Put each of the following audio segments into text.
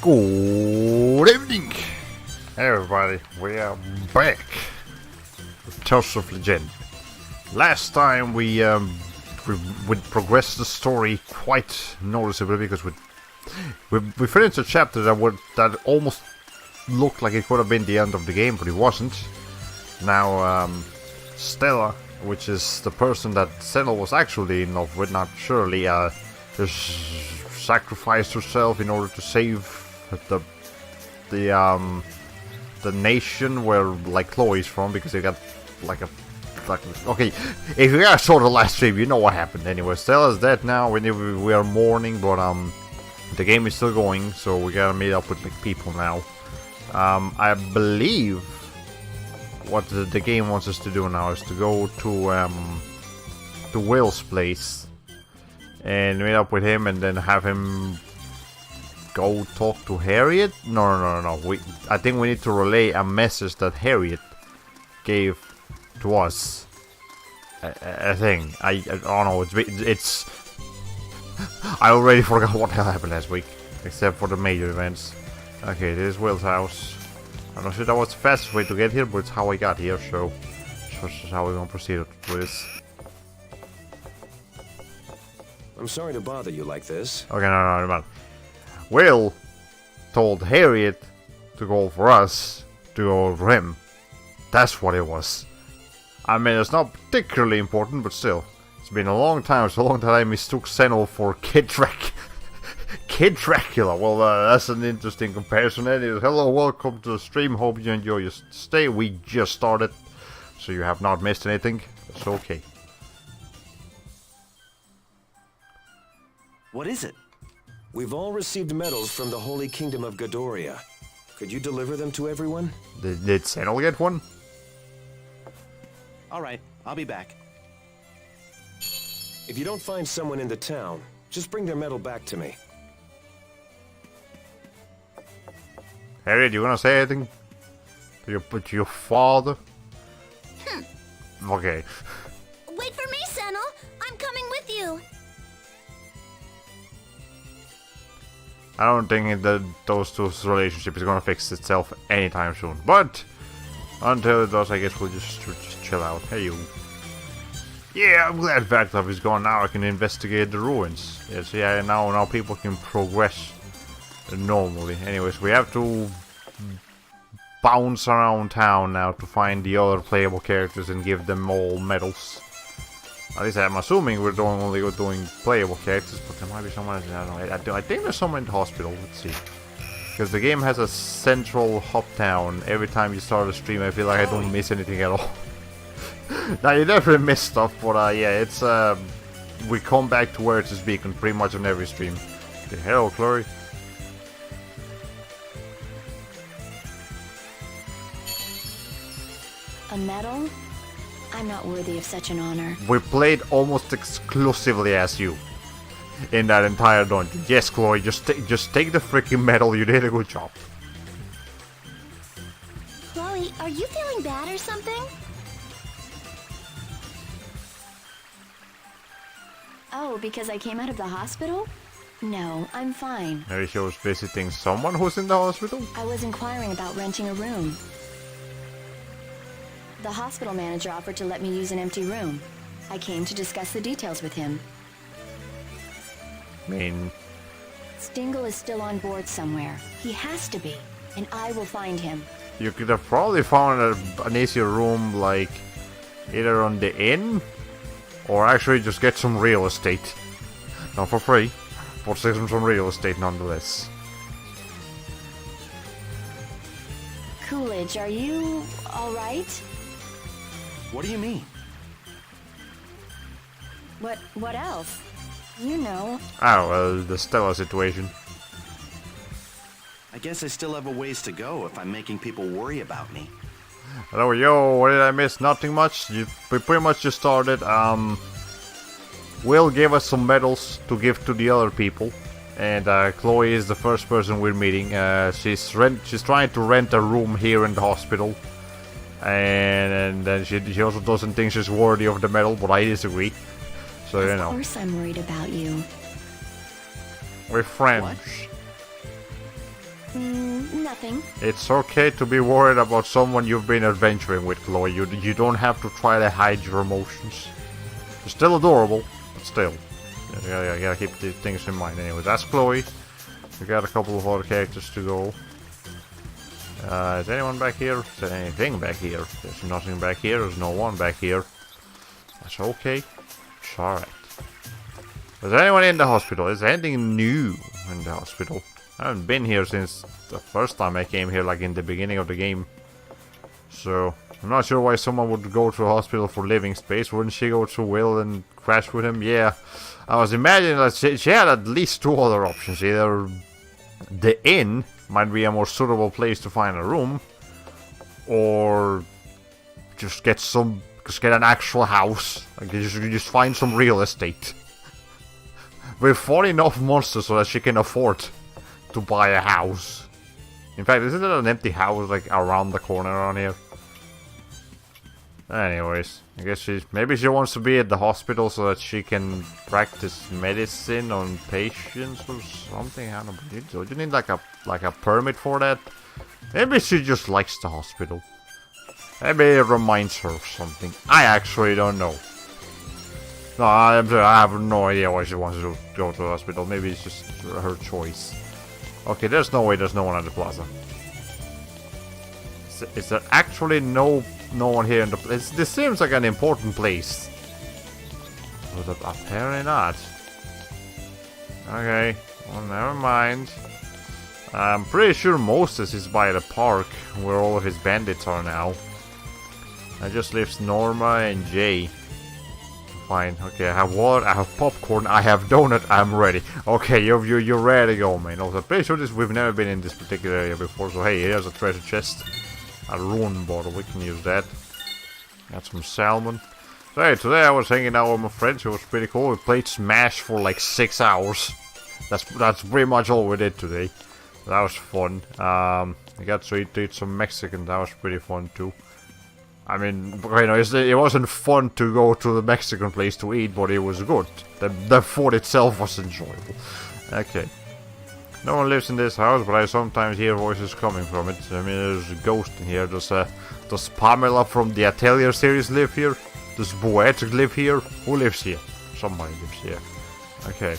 Good evening, everybody. We are back with Tales of Legend. Last time we progressed the story quite noticeably because we finished a chapter that almost looked like it could have been the end of the game, but it wasn't. Now Stella, which is the person that Senel was actually in love with, not Shirley, has sacrificed herself in order to save the nation where like Chloe's from, because they got okay, if you guys saw the last stream, you know what happened. Anyway, Stella's dead now. We are mourning, but the game is still going, so we gotta meet up with like people now. I believe what the game wants us to do now is to go to Will's place and meet up with him, and then have him go talk to Harriet. No. I think we need to relay a message that Harriet gave to us. I think I don't know. It's I already forgot what happened last week, except for the major events. Okay, this is Will's house. I'm not sure that was the fastest way to get here, but it's how I got here, so this is how we're gonna proceed with this. I'm sorry to bother you like this. Okay, no. Will told Harriet to go for us, to go for him. That's what it was. I mean, it's not particularly important, but still. It's been a long time, so long that I mistook Senel for Kid Dracula. Well, that's an interesting comparison. Anyways, hello, welcome to the stream. Hope you enjoy your stay. We just started, so you have not missed anything. It's okay. What is it? We've all received medals from the Holy Kingdom of Godoria. Could you deliver them to everyone? Did Senel get one? All right, I'll be back. If you don't find someone in the town, just bring their medal back to me. Harriet, you gonna say anything to your father? Okay. Wait for me, Senel. I'm coming with you. I don't think that those two's relationship is gonna fix itself anytime soon. But until it does, I guess we'll just chill out. Hey, you. Yeah, I'm glad Vaclav is gone. Now I can investigate the ruins. Yes, yeah, now people can progress normally. Anyways, we have to bounce around town now to find the other playable characters and give them all medals. At least I'm assuming we're only doing playable characters, but there might be someone else. I don't know. I think there's someone in the hospital. Let's see. Because the game has a central hub town. Every time you start a stream, I feel like I don't miss anything at all. Now you definitely miss stuff, but yeah, it's we come back to where it's beacon pretty much on every stream. Okay, hello, Chloe. A medal? I'm not worthy of such an honor. We played almost exclusively as you in that entire dungeon. Yes, Chloe, just take the freaking medal. You did a good job. Chloe, are you feeling bad or something? Oh, because I came out of the hospital? No, I'm fine. Maybe she was visiting someone who's in the hospital? I was inquiring about renting a room. The hospital manager offered to let me use an empty room. I came to discuss the details with him. I mean, Stingle is still on board somewhere. He has to be, and I will find him. you could have probably found an easier room, like either on the inn, or actually just get some real estate. Not for free, but some real estate nonetheless. Coolidge, are you alright? What do you mean? What else? You know. Oh, well, the Stella situation. I guess I still have a ways to go if I'm making people worry about me. Hello, yo, what did I miss? Nothing much. We pretty much just started. Will gave us some medals to give to the other people. And Chloe is the first person we're meeting. She's trying to rent a room here in the hospital. And then she also doesn't think she's worthy of the medal, but I disagree. So, you know. Of course I'm worried about you. We're friends. What? Nothing. It's okay to be worried about someone you've been adventuring with, Chloe. You don't have to try to hide your emotions. You're still adorable, but still. You gotta keep these things in mind. Anyway, that's Chloe. We got a couple of other characters to go. Is anyone back here? Is there anything back here? There's nothing back here. There's no one back here. That's okay. It's alright. Is anyone in the hospital? Is there anything new in the hospital? I haven't been here since the first time I came here, like in the beginning of the game. So, I'm not sure why someone would go to a hospital for living space. Wouldn't she go to Will and crash with him? Yeah. I was imagining that she had at least two other options. Either the inn might be a more suitable place to find a room, or just get an actual house. Like you just find some real estate. We've fought enough monsters so that she can afford to buy a house. In fact, isn't there an empty house like around the corner around here? Anyways, I guess maybe she wants to be at the hospital so that she can practice medicine on patients or something. I don't know. Do you need like a permit for that? Maybe she just likes the hospital. Maybe it reminds her of something. I actually don't know. No, I have no idea why she wants to go to the hospital. Maybe it's just her choice. Okay, there's no way there's no one at the plaza. Is there actually no one here in the place? This seems like an important place. But apparently not. Okay, well, never mind. I'm pretty sure Moses is by the park, where all of his bandits are now. I just leaves Norma and Jay. Fine, okay, I have water, I have popcorn, I have donut, I'm ready. Okay, you're ready to go, man. Also, I'm pretty sure we've never been in this particular area before, so hey, here's a treasure chest. A rune bottle, we can use that. Got some salmon. So hey, today I was hanging out with my friends, it was pretty cool. We played Smash for like 6 hours. That's pretty much all we did today. That was fun. I got to eat some Mexican, that was pretty fun too. I mean, you know, it wasn't fun to go to the Mexican place to eat, but it was good. The food itself was enjoyable. Okay. No one lives in this house, but I sometimes hear voices coming from it. I mean, there's a ghost in here. Does Pamela from the Atelier series live here? Does Boet live here? Who lives here? Somebody lives here. Okay.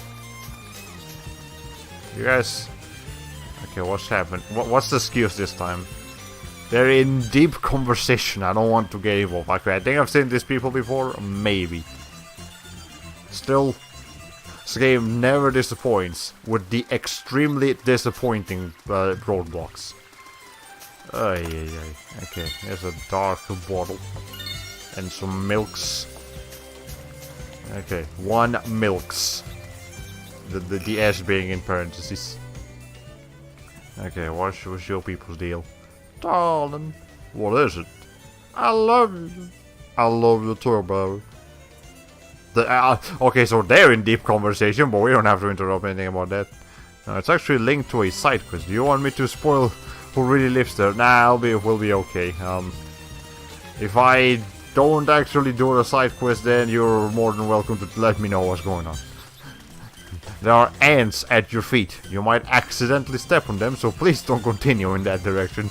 You guys... Okay, what's happened? What's the excuse this time? They're in deep conversation. I don't want to get involved. Okay, I think I've seen these people before. Maybe. Still, this game never disappoints with the extremely disappointing roadblocks. Okay, here's a dark bottle. And some milks. Okay, 1 milks. The S being in parentheses. Okay, what's your people's deal? Darling, what is it? I love you. I love you too, baby. Okay, so they're in deep conversation, but we don't have to interrupt anything about that. No, it's actually linked to a side quest. Do you want me to spoil who really lives there? Nah, we'll be okay. If I don't actually do the side quest, then you're more than welcome to let me know what's going on. There are ants at your feet. You might accidentally step on them, so please don't continue in that direction.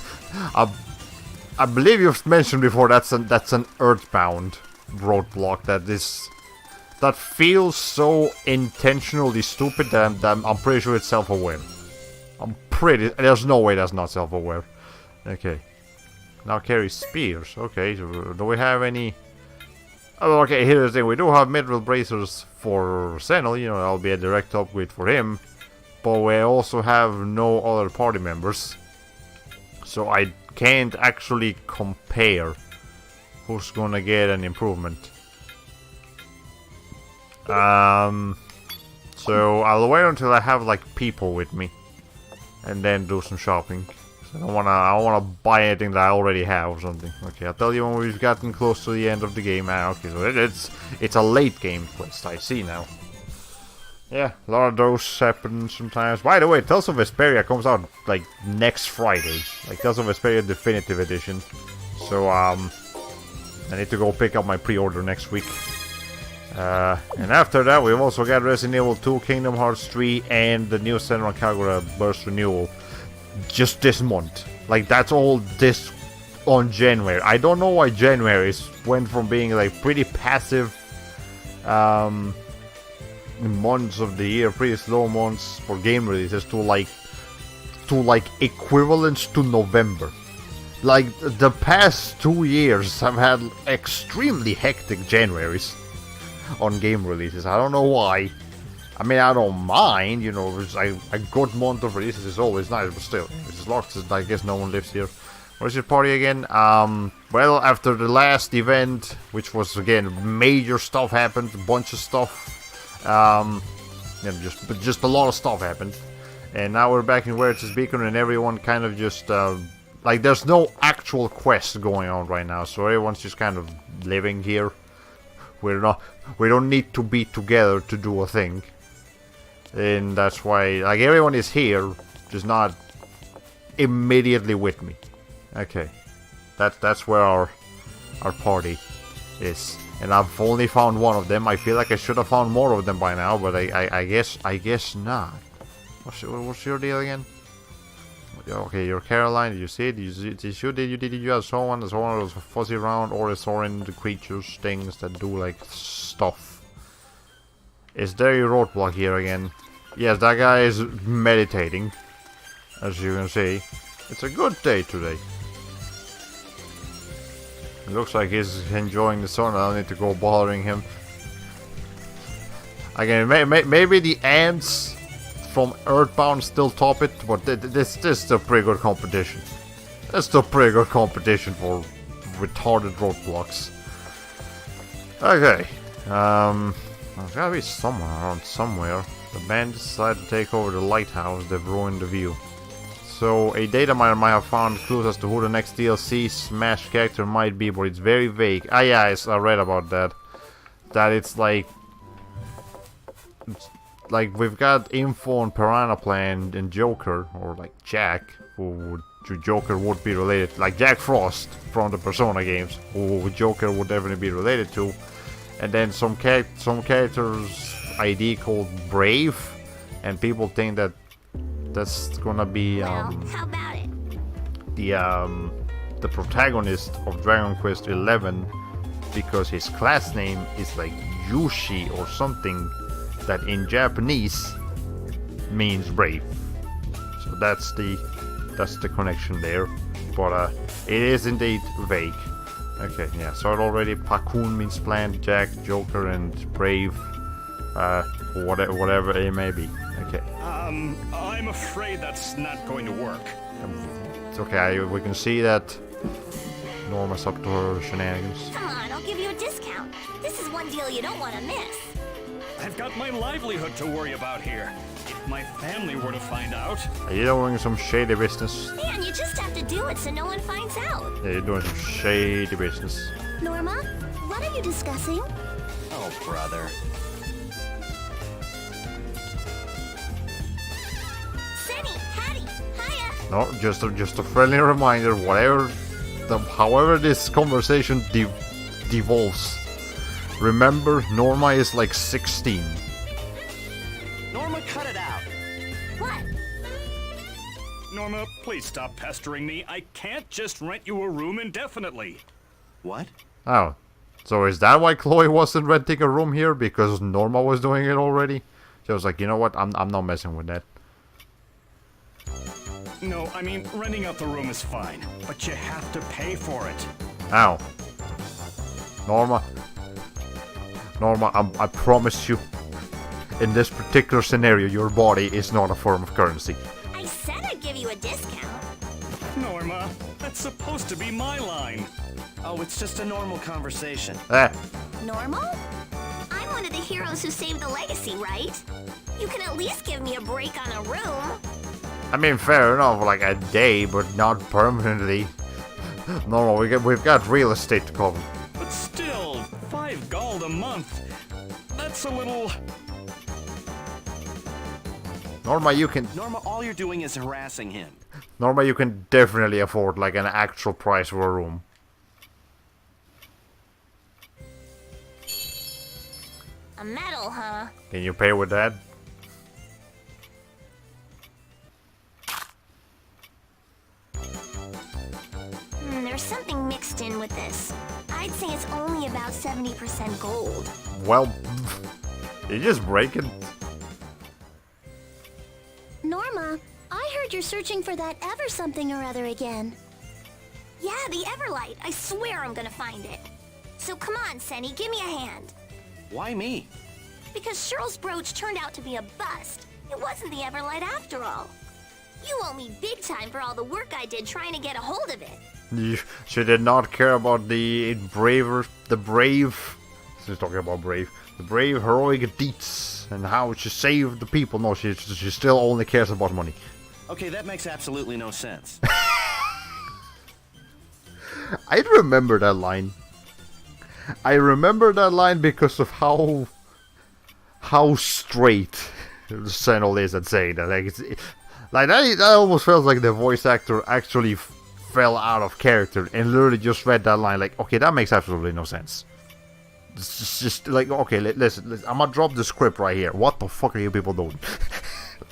I believe you've mentioned before that's an Earthbound roadblock that feels so intentionally stupid that I'm pretty sure it's self-aware. There's no way that's not self-aware. Okay. Now carry spears. Okay, so do we have any... Oh, okay, here's the thing. We do have mithril bracers for Senel, you know, that'll be a direct upgrade for him. But we also have no other party members. So I can't actually compare who's gonna get an improvement. So I'll wait until I have like people with me. And then do some shopping. I don't wanna buy anything that I already have or something. Okay, I'll tell you when we've gotten close to the end of the game. Okay, so it's a late game quest, I see now. Yeah, a lot of those happen sometimes. By the way, Tales of Vesperia comes out like next Friday. Like Tales of Vesperia Definitive Edition. So I need to go pick up my pre-order next week. And after that we've also got Resident Evil 2, Kingdom Hearts 3 and the new Senran Kagura Burst Renewal. just this month. Like, that's all this on January. I don't know why January went from being like pretty passive months of the year, pretty slow months for game releases, to like equivalent to November. Like, the past 2 years have had extremely hectic Januaries on game releases. I don't know why. I mean, I don't mind, you know, a good month of releases is always nice, but still, it's locked. I guess no one lives here. Where's your party again? Well, after the last event, which was, again, major stuff happened, a bunch of stuff, yeah, just a lot of stuff happened. And now we're back in where it's Beacon, and everyone kind of just, like, there's no actual quest going on right now, so everyone's just kind of living here. We don't need to be together to do a thing. And that's why, like, everyone is here, just not immediately with me. Okay, that's where our party is, and I've only found one of them. I feel like I should have found more of them by now, but I guess not. What's your deal again? Okay, you're Caroline. Did you see it? Did you have someone? Someone was fuzzy around, or is soaring the creatures, things that do like stuff. Is there a roadblock here again? Yes, that guy is meditating, as you can see. It's a good day today. It looks like he's enjoying the sun. I don't need to go bothering him. Again, maybe the ants from Earthbound still top it, but this is still pretty good competition. That's still pretty good competition for retarded roadblocks. Okay, there's gotta be someone around somewhere. The band decided to take over the lighthouse. They've ruined the view. So, a data miner might have found clues as to who the next DLC Smash character might be, but it's very vague. Ah, yeah, I read about that. That it's like we've got info on Piranha Plant and Joker, or like Jack, who Joker would be related, like Jack Frost from the Persona games, who Joker would definitely be related to, and then some character's ID called Brave, and people think that that's gonna be Well, how about it? the protagonist of Dragon Quest XI, because his class name is like Yushi or something that in Japanese means brave. So that's the connection there. But it is indeed vague. Okay, yeah, so it already Pakun means plant, Jack, Joker, and brave, whatever it may be. Okay. I'm afraid that's not going to work. It's okay, we can see that Norma's up to her shenanigans. Come on, I'll give you a discount. This is one deal you don't want to miss. I've got my livelihood to worry about here. If my family were to find out... Are you doing some shady business? Man, you just have to do it so no one finds out. Yeah, you're doing some shady business. Norma, what are you discussing? Oh, brother. Senny, Hattie, hiya. No, just a friendly reminder, however this conversation devolves. Remember, Norma is like 16. Norma, cut it out. What? Norma, please stop pestering me. I can't just rent you a room indefinitely. What? Oh, so is that why Chloe wasn't renting a room here? Because Norma was doing it already? She was like, you know what, I'm not messing with that. No, I mean, renting out the room is fine, but you have to pay for it. Ow. Norma, I promise you, in this particular scenario, your body is not a form of currency. I said I'd give you a discount. Norma, that's supposed to be my line. Oh, it's just a normal conversation. Normal? I'm one of the heroes who saved the legacy, right? You can at least give me a break on a room. I mean, fair enough, like a day, but not permanently. Normal, we've got real estate to cover. But still, 5 gold a month. That's a little... Norma, you can All you're doing is harassing him. Norma, you can definitely afford like an actual price for a room. A medal, huh? Can you pay with that? gold. Well, you just break it. Norma, I heard you're searching for that ever something or other again. Yeah, the Everlight. I swear I'm gonna find it. So come on, Senny, give me a hand. Why me? Because Cheryl's brooch turned out to be a bust. It wasn't the Everlight after all. You owe me big time for all the work I did trying to get a hold of it. She did not care about the brave. She's talking about brave. The brave heroic deeds and how she saved the people. No, she still only cares about money. Okay, that makes absolutely no sense. I remember that line. I remember that line because of how straight Senel is at saying that. Like that almost feels like the voice actor actually fell out of character and literally just read that line. Like, okay, that makes absolutely no sense. It's just like, okay, listen, I'm gonna drop the script right here. What the fuck are you people doing?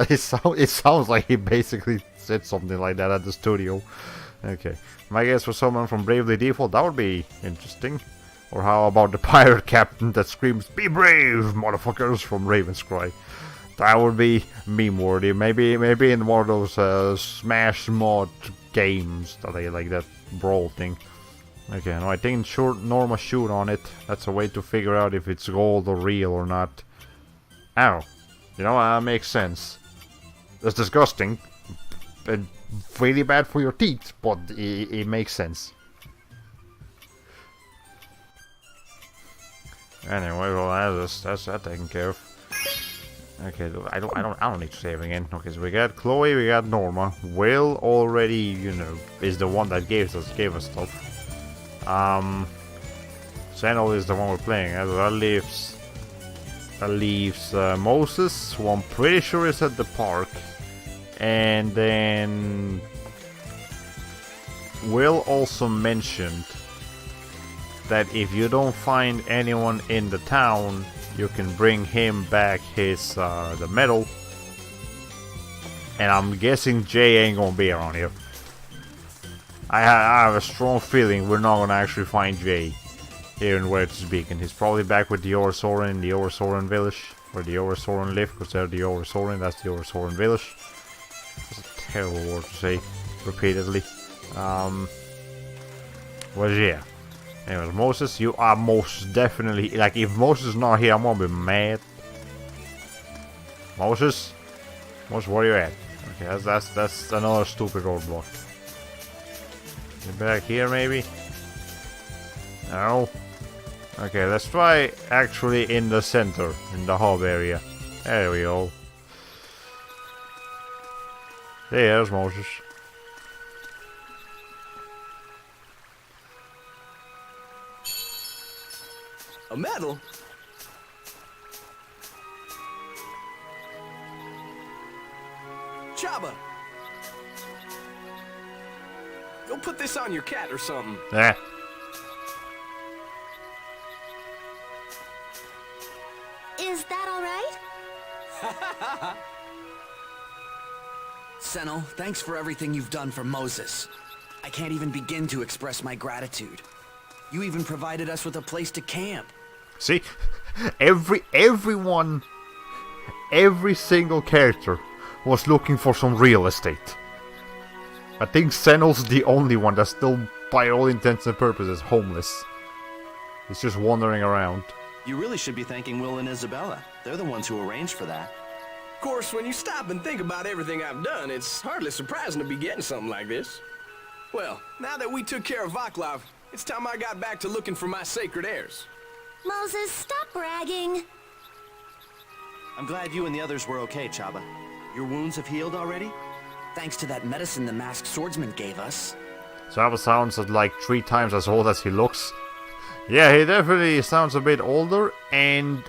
It sounds like he basically said something like that at the studio. Okay, my guess for someone from Bravely Default, that would be interesting. Or how about the pirate captain that screams, "Be brave, motherfuckers!" from Raven's Cry? That would be meme-worthy. Maybe in one of those Smash mod games that they like, that brawl thing. Okay, no, I think Norma shoot on it. That's a way to figure out if it's gold or real or not. Ow. You know, that makes sense. It's disgusting. And really bad for your teeth, but it makes sense. Anyway, well, that's that taken care of. Okay, I don't need to save again. Okay, so we got Chloe, we got Norma. Will already, you know, is the one that gave us stuff. Senel is the one we're playing. That leaves Moses, who I'm pretty sure is at the park, and then Will also mentioned that if you don't find anyone in the town, you can bring him back his the medal. And I'm guessing Jay ain't gonna be around here. I have a strong feeling we're not gonna actually find Jay here in Where's Beacon. He's probably back with the Orsoran in the Orsoran village, where the Orsoran live, because they're the Orsoran. That's the Orsoran village. That's a terrible word to say repeatedly. Well, yeah. Anyways, Moses, you are most definitely, like, if Moses is not here, I'm gonna be mad. Moses, where you at? Okay, that's another stupid roadblock. Get back here, maybe. No. Okay, let's try actually in the center, in the hub area. There we go. There's Moses. A medal? Chaba! Go put this on your cat or something. Eh. Is that all right? Senel, thanks for everything you've done for Moses. I can't even begin to express my gratitude. You even provided us with a place to camp. See, everyone, every single character was looking for some real estate. I think Senel's the only one that's still, by all intents and purposes, homeless. He's just wandering around. You really should be thanking Will and Isabella. They're the ones who arranged for that. Of course, when you stop and think about everything I've done, it's hardly surprising to be getting something like this. Well, now that we took care of Vaclav, it's time I got back to looking for my sacred heirs. Moses, stop bragging. I'm glad you and the others were okay, Chaba. Your wounds have healed already? Thanks to that medicine the masked swordsman gave us. Saba sounds like 3 times as old as he looks. Yeah, he definitely sounds a bit older, and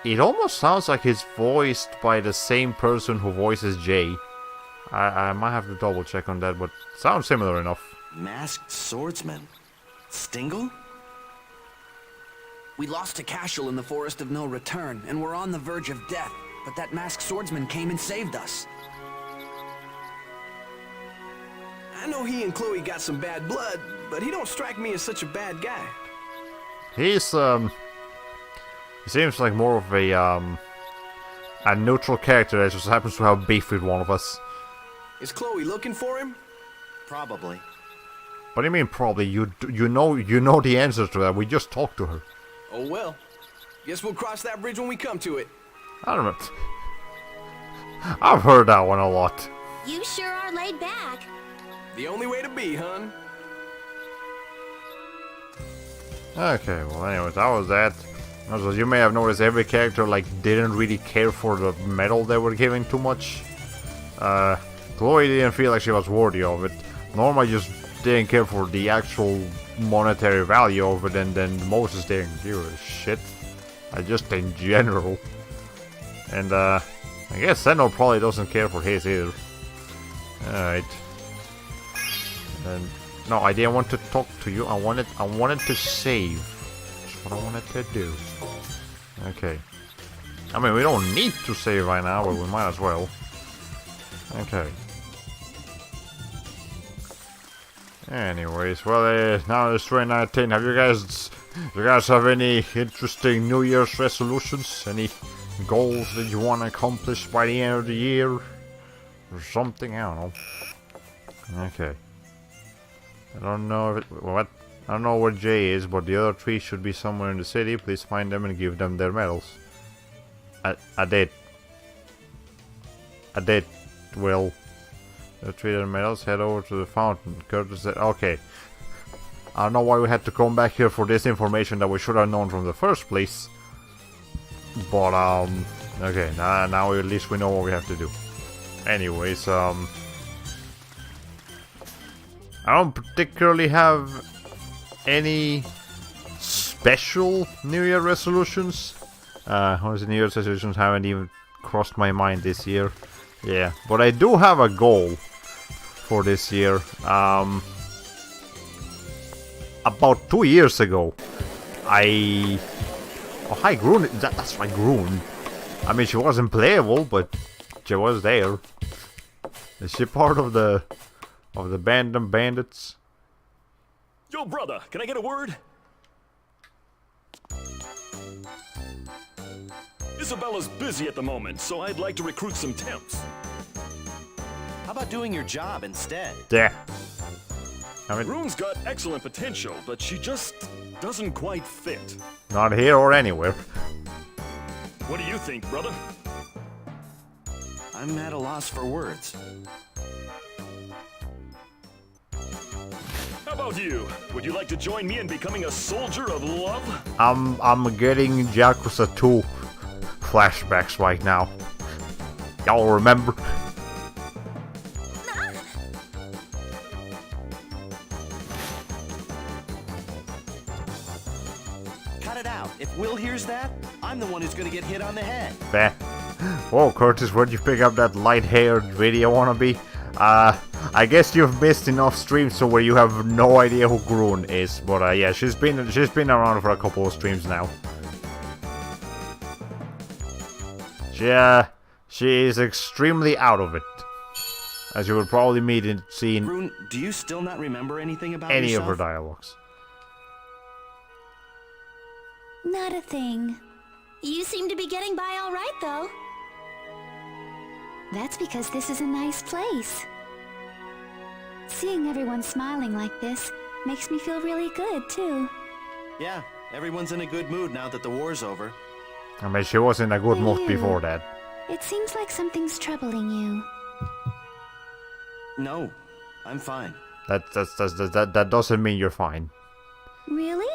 it almost sounds like he's voiced by the same person who voices Jay. I might have to double check on that, but sounds similar enough. Masked swordsman? Stingle? We lost to Cashel in the Forest of No Return, and we're on the verge of death. But that masked swordsman came and saved us. I know he and Chloe got some bad blood, but he don't strike me as such a bad guy. He's He seems like more of a neutral character that just happens to have beef with one of us. Is Chloe looking for him? Probably. What do you mean probably? You know the answer to that. We just talked to her. Oh well. Guess we'll cross that bridge when we come to it. I don't know. I've heard that one a lot. You sure are laid back. The only way to be, hun. Okay, well anyways, that was that. Also, you may have noticed every character like didn't really care for the medal they were giving too much. Chloe didn't feel like she was worthy of it. Norma just didn't care for the actual monetary value of it, and then Moses didn't give a shit. Just in general. And I guess Senel probably doesn't care for his either. Alright. And no, I didn't want to talk to you. I wanted to save. That's what I wanted to do. Okay. I mean, we don't need to save right now, but we might as well. Okay. Anyways, well, now it's 2019. Have you guys have any interesting New Year's resolutions? Any goals that you want to accomplish by the end of the year? Or something? I don't know. Okay. I don't know if what. I don't know where Jay is, but the other three should be somewhere in the city. Please find them and give them their medals. I did. Will. The three their medals. Head over to the fountain. Curtis said, okay. I don't know why we had to come back here for this information that we should have known from the first place. But, okay, now at least we know what we have to do. Anyways, I don't particularly have any special New Year resolutions. Honestly, New Year's resolutions haven't even crossed my mind this year. Yeah, but I do have a goal for this year. About 2 years ago, oh hi Groon, that's right, Groon. I mean, she wasn't playable, but she was there. Is she part of the bandits? Yo, brother, can I get a word? Isabella's busy at the moment, so I'd like to recruit some temps. How about doing your job instead? Yeah. I mean, Rune's got excellent potential, but she just doesn't quite fit. not here or anywhere. What do you think, brother? I'm at a loss for words. How about you? Would you like to join me in becoming a soldier of love? I'm getting Yakuza 2 flashbacks right now. Y'all remember? Cut it out. If Will hears that, I'm the one who's gonna get hit on the head. Bah. Whoa, Curtis, where'd you pick up that light-haired video wannabe? I guess you've missed enough streams so where you have no idea who Groon is, but yeah, she's been around for a couple of streams now. She is extremely out of it, as you will probably meet in seeing Groon, do you still not remember anything about any yourself? of her dialogues. Not a thing. You seem to be getting by all right, though. That's because this is a nice place. Seeing everyone smiling like this makes me feel really good, too. Yeah, everyone's in a good mood now that the war's over. I mean, she was in a good mood You. before that. It seems like something's troubling you. No, I'm fine. That doesn't mean you're fine. Really?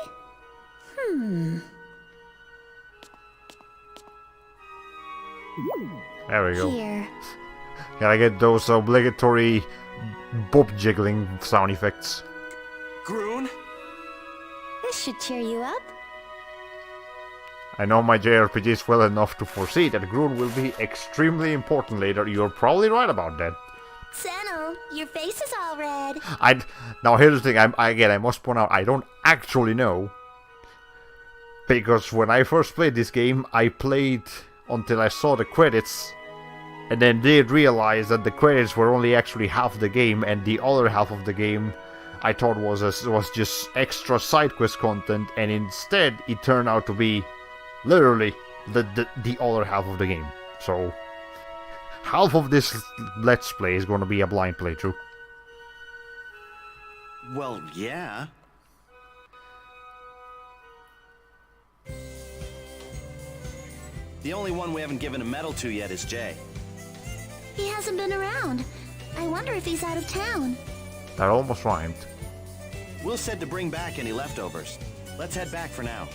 There we go. Here. Gotta get those obligatory bob jiggling sound effects. Groon? This should cheer you up. I know my JRPGs well enough to foresee that Groon will be extremely important later. You're probably right about that. Senel, your face is all red. Now here's the thing. I must point out I don't actually know, because when I first played this game, I played until I saw the credits, and then did realize that the credits were only actually half the game, and the other half of the game I thought was just extra side quest content, and instead it turned out to be literally the other half of the game. So half of this Let's Play is going to be a blind playthrough. Well, yeah. The only one we haven't given a medal to yet is Jay. He hasn't been around. I wonder if he's out of town. That almost rhymed. Will said to bring back any leftovers. Let's head back for now.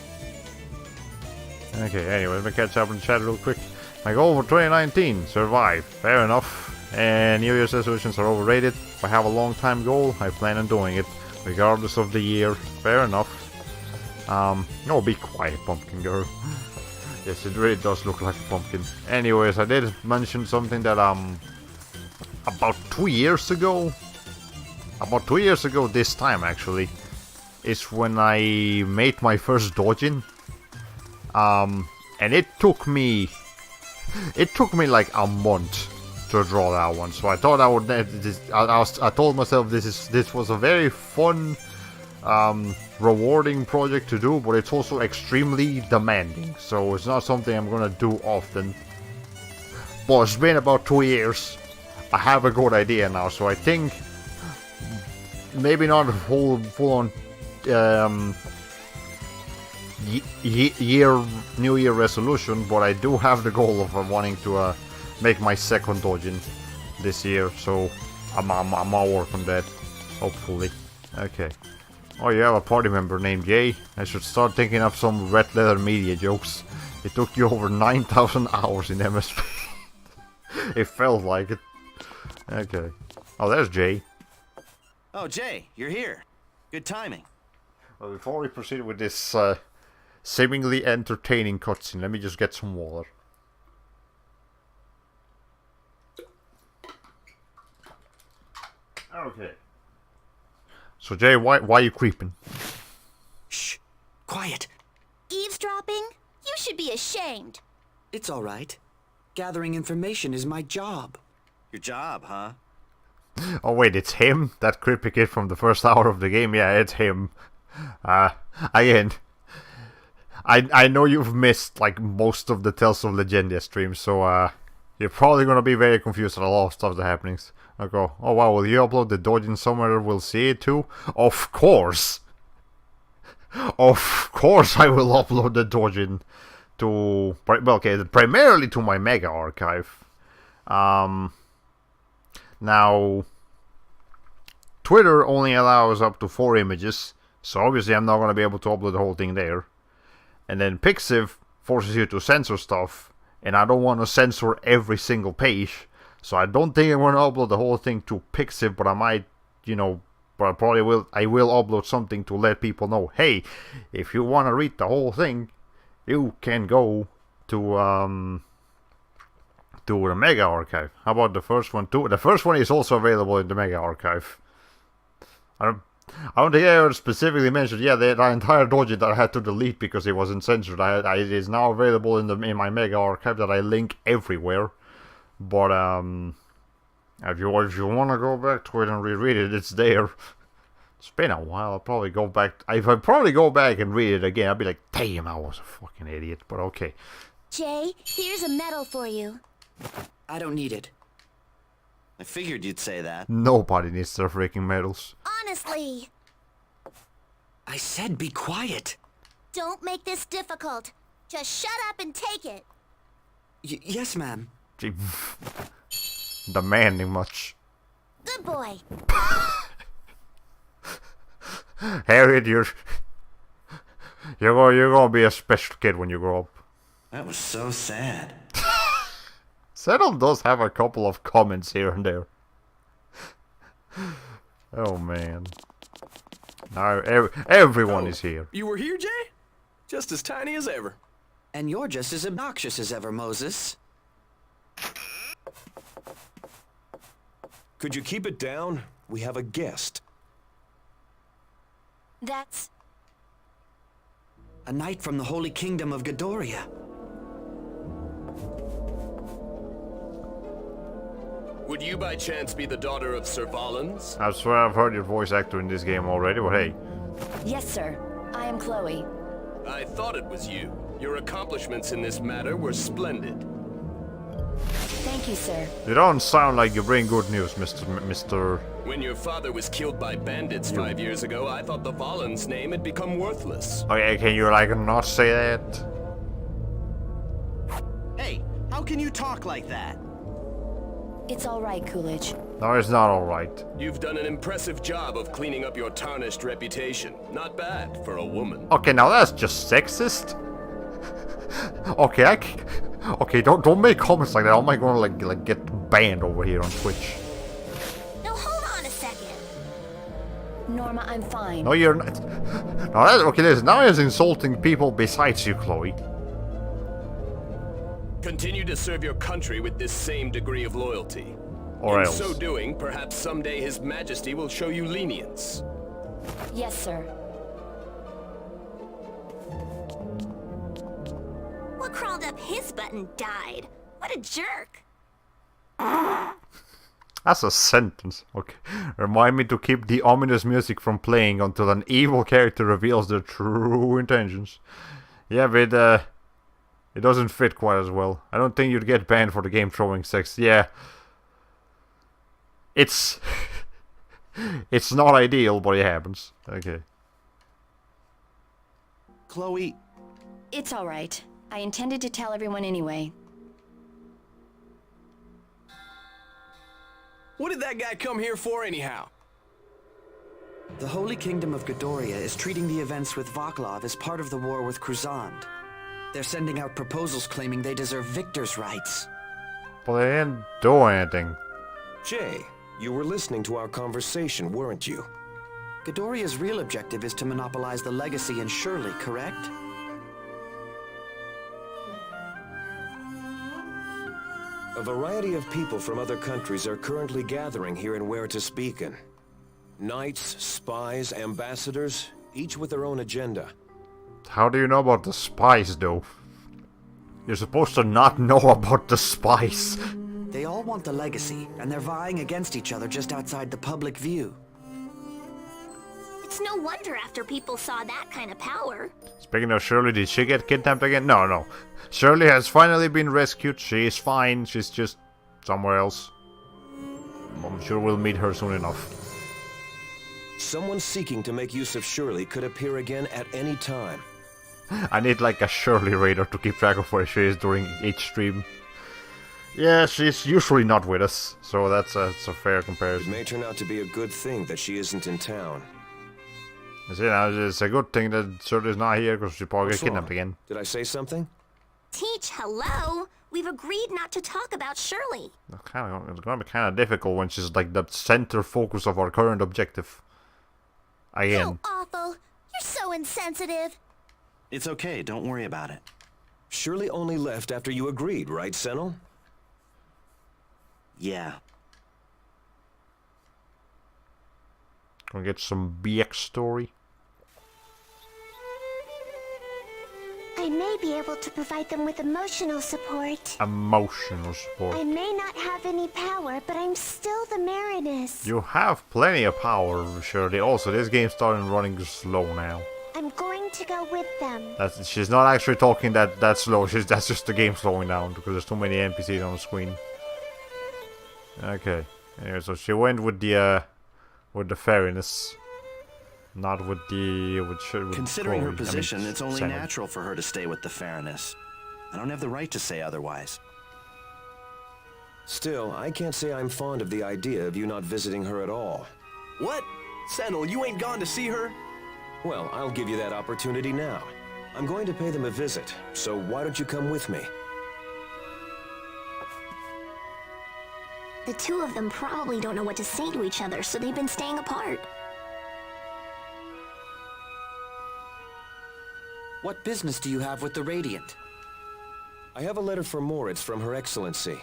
Okay, anyway, let me catch up in the chat real quick. My goal for 2019, survive. Fair enough. And New Year's resolutions are overrated. If I have a long time goal, I plan on doing it, regardless of the year. Fair enough. No, be quiet, pumpkin girl. Yes, it really does look like a pumpkin. Anyways, I did mention something that about 2 years ago. About 2 years ago this time actually, is when I made my first dojin. And it took me like a month to draw that one. So I thought I would. I told myself this was a very fun, rewarding project to do, but it's also extremely demanding. So it's not something I'm gonna do often. But it's been about 2 years. I have a good idea now, so I think maybe not a full-on New Year resolution, but I do have the goal of wanting to make my second dojin this year, so I'll work on that, hopefully. Okay. Oh, you have a party member named Jay? I should start thinking of some Red Letter Media jokes. It took you over 9,000 hours in MSP. It felt like it. Okay. Oh, there's Jay. Oh, Jay, you're here. Good timing. Well, before we proceed with this seemingly entertaining cutscene, let me just get some water. Okay. So Jay, why are you creeping? Shh. Quiet. Eavesdropping? You should be ashamed. It's all right. Gathering information is my job. Your job, huh? Oh wait, it's him? That creepy kid from the first hour of the game? Yeah, it's him. Again, I know you've missed like most of the Tales of Legendia streams, so you're probably gonna be very confused at a lot of stuff that happens. I go, oh wow, will you upload the dojin somewhere we'll see it too? Of course! Of course I will upload the dojin to, well, okay, primarily to my Mega Archive. Now, Twitter only allows up to 4 images, so obviously I'm not going to be able to upload the whole thing there. And then Pixiv forces you to censor stuff, and I don't want to censor every single page, so I don't think I'm going to upload the whole thing to Pixiv, but I might, you know, but I will upload something to let people know, hey, if you want to read the whole thing, you can go to the Mega Archive. How about the first one too? The first one is also available in the Mega Archive. I don't think I ever specifically mentioned, yeah, the entire dojin that I had to delete because it wasn't censored. It is now available in my Mega Archive that I link everywhere. But if you want to go back to it and reread it, it's there. It's been a while. I'll probably go back. If I probably go back and read it again, I'll be like, damn, I was a fucking idiot. But okay. Jay, here's a medal for you. I don't need it. I figured you'd say that. Nobody needs their freaking medals. Honestly. I said be quiet. Don't make this difficult. Just shut up and take it. Yes, ma'am. Gee, demanding much. Good boy. Harriet, you're gonna be a special kid when you grow up. That was so sad. Senel does have a couple of comments here and there. Oh man. Now everyone is here. You were here, Jay? Just as tiny as ever. And you're just as obnoxious as ever, Moses. Could you keep it down? We have a guest. That's... A knight from the Holy Kingdom of Godoria. Would you by chance be the daughter of Sir Valens? I swear I've heard your voice actor in this game already, but hey. Yes, sir. I am Chloe. I thought it was you. Your accomplishments in this matter were splendid. Thank you, sir. You don't sound like you bring good news, Mr. When your father was killed by bandits 5 years ago, I thought the Valen's name had become worthless. Okay, can you like not say that? Hey, how can you talk like that? It's all right, Coolidge. No, it's not alright. You've done an impressive job of cleaning up your tarnished reputation. Not bad for a woman. Okay, now that's just sexist. Okay, okay, don't make comments like that. Am I gonna like get banned over here on Twitch? Now hold on a second. Norma, I'm fine. No, you're not. No, okay, listen. Now he's insulting people besides you, Chloe. Continue to serve your country with this same degree of loyalty. Or In else. so doing, perhaps someday His Majesty will show you lenience. Yes, sir. What crawled up his butt and died? What a jerk. That's a sentence. Okay. Remind me to keep the ominous music from playing until an evil character reveals their true intentions. Yeah, but it doesn't fit quite as well. I don't think you'd get banned for the game throwing sex. Yeah. It's it's not ideal, but it happens. Okay. Chloe, It's all right. I intended to tell everyone anyway. What did that guy come here for anyhow? The Holy Kingdom of Godoria is treating the events with Vaclav as part of the war with Cruzand. They're sending out proposals claiming they deserve victor's rights. But they didn't do anything. Jay, you were listening to our conversation, weren't you? Godoria's real objective is to monopolize the legacy in Shirley, correct? A variety of people from other countries are currently gathering here in Where to Speakin'. Knights, spies, ambassadors, each with their own agenda. How do you know about the spies, though? You're supposed to not know about the spies. They all want the legacy, and they're vying against each other just outside the public view. It's no wonder after people saw that kind of power. Speaking of Shirley, did she get kidnapped again? No. Shirley has finally been rescued. She is fine. She's just somewhere else. I'm sure we'll meet her soon enough. Someone seeking to make use of Shirley could appear again at any time. I need like a Shirley radar to keep track of where she is during each stream. Yeah, she's usually not with us, so that's a fair It comparison. may turn out to be a good thing that she isn't in town. It's a good thing that Shirley's not here because she probably What's get kidnapped wrong? again. Did I say something? Teach, hello? We've agreed not to talk about Shirley. It's gonna be kind of difficult when she's like the center focus of our current objective. Again. So awful. You're so insensitive. it's okay, don't worry about it. Shirley only left after you agreed, right, Senel? Yeah. Gonna get some BX story. I may be able to provide them with emotional support. Emotional support. I may not have any power, but I'm still the Marinus. You have plenty of power, Shirley. Also, this game's starting running slow now. I'm going to go with them. She's not actually talking that slow. That's just the game slowing down because there's too many NPCs on the screen. Okay. Anyway, so she went with the fairiness, not with Considering her Chloe. position, it's only Senel. natural for her to stay with the Fairness. I don't have the right to say otherwise. Still, I can't say I'm fond of the idea of you not visiting her at all. What? Senel, you ain't gone to see her? Well, I'll give you that opportunity now. I'm going to pay them a visit, so why don't you come with me? The two of them probably don't know what to say to each other, so they've been staying apart. What business do you have with the Radiant? I have a letter for Moritz from Her Excellency.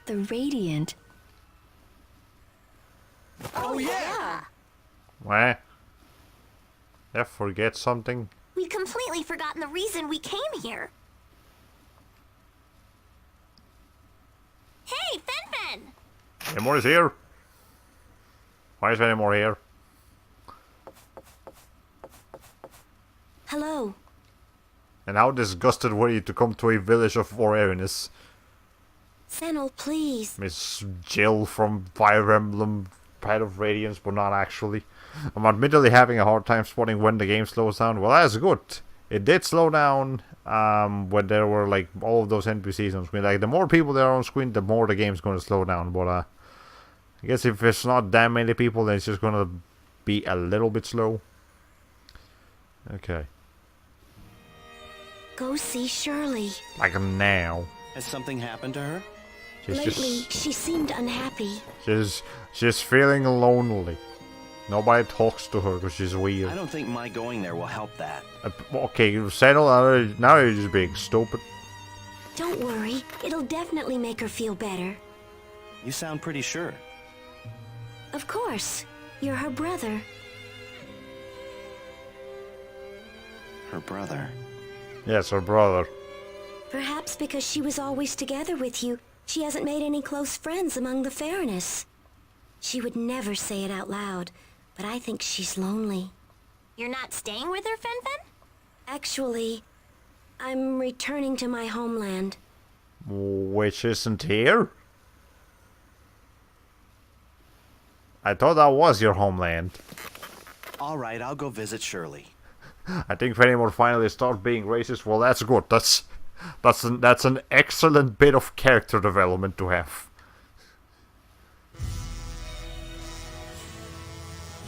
The Radiant. Oh yeah! What? Yeah, forget something. We'd completely forgotten the reason we came here. Hey, Fen! Any more is here? Why is any more here? Hello. And how disgusted were you to come to a village of Oremus? Senel, please. Miss Jill from Fire Emblem Path of Radiance, but not actually. I'm admittedly having a hard time spotting when the game slows down. Well, that's good. It did slow down when there were like all of those NPCs on screen. Like the more people there are on screen, the more the game's going to slow down. But I guess if it's not that many people, then it's just going to be a little bit slow. Okay. Go see Shirley. Like now. Has something happened to her? Lately, she seemed unhappy. She's feeling lonely. Nobody talks to her because she's weird. I don't think my going there will help that. Okay, you settle. Now you're just being stupid. Don't worry. It'll definitely make her feel better. You sound pretty sure. Of course. You're her brother. Her brother. Yes, her brother. Perhaps because she was always together with you, she hasn't made any close friends among the Fairness. She would never say it out loud, but I think she's lonely. You're not staying with her, Fen? Actually, I'm returning to my homeland. Which isn't here? I thought that was your homeland. All right, I'll go visit Shirley. I think Fenimore finally stopped being racist. Well, that's good. That's an excellent bit of character development to have.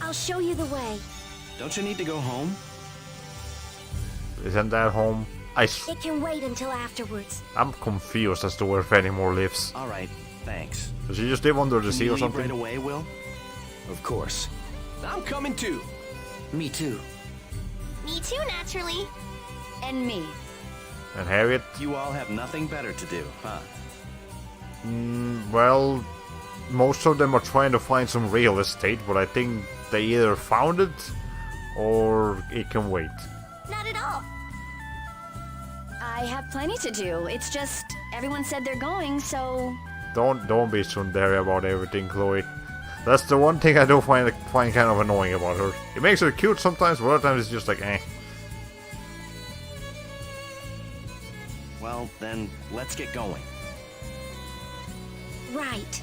I'll show you the way. Don't you need to go home? Isn't that home? It can wait until afterwards. I'm confused as to where Fenimore lives. All right, thanks. Does she just live under the sea or something? Right away, Will? Of course. I'm coming too. Me too. Me too, naturally. And me. And Harriet? You all have nothing better to do, huh? Well, most of them are trying to find some real estate, but I think they either found it or it can wait. Not at all. I have plenty to do. It's just everyone said they're going, so... Don't be tsundere about everything, Chloe. That's the one thing I do find kind of annoying about her. It makes her cute sometimes, but other times it's just like, eh. Well, then, let's get going. Right.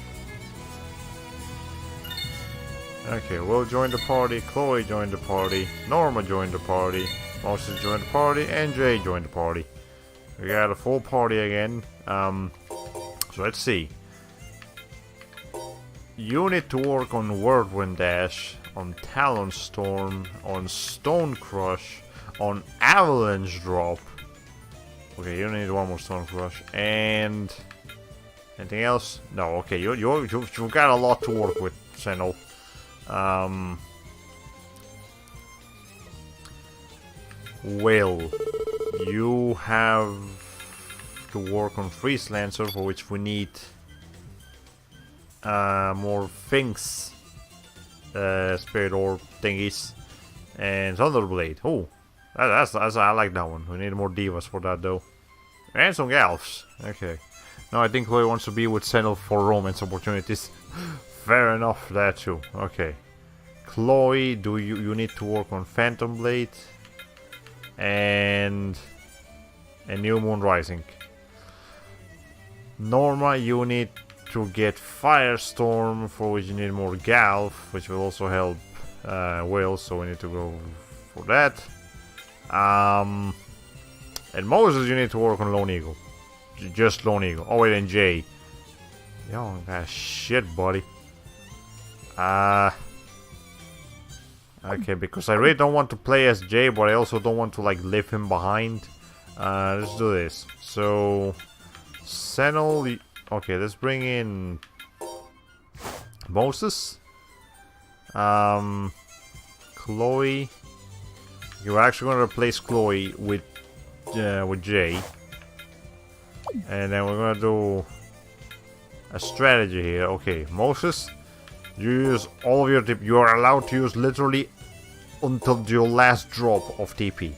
Okay, Will joined the party, Chloe joined the party, Norma joined the party, Moses joined the party, and Jay joined the party. We got a full party again. So let's see. You need to work on Whirlwind Dash, on Talon Storm, on Stone Crush, on Avalanche Drop. Okay, you need one more Stone Crush, and anything else? No. Okay, you've got a lot to work with, Senel. Will, you have to work on Freeze Lancer, for which we need more things, Spirit Orb thingies, and Thunderblade. Oh, that's I like that one. We need more divas for that though, and some Galfs. Okay. No, I think Chloe wants to be with Senel for romance opportunities. Fair enough, that too. Okay. Chloe, you need to work on Phantom Blade and a New Moon Rising. Norma, you need to get Firestorm, for which you need more Galf, which will also help Will, so we need to go for that. And Moses, you need to work on Lone Eagle. Just Lone Eagle. Oh wait, and Jay. Yo, that shit, buddy. Okay, because I really don't want to play as Jay, but I also don't want to like leave him behind. Let's do this. So, Senel. Okay, let's bring in Moses. Chloe. You're actually gonna replace Chloe with Jay, and then we're gonna do a strategy here. Okay, Moses. You use all of your TP. You are allowed to use literally until your last drop of TP.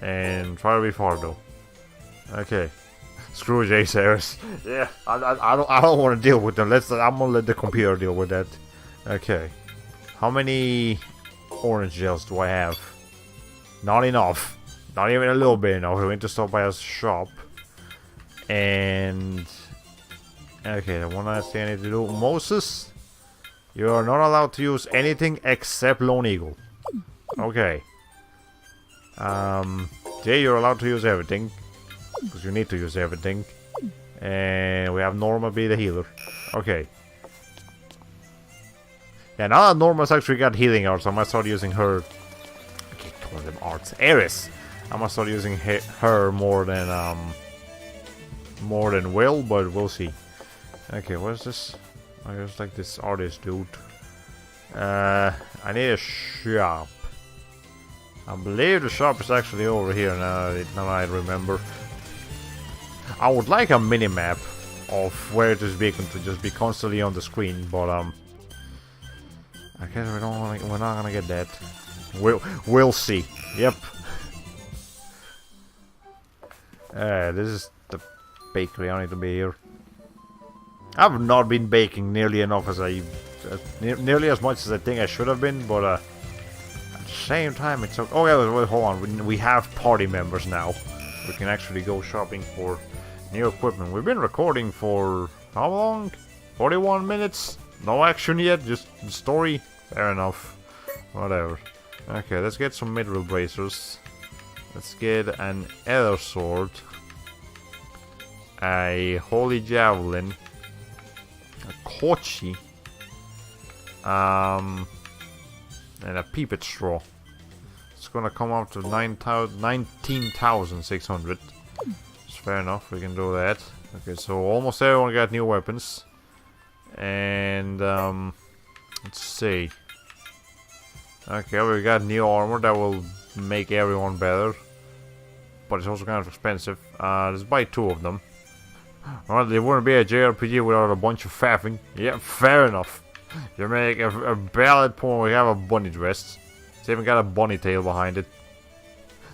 And try to be far though. Okay. Screw Jay Cyrus. Yeah, I don't want to deal with them. I'm gonna let the computer deal with that. Okay. How many orange gels do I have? Not enough. Not even a little bit enough. We need to stop by a shop. And... Okay, the one last thing I need to do. Moses, you are not allowed to use anything except Lone Eagle. Okay. Jay, you're allowed to use everything. Because you need to use everything. And we have Norma be the healer. Okay. Yeah, now that Norma's actually got healing arts, I might start using her. I keep calling them arts. Ares! I might start using her more than Will, but we'll see. Okay, what's this? I just like this artist dude. I need a shop. I believe the shop is actually over here now I remember. I would like a mini-map of where this beacon to just be constantly on the screen, but I guess we're not gonna get that. We'll see. Yep. This is the bakery. I need to be here. I've not been baking nearly enough as nearly as much as I think I should have been, but at the same time it's okay. Oh yeah, wait, hold on. We have party members now. We can actually go shopping for new equipment. We've been recording for how long? 41 minutes? No action yet, just the story? Fair enough. Whatever. Okay, let's get some mithril bracers. Let's get an ether sword. A holy javelin. A kochi. And a peepet straw. It's gonna come up to 19,600. It's fair enough, we can do that. Okay, so almost everyone got new weapons. And let's see. Okay, we got new armor that will make everyone better. But it's also kind of expensive. Let's buy 2 of them. Well, it wouldn't be a JRPG without a bunch of faffing. Yeah, fair enough. You make a valid point. We have a bunny dress. It's even got a bunny tail behind it.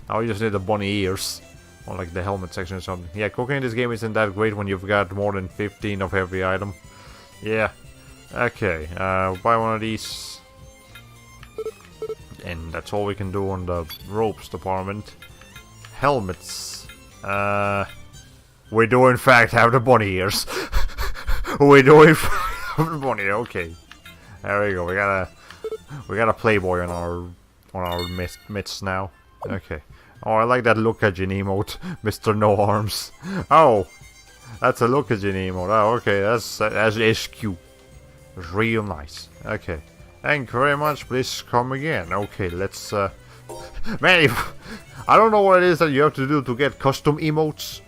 Now we just need the bunny ears. Or like the helmet section or something. Yeah, cooking in this game isn't that great when you've got more than 15 of every item. Yeah. Okay, buy one of these. And that's all we can do on the ropes department. Helmets. We do in fact have the bunny ears. We do in fact have the bunny. Okay, there we go. We got a Playboy on our mitts now. Okay. Oh, I like that Lookagin emote, Mr. No Arms. Oh, that's a Lookagin emote. Oh, okay, that's SQ. It's real nice. Okay. Thank you very much. Please come again. Okay, let's man, I don't know what it is that you have to do to get custom emotes.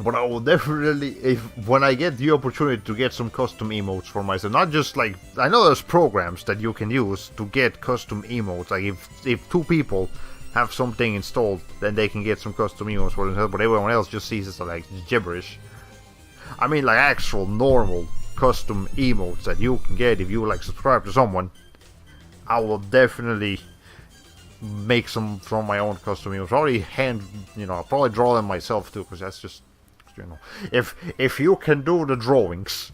But I will definitely, when I get the opportunity to get some custom emotes for myself, not just like, I know there's programs that you can use to get custom emotes. Like if 2 people have something installed, then they can get some custom emotes for themselves. But everyone else just sees it like gibberish. I mean, like actual normal custom emotes that you can get if you like subscribe to someone. I will definitely make some from my own custom emotes. Probably I'll probably draw them myself too, because that's just, if you can do the drawings,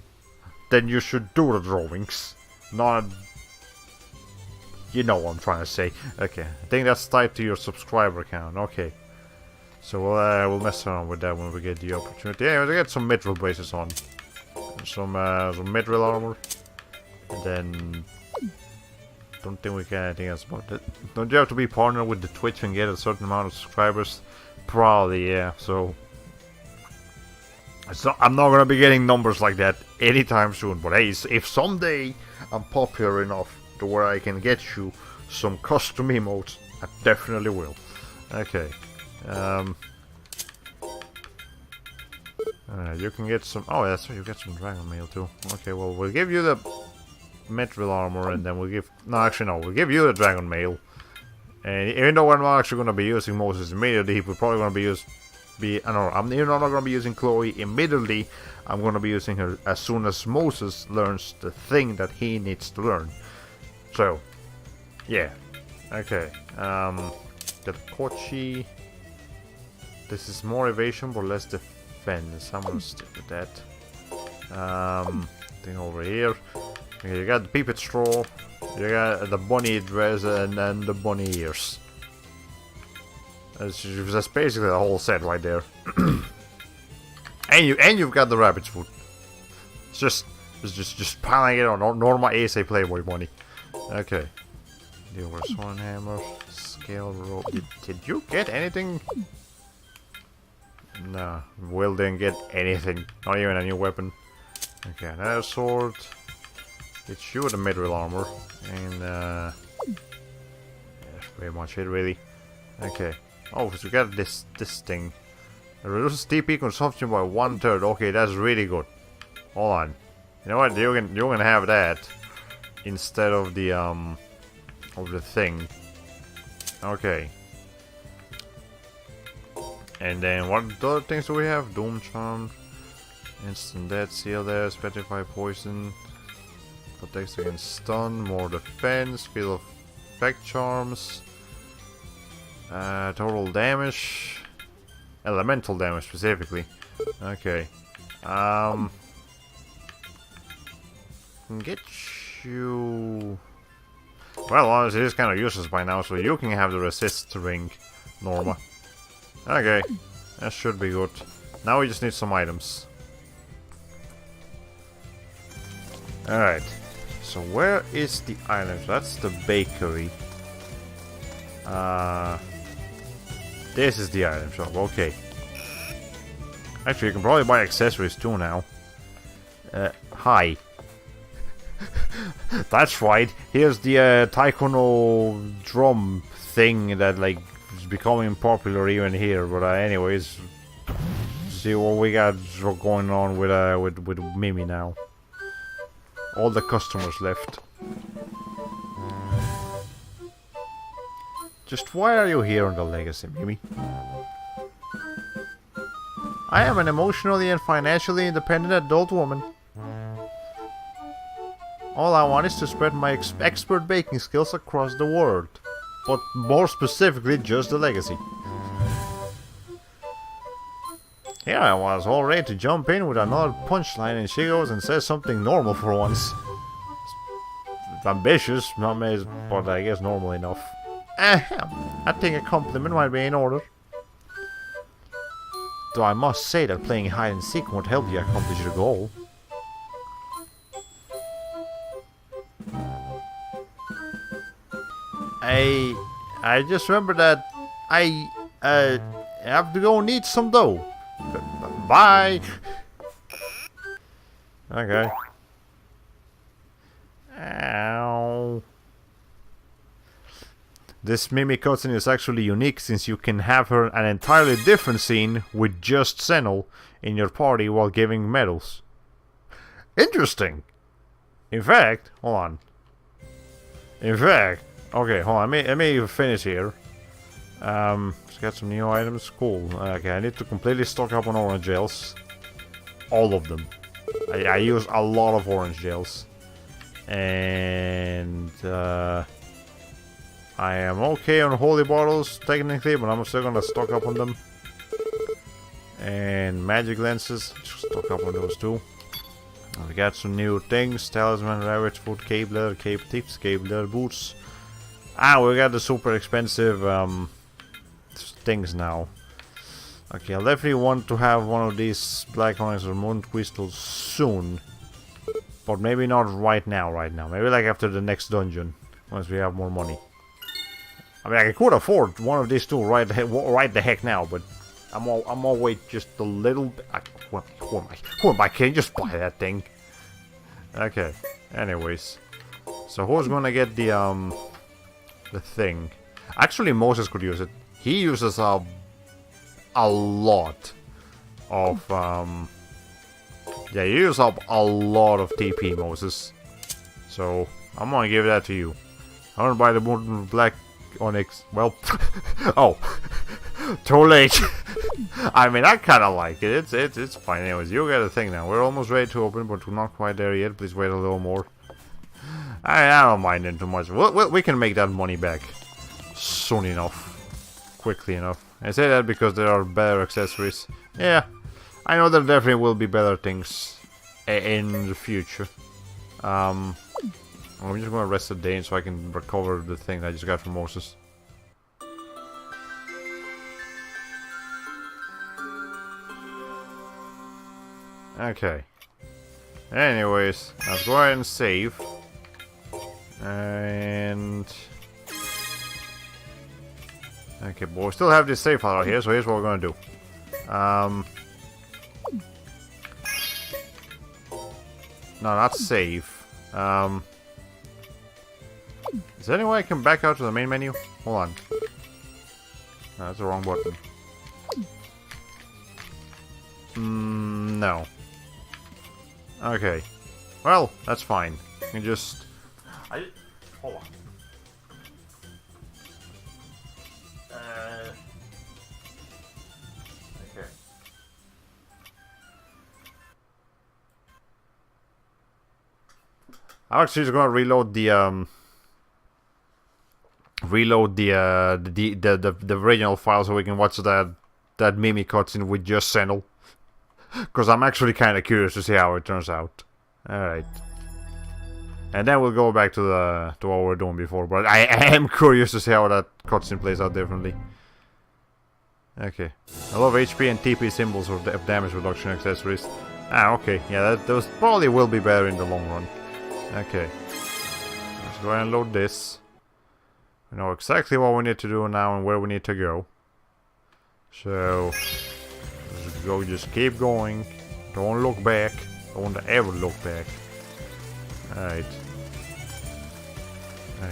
then you should do the drawings. Not, you know what I'm trying to say. Okay, I think that's tied to your subscriber count. Okay, so we'll mess around with that when we get the opportunity. Yeah, we'll get some mithril braces on, some mithril armor, and then don't think we get anything else about it. Don't you have to be partnered with the Twitch and get a certain amount of subscribers? Probably, yeah. So I'm not gonna be getting numbers like that anytime soon. But hey, if someday I'm popular enough to where I can get you some custom emotes, I definitely will. Okay. You can get some. Oh, that's right. You get some dragon mail too. Okay. Well, we'll give you the mithril armor, and then we'll give. No, actually, no. We'll give you the dragon mail. And even though I'm not actually gonna be using Moses immediately, we're probably gonna be I'm even not gonna be using Chloe immediately. I'm gonna be using her as soon as Moses learns the thing that he needs to learn. So, yeah. Okay. The Kochi. This is more evasion but less defense. I'm gonna stick with that. Thing over here. Okay, you got the peepet straw. You got the bunny dress and then the bunny ears. That's basically the whole set right there. and you've got the rabbit's foot. It's just piling it on normal ASA Playboy money. Okay. The Swan Hammer, Scale Rope. Did you get anything? No, Will didn't get anything. Not even a new weapon. Okay, another sword. It's you with the mithril armor. And that's pretty much it really. Okay. Oh, so we got this thing. It reduces TP consumption by 1/3. Okay, that's really good. Hold on. You know what? You're gonna have that instead of the thing. Okay. And then what other things do we have? Doom Charm, Instant Death, Seal there, Petrify Poison, protects against stun, more defense, Field of Effect Charms, total damage, elemental damage specifically. Okay. Can get you. Well, honestly, it's kind of useless by now, so you can have the resist ring, Norma. Okay, that should be good. Now we just need some items. Alright, so where is the items? That's the bakery. This is the item shop, okay. Actually, you can probably buy accessories too now. Hi. That's right, here's the Taikono drum thing that like is becoming popular even here, but anyways, see what we got going on with Mimi now. All the customers left. Just why are you here on the Legacy, Mimi? I am an emotionally and financially independent adult woman. All I want is to spread my expert baking skills across the world. But more specifically, just the Legacy. Here I was, all ready to jump in with another punchline, and she goes and says something normal for once. It's ambitious, not me, but I guess normal enough. I think a compliment might be in order. Though I must say that playing hide and seek won't help you accomplish your goal. I just remember that I have to go need some dough. Bye. Okay. Ow. This Mimi cutscene is actually unique since you can have her an entirely different scene with just Senel in your party while giving medals. Interesting. In fact, hold on. Okay, hold on. Let me finish here. Let's get some new items. Cool. Okay, I need to completely stock up on orange gels. All of them. I use a lot of orange gels. And I am okay on holy bottles technically, but I'm still gonna stock up on them. And magic lenses, stock up on those too. We got some new things: talisman, rabbit's foot, cape leather, cape tips, cape leather boots. We got the super expensive things now. Okay, I definitely want to have one of these black coins or moon crystals soon. But maybe not right now. Maybe like after the next dungeon, once we have more money. I mean, I could afford one of these two right the heck now, but I'm always just a little bit. Who am I? Can you just buy that thing? Okay. Anyways, so who's gonna get the thing? Actually, Moses could use it. He uses a lot of yeah, you use up a lot of TP, Moses. So I'm gonna give that to you. I want to buy the black onyx. Well, oh, too late. I mean, I kind of like it. It's fine. Anyways, you get a thing now. We're almost ready to open, but we're not quite there yet. Please wait a little more. I don't mind it too much. We can make that money back soon enough, quickly enough. I say that because there are better accessories. Yeah, I know there definitely will be better things in the future. I'm just gonna rest a day so I can recover the thing that I just got from Moses. Okay. Anyways, let's go ahead and save. And... okay, but we still have this save file here, so here's what we're gonna do. No, not save. Is there any way I can back out to the main menu? Hold on. No, that's the wrong button. No. Okay. Well, that's fine. You can just... hold on. Okay. I'm actually just gonna reload the the original file so we can watch that Mimi cutscene with just Senel. Because I'm actually kind of curious to see how it turns out. Alright. And then we'll go back to what we were doing before. But I am curious to see how that cutscene plays out differently. Okay. I love HP and TP symbols of damage reduction accessories. Ah, okay. Yeah, those probably will be better in the long run. Okay. Let's go ahead and load this. We know exactly what we need to do now and where we need to go. So... just keep going. Don't look back. Don't ever look back. Alright.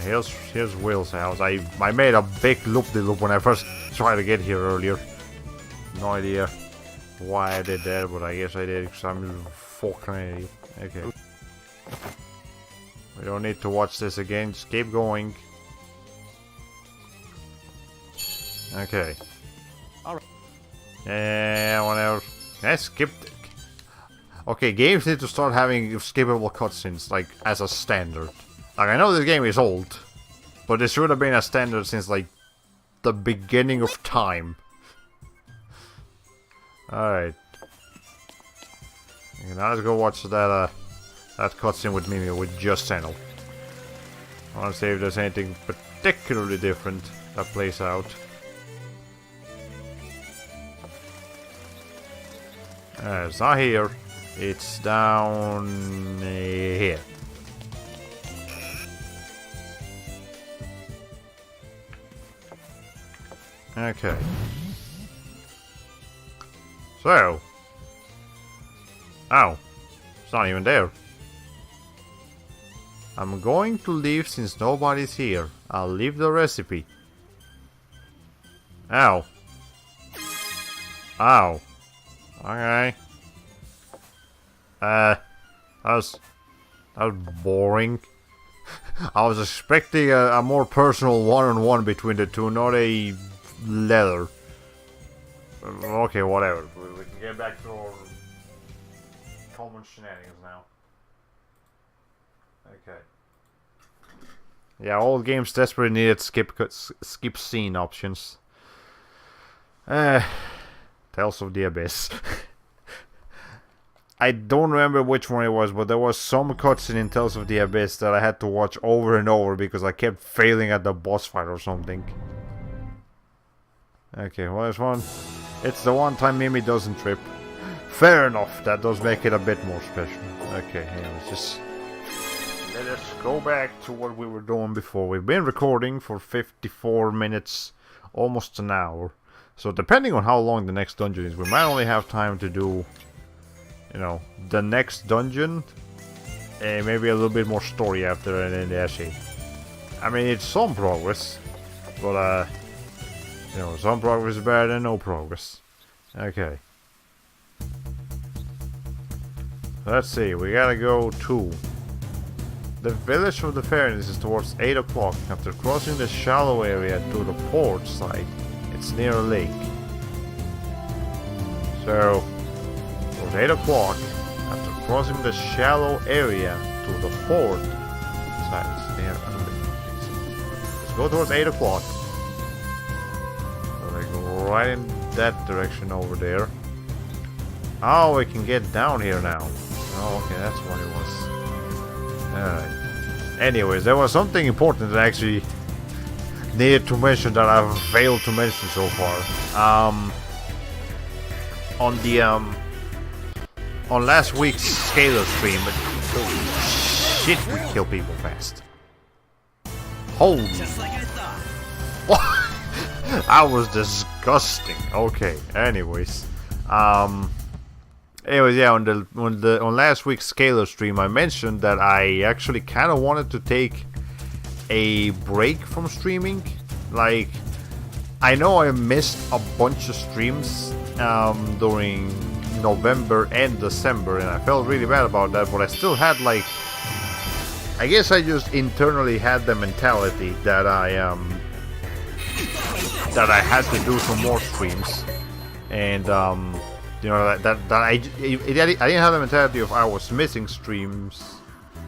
Here's Will's house. I made a big loop-de-loop when I first tried to get here earlier. No idea why I did that, but I guess I did because I'm just fucking idiot. Okay. We don't need to watch this again. Just keep going. Okay. Alright. Yeah, whatever. I skipped. Okay, games need to start having skippable cutscenes, like, as a standard. Like, I know this game is old, but it should have been a standard since, like, the beginning of time. Alright. Okay, now let's go watch that cutscene with Mimi with just Senel. I want to see if there's anything particularly different that plays out. It's not here. It's down here. Okay. So. Oh. It's not even there. I'm going to leave since nobody's here. I'll leave the recipe. Ow. Ow. Okay. That was boring. I was expecting a more personal one-on-one between the two, not a leather. Okay, whatever. We can get back to our common shenanigans now. Okay. Yeah, all games desperately needed skip scene options. Tales of the Abyss. I don't remember which one it was, but there was some cutscene in Tales of the Abyss that I had to watch over and over because I kept failing at the boss fight or something. Okay, well, there's one. It's the one time Mimi doesn't trip. Fair enough, that does make it a bit more special. Okay, anyways, just... let us go back to what we were doing before. We've been recording for 54 minutes, almost an hour. So depending on how long the next dungeon is, we might only have time to do, you know, the next dungeon, and maybe a little bit more story after, and then that's it. I mean, it's some progress, but you know, some progress is better than no progress. Okay. Let's see, we gotta go to the village of the Fairness is towards 8 o'clock. After crossing the shallow area to the port side, it's near a lake. So, towards 8 o'clock, after crossing the shallow area to the port side, it's near a lake. Let's go towards 8 o'clock. So they go right in that direction over there. Oh, we can get down here now. Oh, okay, that's what it was. Alright. Anyways, there was something important that I actually needed to mention that I've failed to mention so far. On the on last week's Scalar stream, but holy shit, we kill people fast. Holy. Just like I thought. That was disgusting. Okay, anyways. Anyways, yeah, on last week's Scalar stream, I mentioned that I actually kind of wanted to take a break from streaming. Like, I know I missed a bunch of streams during November and December, and I felt really bad about that, but I still had, like, I guess I just internally had the mentality that I had to do some more streams, and you know, I didn't have the mentality of I was missing streams.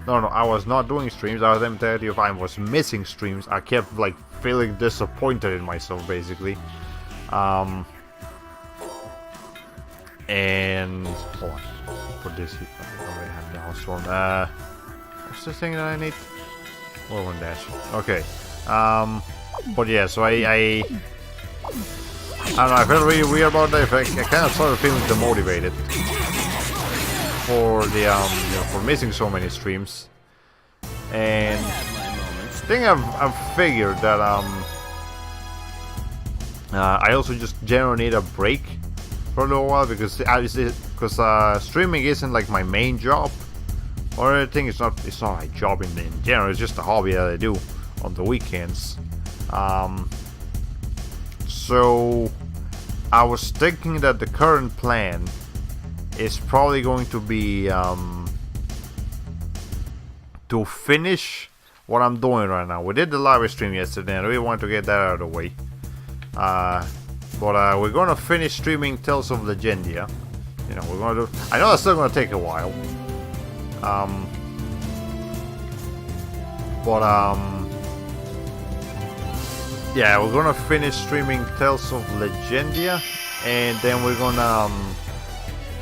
No, I was not doing streams. I had the mentality of I was missing streams. I kept like feeling disappointed in myself, basically. And hold on, put this here. I already have the house storm. What's the thing that I need? Whirlwind dash. Okay. But yeah, so I don't know, I felt really weird about that. I kind of started feeling demotivated for the you know, for missing so many streams. And I think I've figured that I also just generally need a break for a little while, because streaming isn't like my main job or anything. It's not a job in general. It's just a hobby that I do on the weekends. So I was thinking that the current plan is probably going to be to finish what I'm doing right now. We did the live stream yesterday, and I really want to get that out of the way. But we're gonna finish streaming Tales of Legendia. You know, we're gonna do. I know that's still gonna take a while. Yeah, we're gonna finish streaming Tales of Legendia, and then we're gonna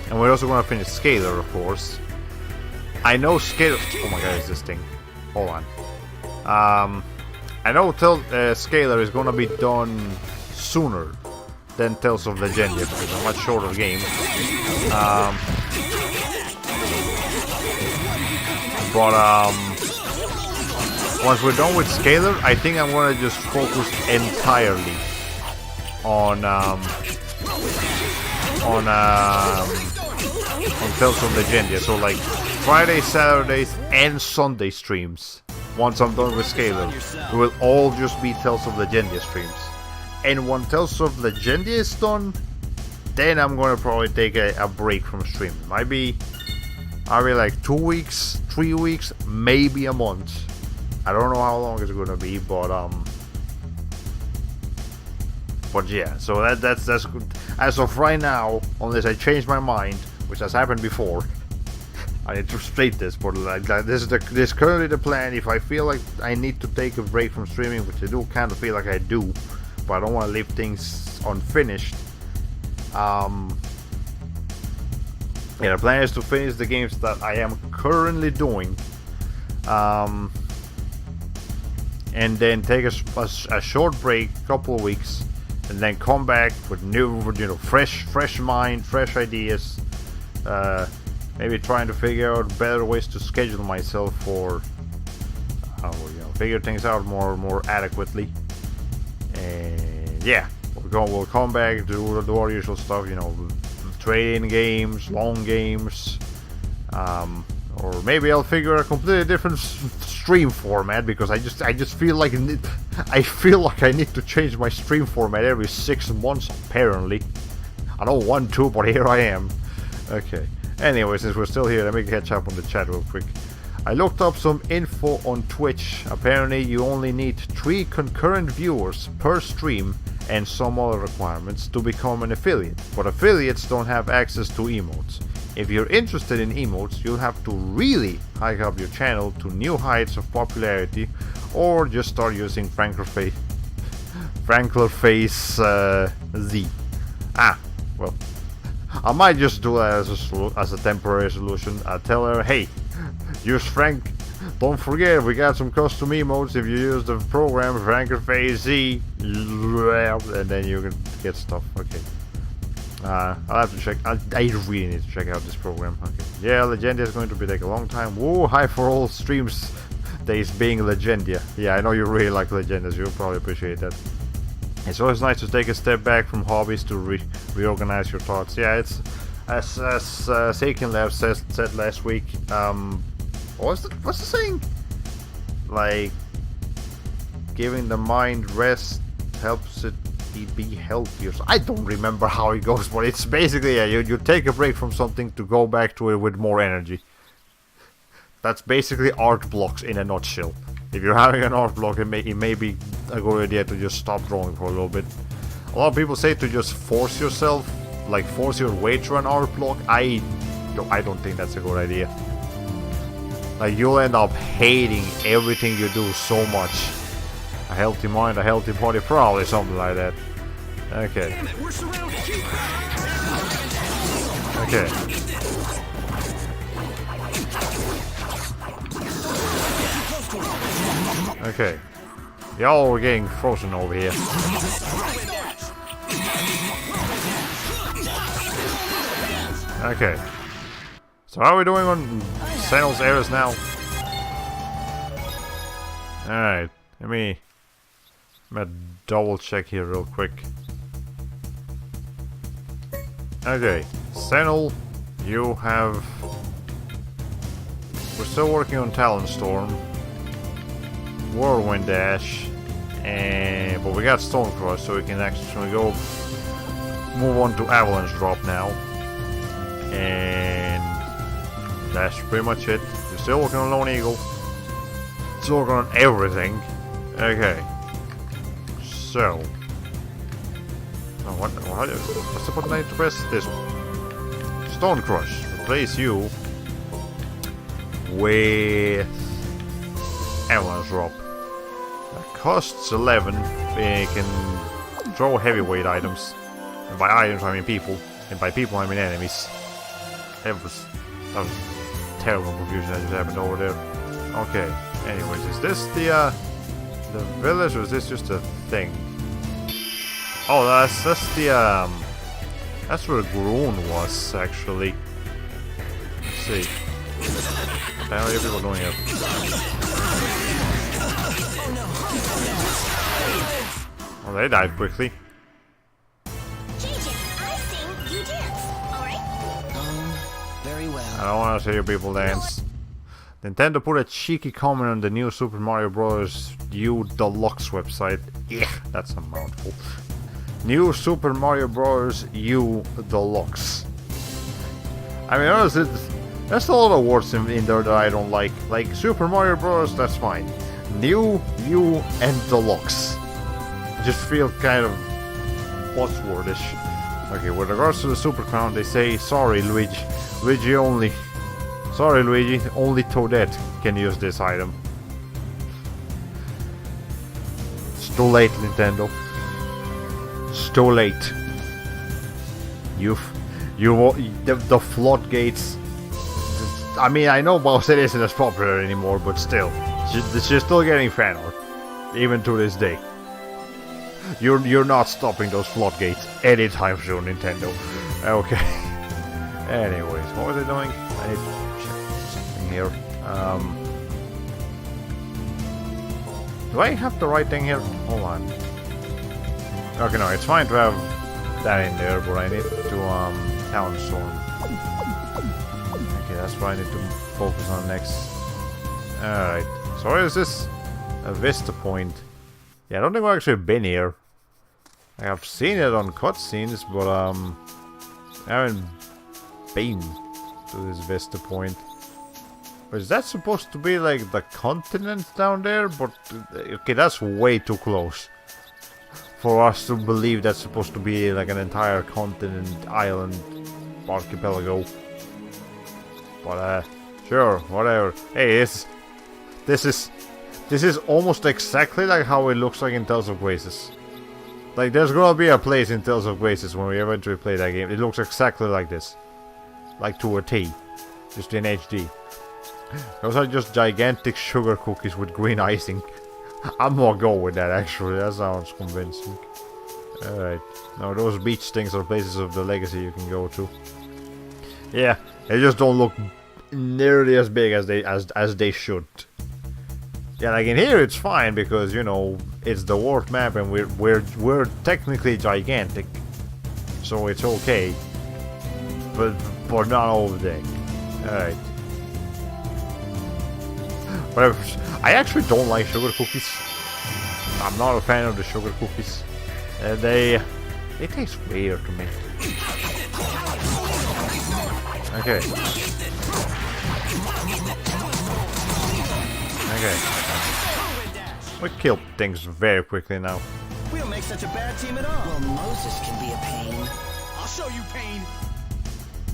and we're also gonna finish Scalar, of course. I know Scalar. Oh my god, is this thing? Hold on. I know Scalar is gonna be done sooner than Tales of Legendia, because it's a much shorter game. Once we're done with Scalar, I think I'm gonna just focus entirely on Tales of Legendia. So like Fridays, Saturdays, and Sunday streams. Once I'm done with Scalar, it will all just be Tales of Legendia streams. And when Tales of Legendia is done, then I'm gonna probably take a break from streaming. Might be like 2 weeks, 3 weeks, maybe a month. I don't know how long it's gonna be, but yeah. So that's good. As of right now, unless I change my mind, which has happened before, I need to state this. But like this is currently the plan. If I feel like I need to take a break from streaming, which I do kind of feel like I do, but I don't want to leave things unfinished. Yeah, the plan is to finish the games that I am currently doing. And then take a short break, couple of weeks, and then come back with new, you know, fresh mind, fresh ideas. Maybe trying to figure out better ways to schedule myself for, you know, figure things out more adequately. And yeah, we'll come back to do our usual stuff, you know, trade-in games, long games. Or maybe I'll figure a completely different stream format, because I just feel like I need to change my stream format every 6 months apparently. I don't want to, but here I am. Okay. Anyway, since we're still here, let me catch up on the chat real quick. I looked up some info on Twitch. Apparently, you only need 3 concurrent viewers per stream and some other requirements to become an affiliate. But affiliates don't have access to emotes. If you're interested in emotes, you'll have to really hike up your channel to new heights of popularity, or just start using Franklerface Z. Well, I might just do that as a temporary solution. I tell her, hey, use Frank. Don't forget, we got some custom emotes if you use the program Franklerface Z, and then you can get stuff. Okay. I'll have to check. I really need to check out this program. Okay. Yeah, Legendia is going to take a long time. Woo, hi for all streams days being Legendia. Yeah, I know you really like Legendas. You'll probably appreciate that. It's always nice to take a step back from hobbies to reorganize your thoughts. Yeah, it's as Seiken Lab said last week. What's the saying? Like, giving the mind rest helps it be healthier. I don't remember how it goes, but it's basically, yeah, you take a break from something to go back to it with more energy. That's basically art blocks in a nutshell. If you're having an art block, it may be a good idea to just stop drawing for a little bit. A lot of people say to just force yourself, like force your way through an art block. I don't think that's a good idea. Like, you'll end up hating everything you do so much. A healthy mind, a healthy body, probably something like that. Okay. Damn it, we're surrounded. Keep Okay. Okay. Y'all are getting frozen over here. Okay. So how are we doing on Senel's errors now? Alright. Let me double check here real quick. Okay. Senel, you have... We're still working on Talon Storm. Whirlwind Dash, but we got Stone Crush, so we can actually go move on to Avalanche Drop now, and that's pretty much it. We're still working on Lone Eagle, still working on everything. Okay, so what's the button I need to press? This one. Stone Crush. Replace you with Avalanche Drop. Costs 11. It can throw heavyweight items. And by items I mean people. And by people I mean enemies. That was terrible confusion that just happened over there. Okay. Anyways, is this the village, or is this just a thing? Oh, that's the that's where Groon was actually. Let's see. What the hell are people doing here? Well, they died quickly. Very well. I don't want to see you people dance. Nintendo put a cheeky comment on the new Super Mario Bros. U Deluxe website. Yeah, that's a mouthful. New Super Mario Bros. U Deluxe. I mean, honestly, there's a lot of words in there that I don't like. Like Super Mario Bros. That's fine. New, U, and Deluxe. Just feel kind of buzzwordish. Okay, with regards to the Super Crown, they say sorry, Luigi. Luigi only. Sorry, Luigi. Only Toadette can use this item. It's too late, Nintendo. It's too late. The floodgates. I mean, I know Bowser isn't as popular anymore, but still, she's still getting fan art, even to this day. You're not stopping those floodgates anytime soon, Nintendo. Okay. Anyways, what was I doing? I need to check something here. Do I have the right thing here? Hold on. Okay, no, it's fine to have that in there, but I need to Talon Storm. Okay, that's what I need to focus on next. Alright, so is this a Vista Point? Yeah, I don't think I've actually been here. I have seen it on cutscenes, but I haven't been to this Vista Point. Is that supposed to be like the continent down there? But okay, that's way too close for us to believe that's supposed to be like an entire continent, island, archipelago. But sure, whatever. Hey, this is almost exactly like how it looks like in Tales of Graces. Like, there's gonna be a place in Tales of Graces when we eventually play that game. It looks exactly like this. Like to a T. Just in HD. Those are just gigantic sugar cookies with green icing. I'm gonna go with that, actually. That sounds convincing. Alright. Now those beach things are places of the legacy you can go to. Yeah, they just don't look nearly as big as they should. Yeah, like in here it's fine because, you know, it's the world map and we're technically gigantic. So it's okay. But not over there. Alright. But I actually don't like sugar cookies. I'm not a fan of the sugar cookies. They taste weird to me. Okay. Okay. We killed things very quickly now. We don't make such a bad team at all. Well, Moses can be a pain. I'll show you pain.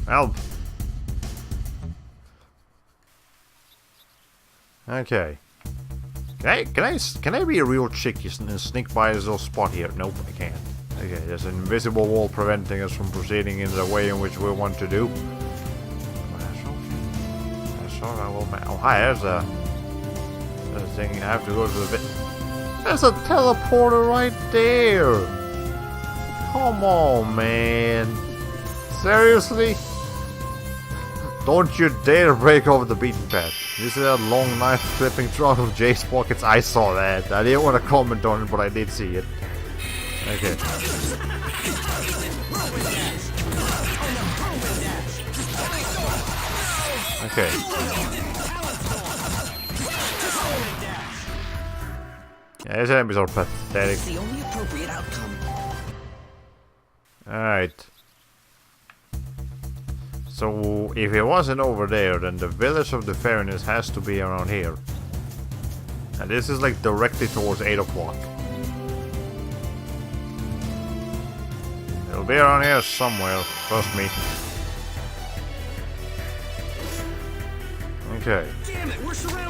Help. Okay. Can I be a real chick and sneak by this little spot here? Nope, I can't. Okay, there's an invisible wall preventing us from proceeding in the way in which we want to do. That's alright, well, oh hi, there's a thing. I have to go to the bit. There's a teleporter right there. Come on, man. Seriously? Don't you dare break over the beaten path. You see that long knife slipping through out of Jay's pockets? I saw that. I didn't want to comment on it, but I did see it. Okay. Okay. Yeah, these enemies are pathetic. It's the only appropriate outcome. Alright. So, if it wasn't over there, then the village of the Fairness has to be around here. And this is like directly towards 8 o'clock. It'll be around here somewhere, trust me. Okay. Damn it, we're surrounded.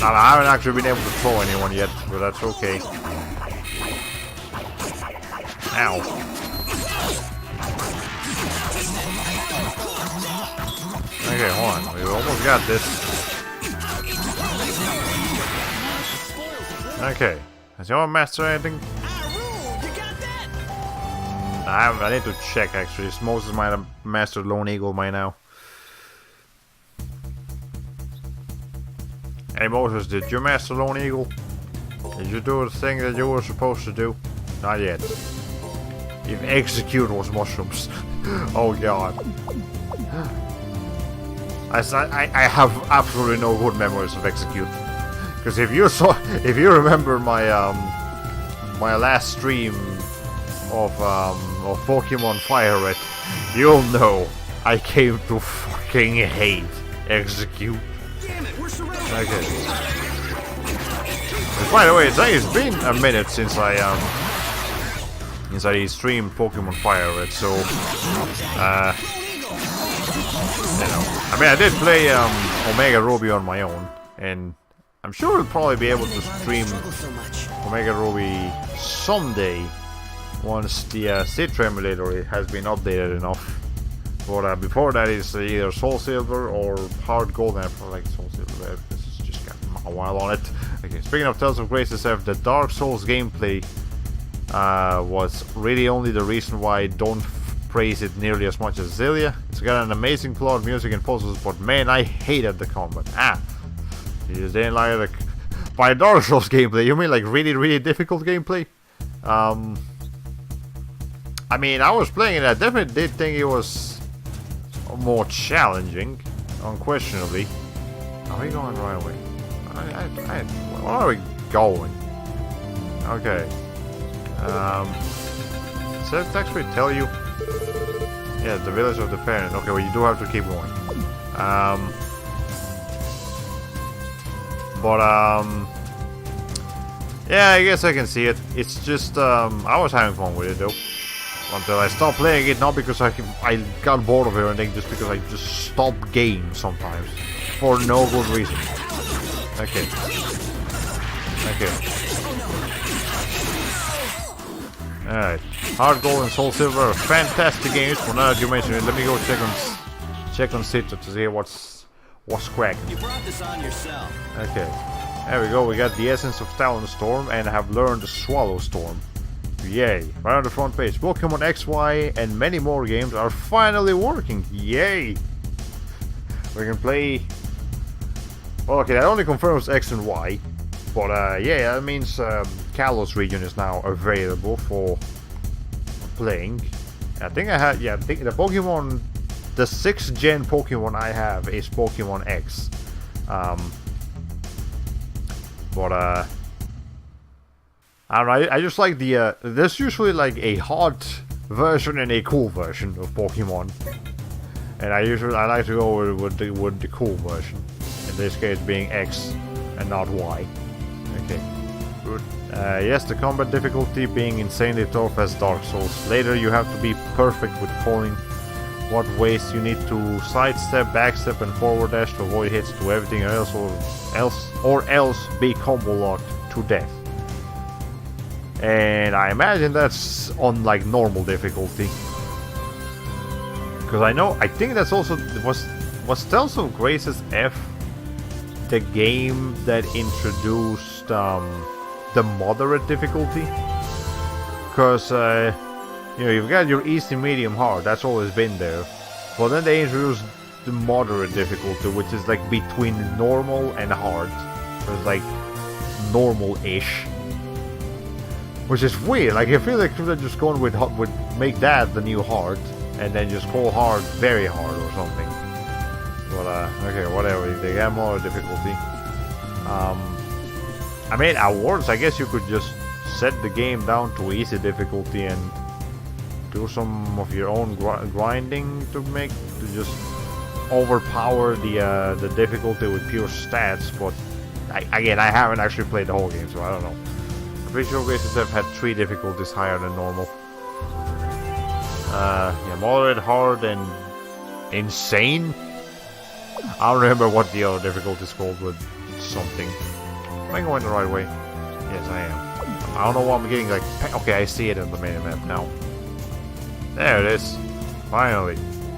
I haven't actually been able to throw anyone yet, but that's okay. Ow. Okay, hold on. We almost got this. Okay. Has anyone mastered anything? I need to check actually. Moses might have mastered Lone Eagle by now. Hey Moses, did you master Lone Eagle? Did you do the thing that you were supposed to do? Not yet. If execute was mushrooms. Oh god. I have absolutely no good memories of execute. Because if you remember my my last stream of Pokemon Fire Red, you'll know I came to fucking hate execute. Damn it, we're surrounded. Okay. And by the way, it's been a minute since I streamed Pokemon Fire Red, so you know. I mean, I did play Omega Ruby on my own, and I'm sure we'll probably be able to stream Omega Ruby someday once the Citra emulator has been updated enough. But before that, it's either Soul Silver or Hard Gold, and I probably like Soul Silver because it's just got a while on it. Okay, speaking of Tales of Grace SF, the Dark Souls gameplay was really only the reason why I don't praise it nearly as much as Xillia. It's got an amazing plot, music, and puzzles, but man, I hated the combat. You just didn't like it. By Dark Souls gameplay, you mean like really difficult gameplay? I mean, I was playing it, I definitely did think it was more challenging, unquestionably. Are we going the right way? Where are we going? Okay. Does it actually tell you? Yeah, the village of the parent. Okay, well you do have to keep going. Yeah, I guess I can see it. It's just, I was having fun with it though. Until I stopped playing it, not because I got bored of it or anything, just because I just stopped games sometimes. For no good reason. Okay. Alright. Hard Gold and Soul Silver are fantastic games, but now that you mention it, let me go check on Citra to see what's cracking. You brought this on yourself. Okay. There we go, we got the essence of Talonstorm and have learned Swallow Storm. Yay. Right on the front page. Pokemon X, Y, and many more games are finally working. Yay. We can play... Well, okay, that only confirms X and Y. But yeah, that means Kalos region is now available for playing. I think I had... Yeah, I think the Pokemon... The 6th gen Pokemon I have is Pokemon X. But I don't know, I just like the, there's usually like a hard version and a cool version of Pokemon. And I like to go with the cool version. In this case being X and not Y. Okay, good. Yes, the combat difficulty being insanely tough as Dark Souls. Later you have to be perfect with calling what ways you need to sidestep, backstep and forward dash to avoid hits to everything else or else be combo locked to death. And I imagine that's on like normal difficulty. Because I think that's also was Tales of Grace's F the game that introduced the moderate difficulty? Because you know, you've got your easy, medium, hard, that's always been there. But then they introduced the moderate difficulty, which is like between normal and hard. So it's like normal-ish. Which is weird, like I feel like should have just gone with make that the new hard, and then just call hard very hard or something. But okay, whatever, they have more difficulty. I mean, at worst, I guess you could just set the game down to easy difficulty and do some of your own grinding to just overpower the difficulty with pure stats. But again, I haven't actually played the whole game, so I don't know. Pretty sure Graces have had 3 difficulties higher than normal. Yeah, moderate, hard, and insane. I don't remember what the other difficulty is called, but something. Am I going the right way? Yes, I am. I don't know what I'm getting, like... Okay, I see it on the mini-map now. There it is. Finally.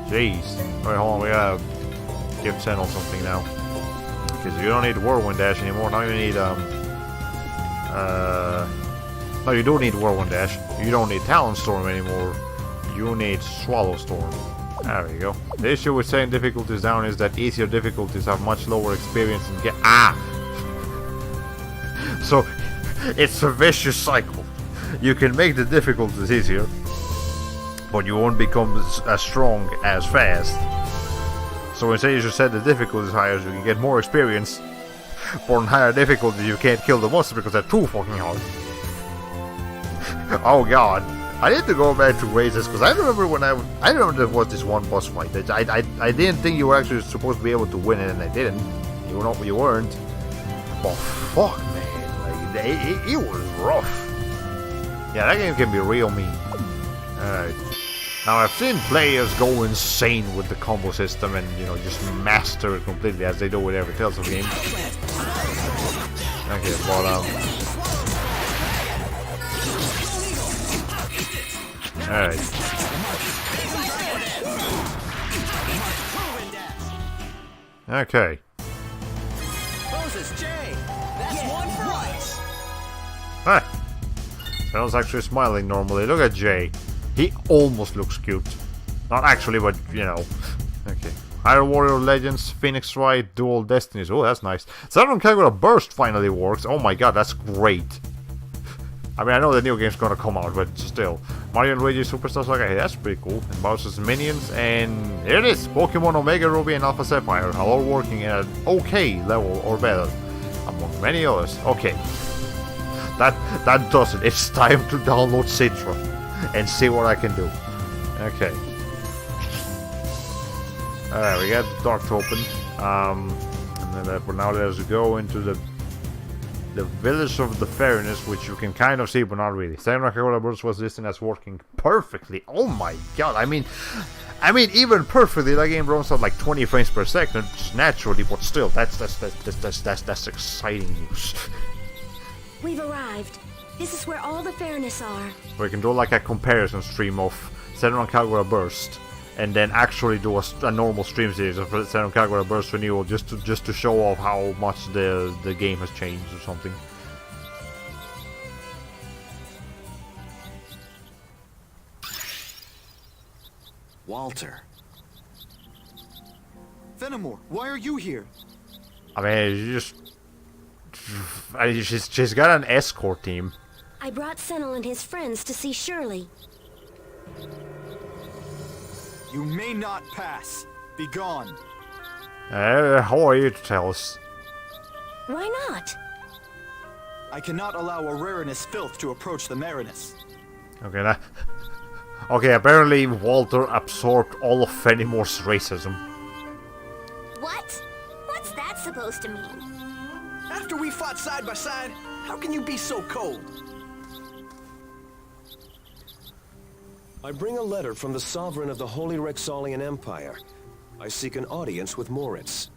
Jeez. Alright, hold on, we gotta give Senel something now. Because you don't need Whirlwind Dash anymore, now you need, no, you don't need Whirlwind Dash. You don't need Talonstorm anymore. You need Swallow Storm. There we go. The issue with setting difficulties down is that easier difficulties have much lower experience and get... So, it's a vicious cycle. You can make the difficulties easier, but you won't become as strong as fast. So instead you should set the difficulties higher so you can get more experience. For on higher difficulty you can't kill the monster because they're too fucking hard. Oh god. I need to go back to races because I remember when I remember there was this one boss fight that I didn't think you were actually supposed to be able to win it, and I didn't. You weren't. But fuck man, like it was rough. Yeah, that game can be real mean. Alright. Now I've seen players go insane with the combo system and, you know, just master it completely as they do with every Tales of game. Okay, but alright. Okay. Moses, Jay, that's one for us. Ah. Senel's actually smiling normally. Look at Jay. He almost looks cute. Not actually, but you know. Okay. Hyrule Warrior Legends, Phoenix Wright, Dual Destinies. Oh, that's nice. Southern Kagura Burst finally works. Oh my god, that's great. I mean, I know the new game's gonna come out, but still. Mario and Luigi Superstars, okay, that's pretty cool. And Bowser's Minions, and here it is! Pokemon Omega Ruby and Alpha Sapphire are all working at an okay level or better, among many others. Okay. That does it. It's time to download Citra and see what I can do. Okay. Alright, we got the Dark Token. And then now let's go into the Village of the Fairness, which you can kind of see, but not really. Samurai Kagura Burst was listed as working perfectly. Oh my god! I mean, even perfectly, that game runs at like 20 frames per second naturally, but still, that's exciting news. We've arrived. This is where all the Fairness are. We can do like a comparison stream of Senran Kagura Burst and then actually do a normal stream series of Senel Kagura Burst Renewal just to show off how much the game has changed or something. Walter. Fenimore, why are you here? I mean, she's got an escort team. I brought Senel and his friends to see Shirley. You may not pass. Be gone. How are you to tell us? Why not? I cannot allow a Rareness filth to approach the Marinus. Okay, now. Okay, apparently Walter absorbed all of Fenimore's racism. What? What's that supposed to mean? After we fought side by side, how can you be so cold? I bring a letter from the Sovereign of the Holy Rexalian Empire. I seek an audience with Moritz.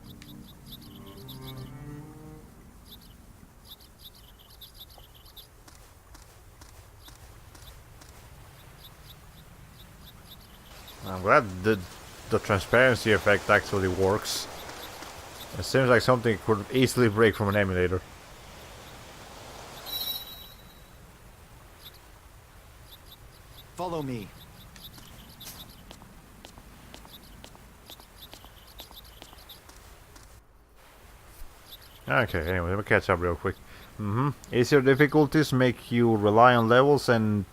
I'm glad the transparency effect actually works. It seems like something could easily break from an emulator. Follow me. Okay, anyway, let me catch up real quick. Easier difficulties make you rely on levels and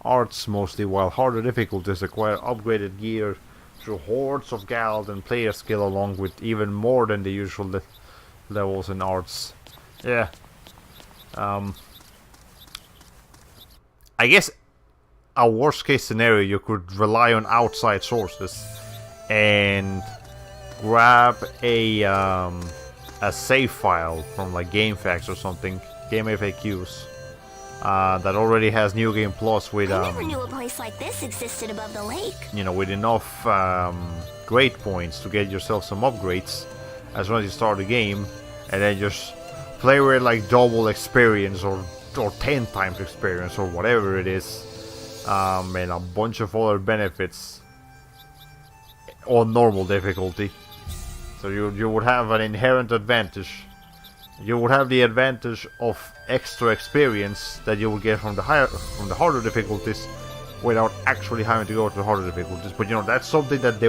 arts mostly, while harder difficulties require upgraded gear through hordes of gald and player skill, along with even more than the usual levels and arts. Yeah. I guess a worst case scenario, you could rely on outside sources and grab a save file from like GameFAQs or something, Game FAQs, that already has New Game Plus with I never knew a place like this existed above the lake. you know, with enough grade points to get yourself some upgrades as soon as you start the game, and then just play with like double experience or 10 times experience or whatever it is, and a bunch of other benefits on normal difficulty. So you would have an inherent advantage. You would have the advantage of extra experience that you would get from the harder difficulties, without actually having to go to the harder difficulties. But you know, that's something that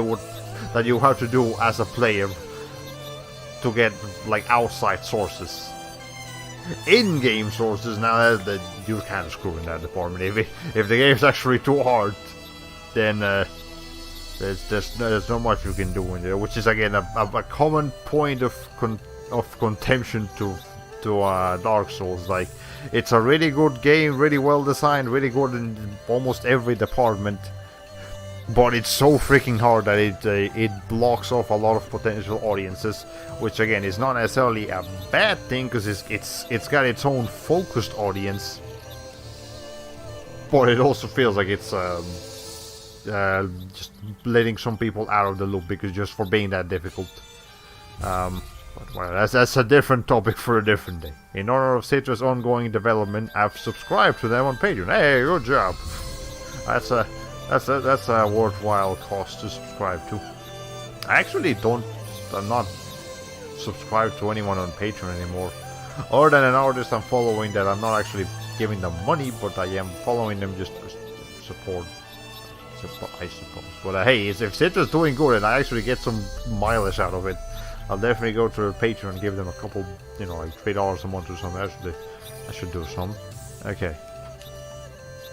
you have to do as a player to get like outside sources. In-game sources, now that you kind of screw in that department. If the game's actually too hard, then there's not much you can do in there, which is again a common point of contention to Dark Souls. Like, it's a really good game, really well designed, really good in almost every department, but it's so freaking hard that it blocks off a lot of potential audiences, which again is not necessarily a bad thing, because it's got its own focused audience, but it also feels like it's just letting some people out of the loop because just for being that difficult. But well, that's a different topic for a different day. In honor of Citra's ongoing development, I've subscribed to them on Patreon. Hey, good job. That's a worthwhile cost to subscribe to. I'm not subscribed to anyone on Patreon anymore, other than an artist I'm following that I'm not actually giving them money, but I am following them just to support, I suppose. But hey, if Citra's doing good and I actually get some mileage out of it, I'll definitely go to their Patreon and give them a couple, you know, like $3 a month or something. I should do some. Okay.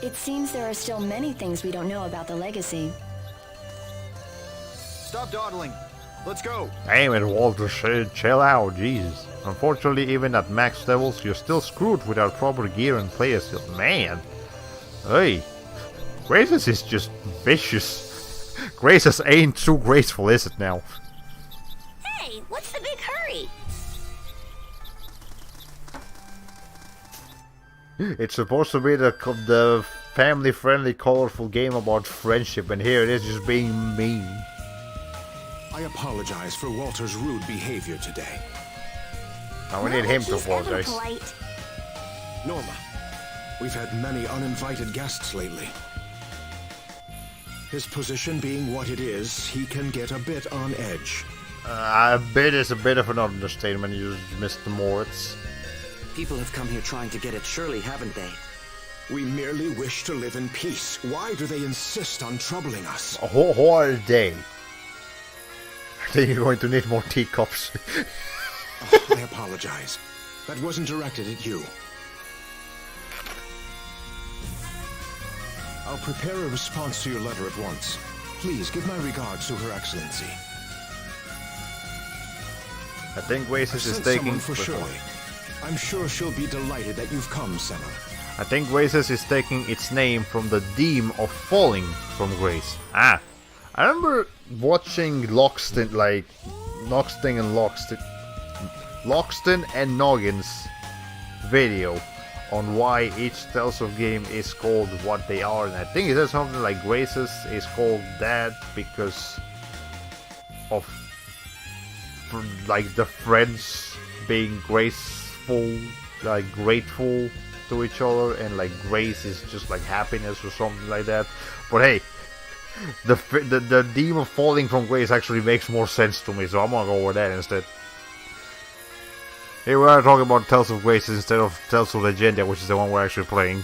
It seems there are still many things we don't know about the legacy. Stop dawdling. Let's go. Damn it, Walter, chill out, Jesus. Unfortunately, even at max levels, you're still screwed without proper gear and player skill. Man. Hey. Graces is just vicious. Graces ain't too graceful, is it now? Hey, what's the big hurry? It's supposed to be the family-friendly, colorful game about friendship, and here it is just being mean. I apologize for Walter's rude behavior today. Now we need him to apologize. Norma, we've had many uninvited guests lately. His position being what it is, he can get a bit on edge. A bit is a bit of an understatement, you Mr. Moritz. People have come here trying to get at Shirley, haven't they? We merely wish to live in peace. Why do they insist on troubling us? A whole day. I think you're going to need more teacups. Oh, I apologize. That wasn't directed at you. I'll prepare a response to your letter at once. Please give my regards to Her Excellency. I think Oasis is Sent taking... someone for Shirley. I'm sure she'll be delighted that you've come, Senel. I think Oasis is taking its name from the theme of falling from grace. Ah, I remember watching Lockstin and Noggin's video on why each Tales of game is called what they are, and I think it says something like Graces is called that because of like the friends being graceful, like grateful to each other, and like grace is just like happiness or something like that. But hey, the theme of falling from grace actually makes more sense to me, so I'm gonna go with that instead. Here we are talking about Tales of Graces instead of Tales of Legendia, which is the one we're actually playing.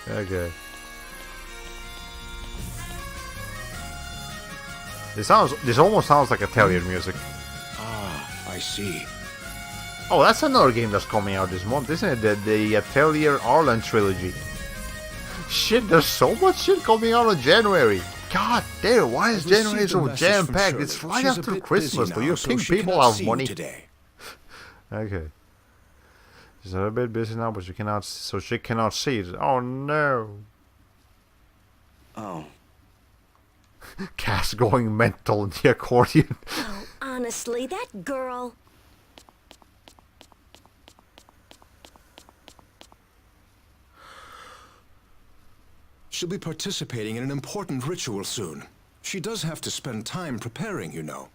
Okay. This almost sounds like Italian music. Ah, I see. Oh, that's another game that's coming out this month, isn't it? The Atelier Arlen trilogy. Shit, there's so much shit coming out in January. God damn, why is January so jam-packed? It's right after Christmas. Do you think people have money? Okay. She's a bit busy now, but she cannot, so she cannot see it. Oh no. Oh. Cass going mental in the accordion. Oh, honestly, that girl... She'll be participating in an important ritual soon. She does have to spend time preparing, you know.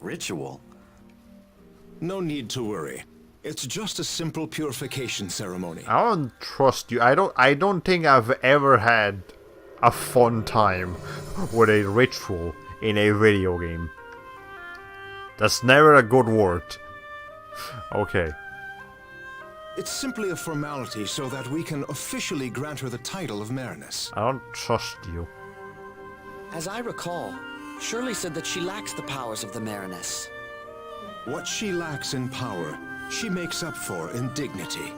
Ritual? No need to worry. It's just a simple purification ceremony. I don't trust you. I don't think I've ever had a fun time with a ritual in a video game. That's never a good word. Okay. It's simply a formality so that we can officially grant her the title of Marinus. I don't trust you. As I recall, Shirley said that she lacks the powers of the Marinus. What she lacks in power, she makes up for in dignity.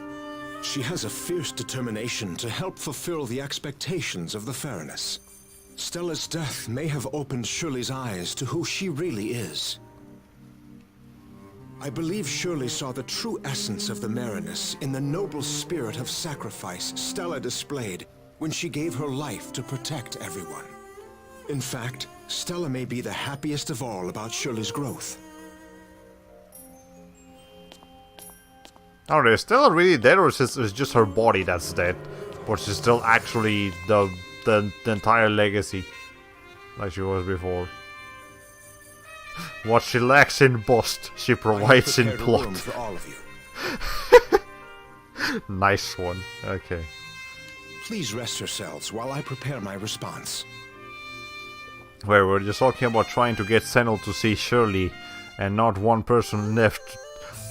She has a fierce determination to help fulfill the expectations of the Fairness. Stella's death may have opened Shirley's eyes to who she really is. I believe Shirley saw the true essence of the Marinus in the noble spirit of sacrifice Stella displayed when she gave her life to protect everyone. In fact, Stella may be the happiest of all about Shirley's growth. Oh, is Stella really dead, or is it just her body that's dead? But she's still actually the entire legacy, like she was before. What she lacks in bust, she provides in plot. For all of you. Nice one. Okay. Please rest yourselves while I prepare my response. Where we're just talking about trying to get Senel to see Shirley, and not one person left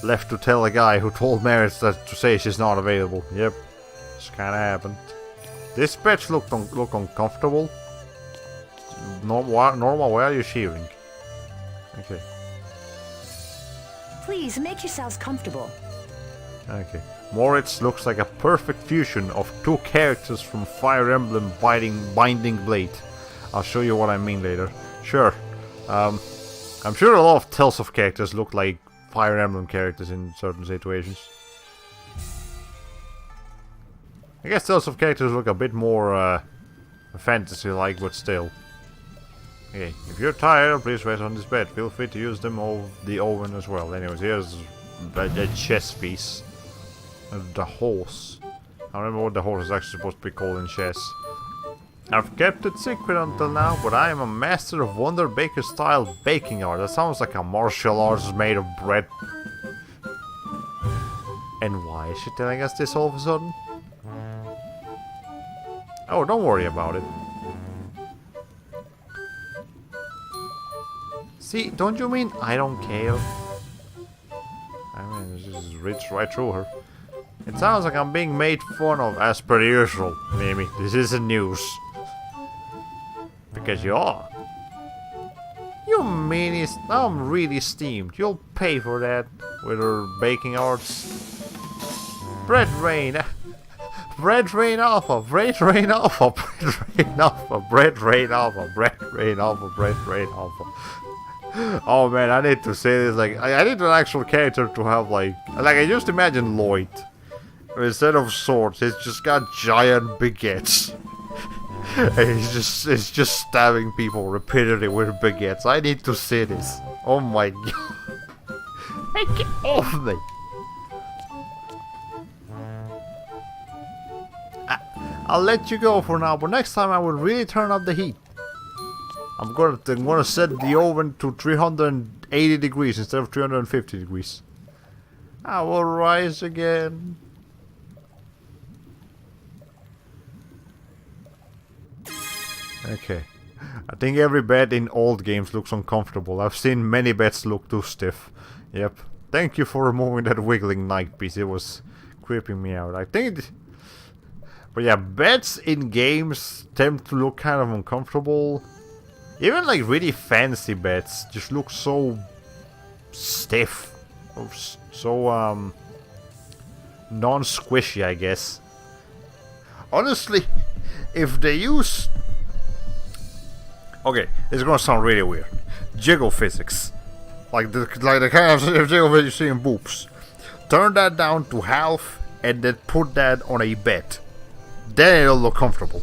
to tell a guy who told Maris that to say she's not available. Yep, this kinda happened. This patch look uncomfortable. Normal, why are you shivering? Okay. Please, make yourselves comfortable. Okay. Moritz looks like a perfect fusion of two characters from Fire Emblem Binding Blade. I'll show you what I mean later. Sure. I'm sure a lot of Tales of characters look like Fire Emblem characters in certain situations. I guess Tales of characters look a bit more fantasy-like, but still. Okay, if you're tired, please rest on this bed. Feel free to use them or the oven as well. Anyways, here's a chess piece. The horse. I don't remember what the horse is actually supposed to be called in chess. I've kept it secret until now, but I am a master of Wonder Baker style baking art. That sounds like a martial arts made of bread. And why is she telling us this all of a sudden? Oh, don't worry about it. See, don't you mean I don't care? I mean, this just reads right through her. It sounds like I'm being made fun of as per usual, Mimi. This isn't news. Because you are. You meaniest. I'm really steamed. You'll pay for that with her baking arts. Bread rain. Bread rain alpha. Bread rain alpha. Bread rain alpha. Bread rain alpha. Bread rain alpha. Bread rain alpha. Oh man, I need to say this. Like, I need an actual character to have like I just imagine Lloyd. Instead of swords, he's just got giant baguettes. And he's just stabbing people repeatedly with baguettes. I need to see this. Oh my god. Hey, get off me! I'll let you go for now, but next time I will really turn up the heat. I'm gonna set the oven to 380 degrees instead of 350 degrees. I will rise again. Okay. I think every bed in old games looks uncomfortable. I've seen many beds look too stiff. Yep. Thank you for removing that wiggling night piece. It was creeping me out. I think but yeah, beds in games tend to look kind of uncomfortable. Even like really fancy beds just look so stiff. So non-squishy, I guess. Honestly, if they use... Okay, it's gonna sound really weird. Jiggle physics. Like the kind of jiggle physics you see in boobs. Turn that down to half and then put that on a bed. Then it'll look comfortable.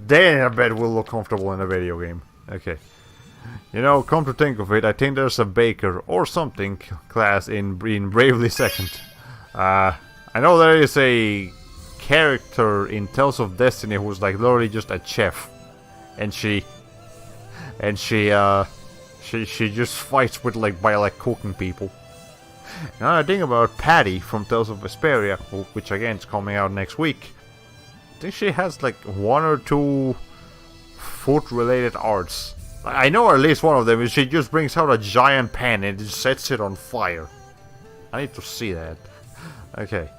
Then a bed will look comfortable in a video game. Okay. You know, come to think of it, I think there's a baker or something class in Bravely Second. I know there is a character in Tales of Destiny who's like literally just a chef. And she just fights with by cooking people. Now I think about Patty from Tales of Vesperia, which again is coming out next week. I think she has like 1 or 2 food related arts. I know at least one of them is she just brings out a giant pan and just sets it on fire. I need to see that. Okay.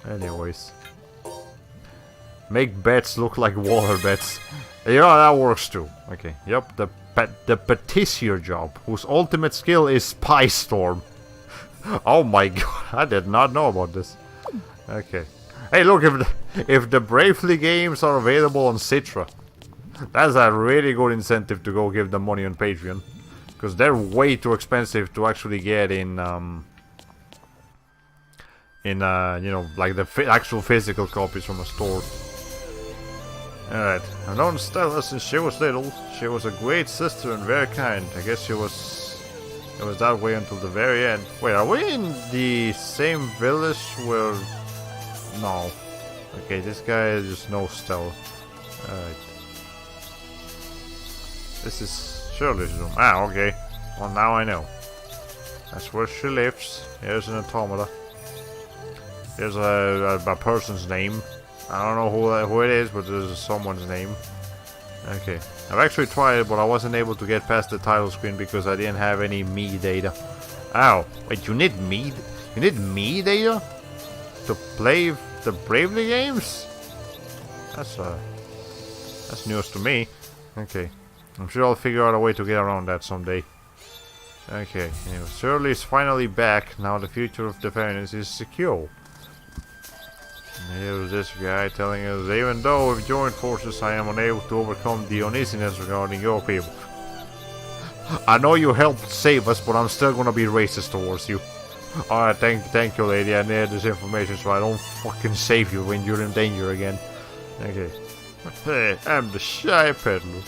Anyways. Make beds look like water beds. You know, that works too. Okay, yep, the patissier job, whose ultimate skill is Pie Storm. Oh my god, I did not know about this. Okay. Hey, look, if the Bravely games are available on Citra, that's a really good incentive to go give them money on Patreon. Because they're way too expensive to actually get in, you know, like the actual physical copies from a store. Alright, I've known Stella since she was little. She was a great sister and very kind. I guess it was that way until the very end. Wait, are we in the same village where... No. Okay, this guy just knows Stella. Alright. This is Shirley's room. Ah, okay. Well, now I know. That's where she lives. Here's an automata. Here's a person's name. I don't know who it is, but there's someone's name. Okay. I've actually tried it, but I wasn't able to get past the title screen because I didn't have any me data. Ow. Wait, you need me? You need me data? To play the Bravely games? That's news to me. Okay. I'm sure I'll figure out a way to get around that someday. Okay. Anyway, Shirley is finally back. Now the future of the Fairness is secure. Here's this guy telling us, even though we've joined forces, I am unable to overcome the uneasiness regarding your people. I know you helped save us, but I'm still gonna be racist towards you. Alright, thank you, lady. I need this information so I don't fucking save you when you're in danger again. Okay. Hey, I'm the shy peddler.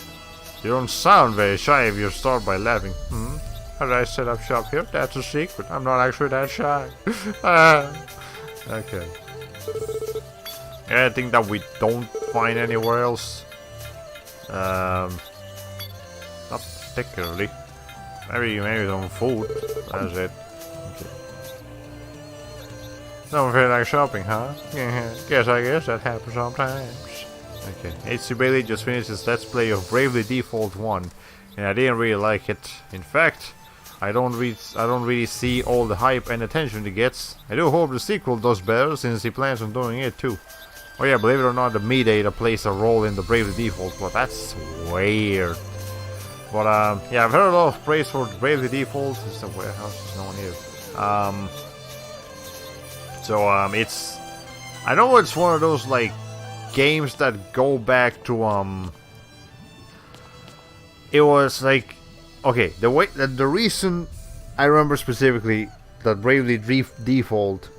You don't sound very shy if you start by laughing. How did I set up shop here? That's a secret. I'm not actually that shy. Okay. Anything that we don't find anywhere else? Not particularly. Maybe some food. That's it. Okay. Don't feel like shopping, huh? Guess that happens sometimes. Okay, HC Bailey just finished his Let's Play of Bravely Default 1, and I didn't really like it. In fact, I don't really see all the hype and attention it gets. I do hope the sequel does better, since he plans on doing it too. Oh yeah, believe it or not, the Me Data plays a role in the Bravely Default, but that's weird. But yeah, I've heard a lot of praise for Bravely Default. It's a warehouse, there's no one here. It's, I know it's one of those like games that go back to it was like, okay, the reason I remember specifically that Bravely Default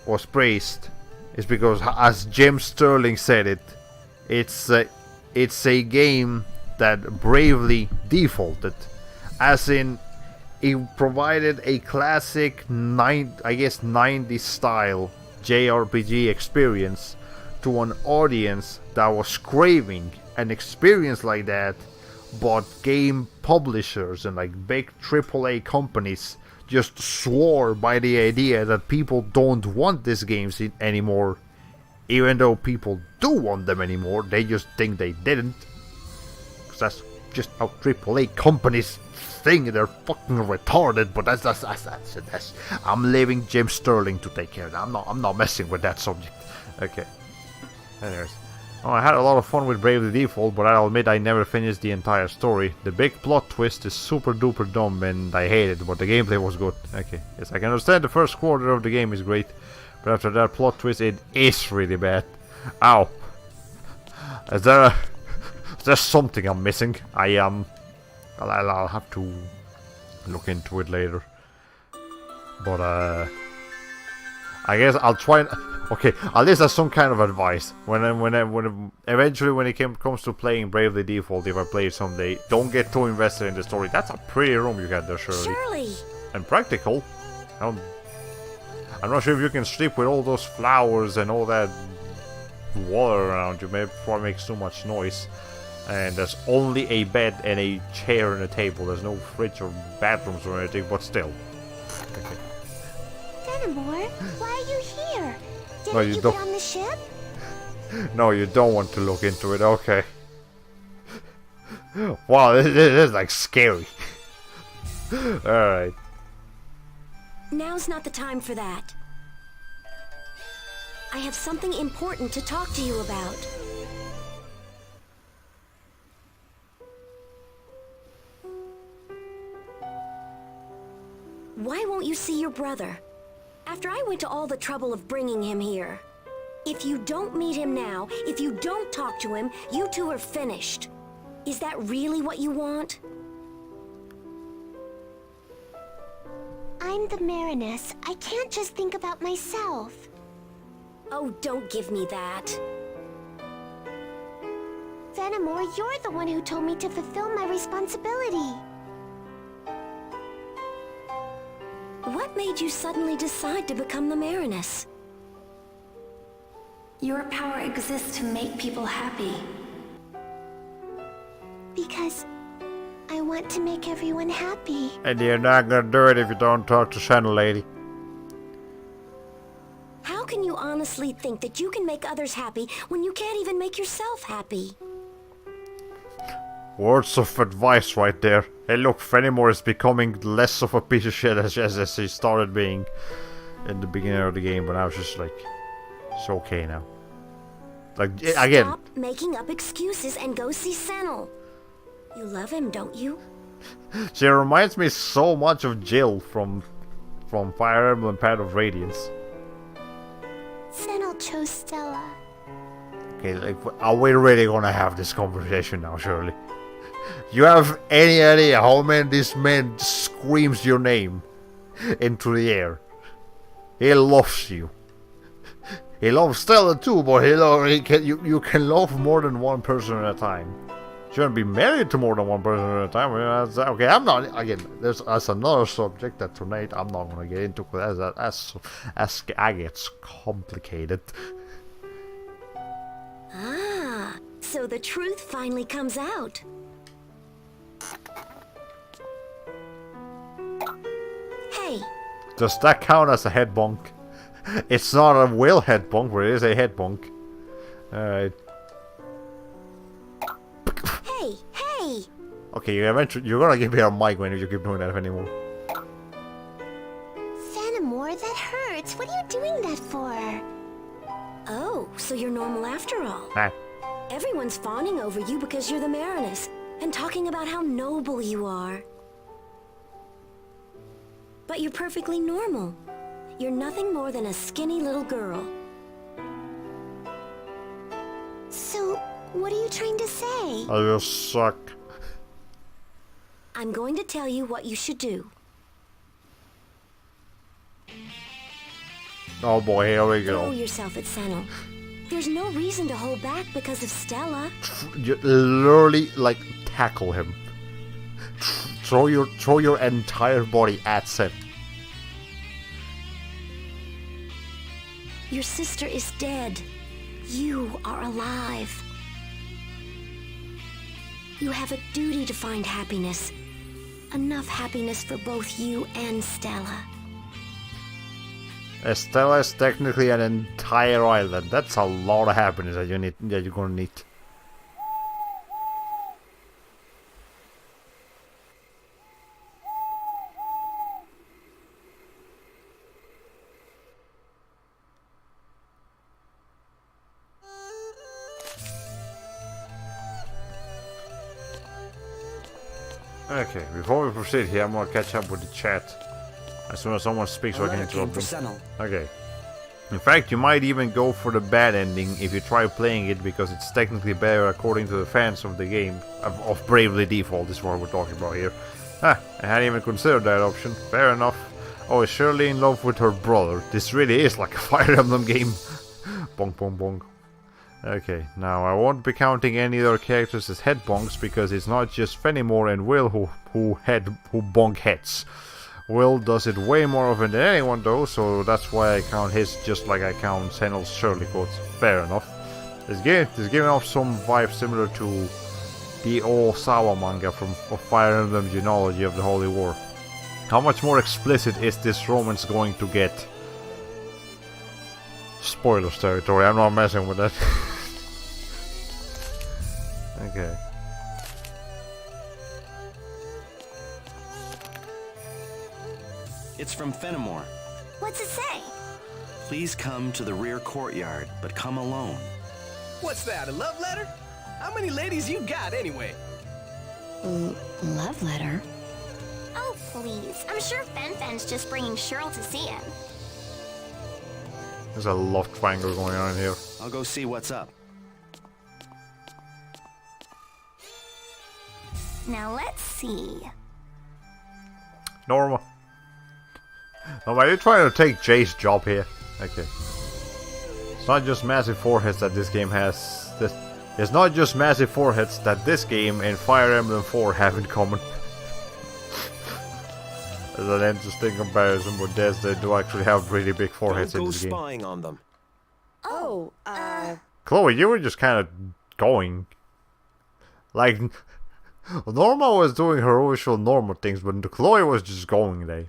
was praised is because, as Jim Sterling said it, it's a game that bravely defaulted, as in it provided a classic 90s style JRPG experience to an audience that was craving an experience like that, but game publishers and like big AAA companies just swore by the idea that people don't want these games anymore, even though people do want them anymore. They just think they didn't, because that's just how AAA companies think. They're fucking retarded. But that's I'm leaving Jim Sterling to take care of that. I'm not messing with that subject. Okay. Anyways, I had a lot of fun with Bravely Default, but I'll admit I never finished the entire story. The big plot twist is super duper dumb and I hate it, but the gameplay was good. Okay, yes, I can understand the first quarter of the game is great, but after that plot twist it is really bad. Ow. Is there something I'm missing? I'll have to look into it later. But I guess I'll try and... Okay, at least as some kind of advice. Eventually when it comes to playing Bravely Default, if I play it someday, don't get too invested in the story. That's a pretty room you got there, Shirley. And practical. I'm not sure if you can sleep with all those flowers and all that water around you. Maybe probably makes too much noise. And there's only a bed and a chair and a table. There's no fridge or bathrooms or anything, but still. Okay. Fenimore, why are you here? Didn't No, you you don't. get on the ship? No, you don't want to look into it. Okay. Wow, this is like scary. Alright. Now's not the time for that. I have something important to talk to you about. Why won't you see your brother? After I went to all the trouble of bringing him here. If you don't meet him now, if you don't talk to him, you two are finished. Is that really what you want? I'm the Mariness. I can't just think about myself. Oh, don't give me that. Fenimore, you're the one who told me to fulfill my responsibility. What made you suddenly decide to become the Mariness? Your power exists to make people happy. Because I want to make everyone happy. And you're not gonna do it if you don't talk to Senel lady. How can you honestly think that you can make others happy when you can't even make yourself happy? Words of advice right there. Hey look, Fenimore is becoming less of a piece of shit as he started being in the beginning of the game, but now it's just like, it's okay now. Like, again. Stop making up excuses and go see Senel. You love him, don't you? She reminds me so much of Jill from Fire Emblem Path of Radiance. Senel chose Stella. Okay, like, are we really gonna have this conversation now, Shirley? You have any idea how many this man screams your name into the air? He loves you. He loves Stella too, but you can love more than one person at a time. You shouldn't be married to more than one person at a time. Okay, I'm not, again, that's another subject that tonight I'm not gonna get into, because as it gets complicated. Ah, so the truth finally comes out. Hey. Does that count as a head bonk? It's not a whale head bonk, but it is a head bonk. Alright. Hey, hey! Okay, you're gonna give me a mic when you keep doing that anymore. Fenimore, that hurts. What are you doing that for? Oh, so you're normal after all. Nah. Everyone's fawning over you because you're the Marinus, and talking about how noble you are. But you're perfectly normal. You're nothing more than a skinny little girl. So, what are you trying to say? I just suck. I'm going to tell you what you should do. Oh boy, here we Throw go. yourself at Senel. There's no reason to hold back because of Stella. You literally, like, tackle him. Throw your entire body at Sen. Your sister is dead. You are alive. You have a duty to find happiness. Enough happiness for both you and Stella. Estella is technically an entire island. That's a lot of happiness that you're gonna need. Okay, before we proceed here, I'm gonna catch up with the chat. As soon as someone speaks, so I can interrupt them. Okay. In fact, you might even go for the bad ending if you try playing it, because it's technically better according to the fans of the game. Of Bravely Default is what we're talking about here. Ah, I hadn't even considered that option. Fair enough. Oh, is Shirley in love with her brother? This really is like a Fire Emblem game. Bonk, bonk, bonk. Okay, now I won't be counting any other characters as head bonks, because it's not just Fenimore and Will who bonk heads. Will does it way more often than anyone though, so that's why I count his just like I count Senel's Shirley quotes. Fair enough. This game is giving off some vibe similar to the old Sawa manga of Fire Emblem Genealogy of the Holy War. How much more explicit is this romance going to get? Spoilers territory, I'm not messing with that. Okay. It's from Fenimore. What's it say? Please come to the rear courtyard, but come alone. What's that, a love letter? How many ladies you got, anyway? Love letter? Oh, please. I'm sure Fen-Fen's just bringing Cheryl to see him. There's a love triangle going on here. I'll go see what's up. Now let's see. Norma. Oh, are you trying to take Jay's job here? Okay. It's not just massive foreheads that this game has. It's not just massive foreheads that this game and Fire Emblem 4 have in common. There's an interesting comparison, but they do actually have really big foreheads in this game. Spying on them. Chloe, you were just kind of going. Like, Norma was doing her usual normal things, but Chloe was just going there.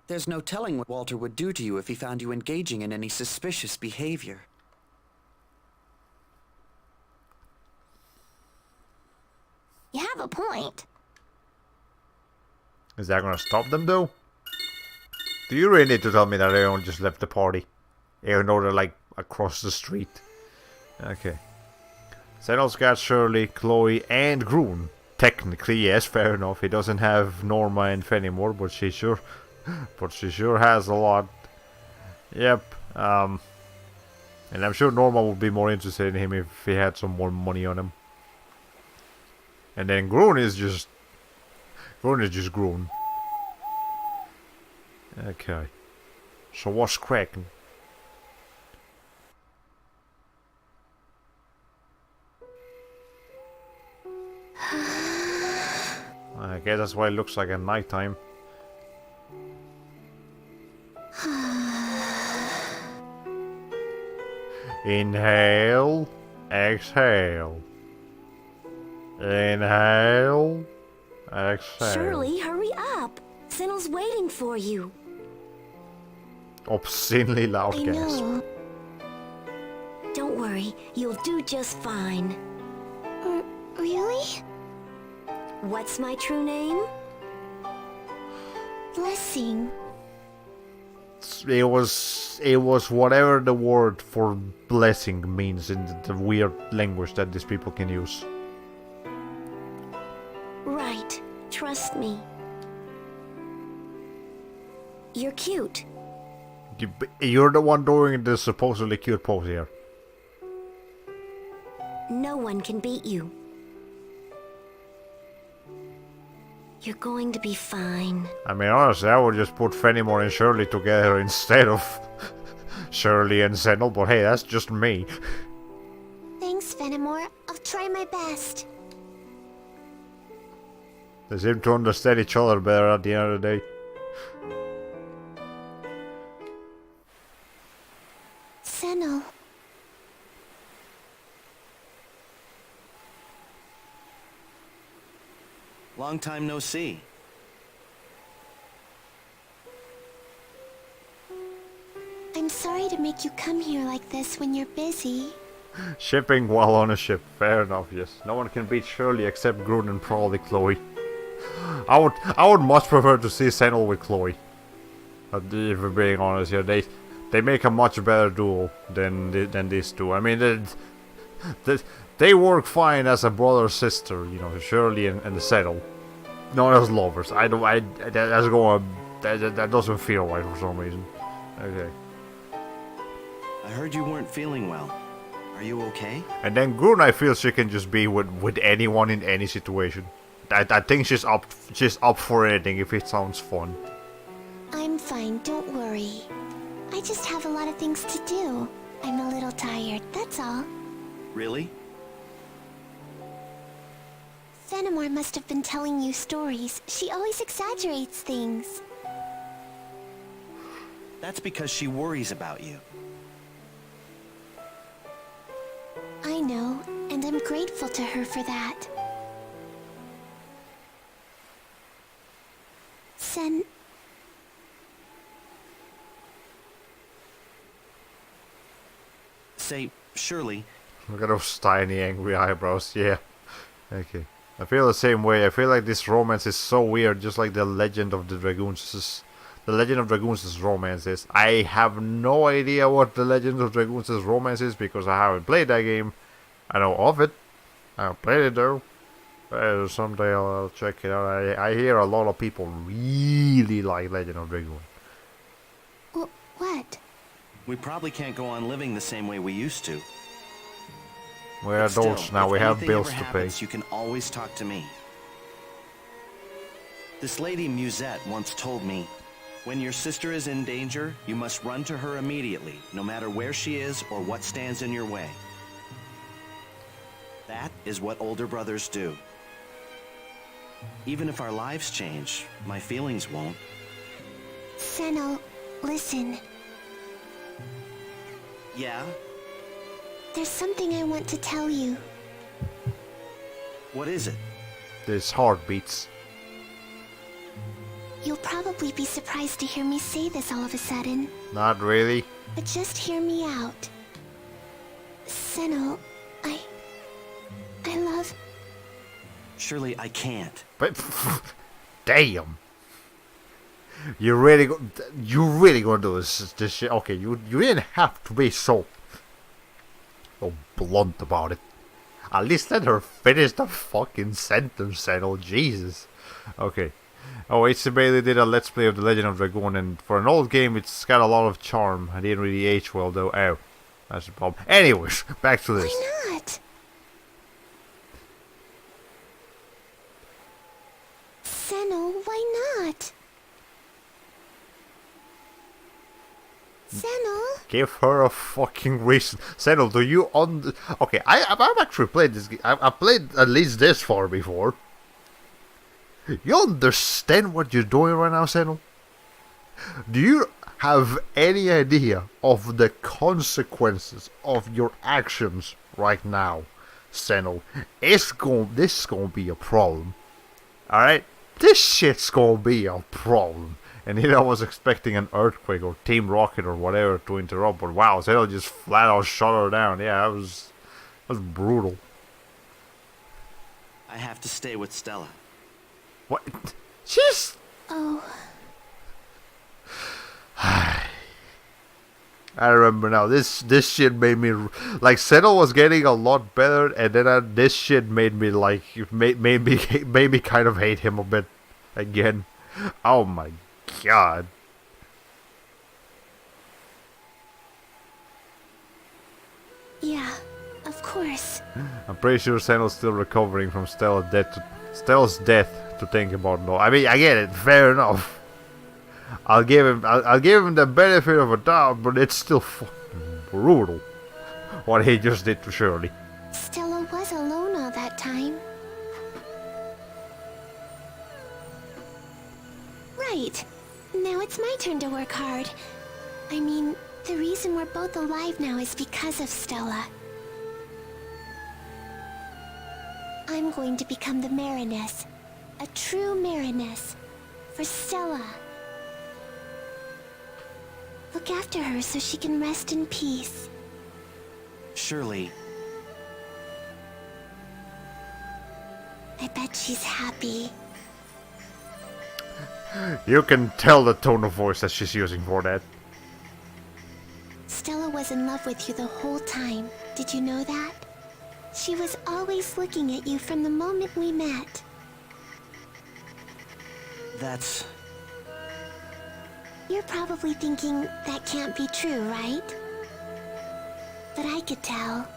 There's no telling what Walter would do to you if he found you engaging in any suspicious behavior. You have a point. Is that gonna stop them though? Do you really need to tell me that everyone just left the party? Even though they're like across the street. Okay. Senel's got Shirley, Chloe, and Groon. Technically, yes, fair enough. He doesn't have Norma and Fenimore, but she sure has a lot. Yep. And I'm sure Norma would be more interested in him if he had some more money on him. And then Groon is just Groon. Okay. So what's cracking? I guess that's why it looks like at nighttime. Inhale, exhale. Inhale, exhale. Shirley, hurry up. Senel's waiting for you. Obscenely loud I gasp. know. Don't worry, you'll do just fine. Really? What's my true name? Blessing. It was whatever the word for blessing means in the weird language that these people can use. Right. Trust me. You're cute. You're the one doing the supposedly cute pose here. No one can beat you. You're going to be fine. I mean, honestly, I would just put Fenimore and Shirley together instead of Shirley and Senel, but hey, that's just me. Thanks, Fenimore. I'll try my best. They seem to understand each other better at the end of the day. Senel. Long time no see. I'm sorry to make you come here like this when you're busy. Shipping while on a ship, fair enough, yes. No one can beat Shirley except Grun and probably Chloe. I would much prefer to see Senel with Chloe. If we're being honest here, they make a much better duo than these two. I mean, they work fine as a brother sister, you know, Shirley and Senel. Not as lovers. That doesn't feel right for some reason. Okay. I heard you weren't feeling well. Are you okay? And then Grun, I feel she can just be with anyone in any situation. I think she's up for anything if it sounds fun. I'm fine, don't worry. I just have a lot of things to do. I'm a little tired, that's all. Really? Fenimore must have been telling you stories. She always exaggerates things. That's because she worries about you. I know, and I'm grateful to her for that. Say, Shirley. Look at those tiny angry eyebrows, yeah. Okay. I feel the same way. I feel like this romance is so weird, just like the Legend of the Dragoons. The Legend of Dragoons' romance is. I have no idea what the Legend of Dragoons' romance is because I haven't played that game. I know of it. I haven't played it though. Someday I'll check it out. I hear a lot of people really like Legend of Dragoon. What? We probably can't go on living the same way we used to. We're adults now. We have bills to pay. You can always talk to me. This lady Musette once told me, when your sister is in danger, you must run to her immediately, no matter where she is or what stands in your way. That is what older brothers do. Even if our lives change, my feelings won't. Senel, listen. Yeah? There's something I want to tell you. What is it? This heartbeats. You'll probably be surprised to hear me say this all of a sudden. Not really. But just hear me out. Senel, I love... Shirley, I can't. But damn. You really gonna do this shit? Okay, you didn't have to be so blunt about it. At least let her finish the fucking sentence, Senel. Jesus. Okay. Oh, HC Bailey did a Let's Play of The Legend of Dragoon, and for an old game, it's got a lot of charm. I didn't really age well, though. Oh, that's the problem. Anyways, back to this. Why not? Senel, why not? Senel? Give her a fucking reason. Senel, do you Okay, I've actually played this game. I've played at least this far before. You understand what you're doing right now, Senel? Do you have any idea of the consequences of your actions right now, Senel? This is gonna be a problem. Alright? This shit's gonna be a problem. And here I was expecting an earthquake or Team Rocket or whatever to interrupt, but wow, Senel just flat out shut her down. Yeah, that was brutal. I have to stay with Stella. What? She's... Oh. I remember now. This shit made me like Senel was getting a lot better, and then this shit made me like made me kind of hate him a bit again. Oh my god. Yeah, of course. I'm pretty sure Senel's still recovering from Stella's death to think about. No, I mean I get it. Fair enough. I'll give him the benefit of a doubt, but it's still fucking brutal what he just did to Shirley. Stella was alone all that time. Right. Now it's my turn to work hard. I mean, the reason we're both alive now is because of Stella. I'm going to become the Mariness. A true Mariness. For Stella. Look after her so she can rest in peace. Surely. I bet she's happy. You can tell the tone of voice that she's using for that. Stella was in love with you the whole time. Did you know that? She was always looking at you from the moment we met. That's... You're probably thinking that can't be true, right? But I could tell.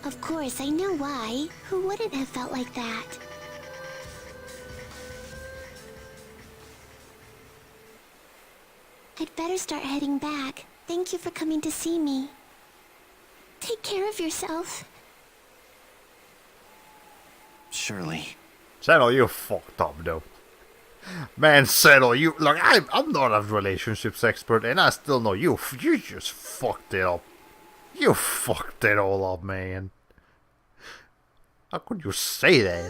Of course, I know why. Who wouldn't have felt like that? I'd better start heading back. Thank you for coming to see me. Take care of yourself. Surely. Senel, you fucked up though. Man, Senel, you look. I'm not a relationships expert, and I still know you just fucked it up. You fucked it all up, man. How could you say that?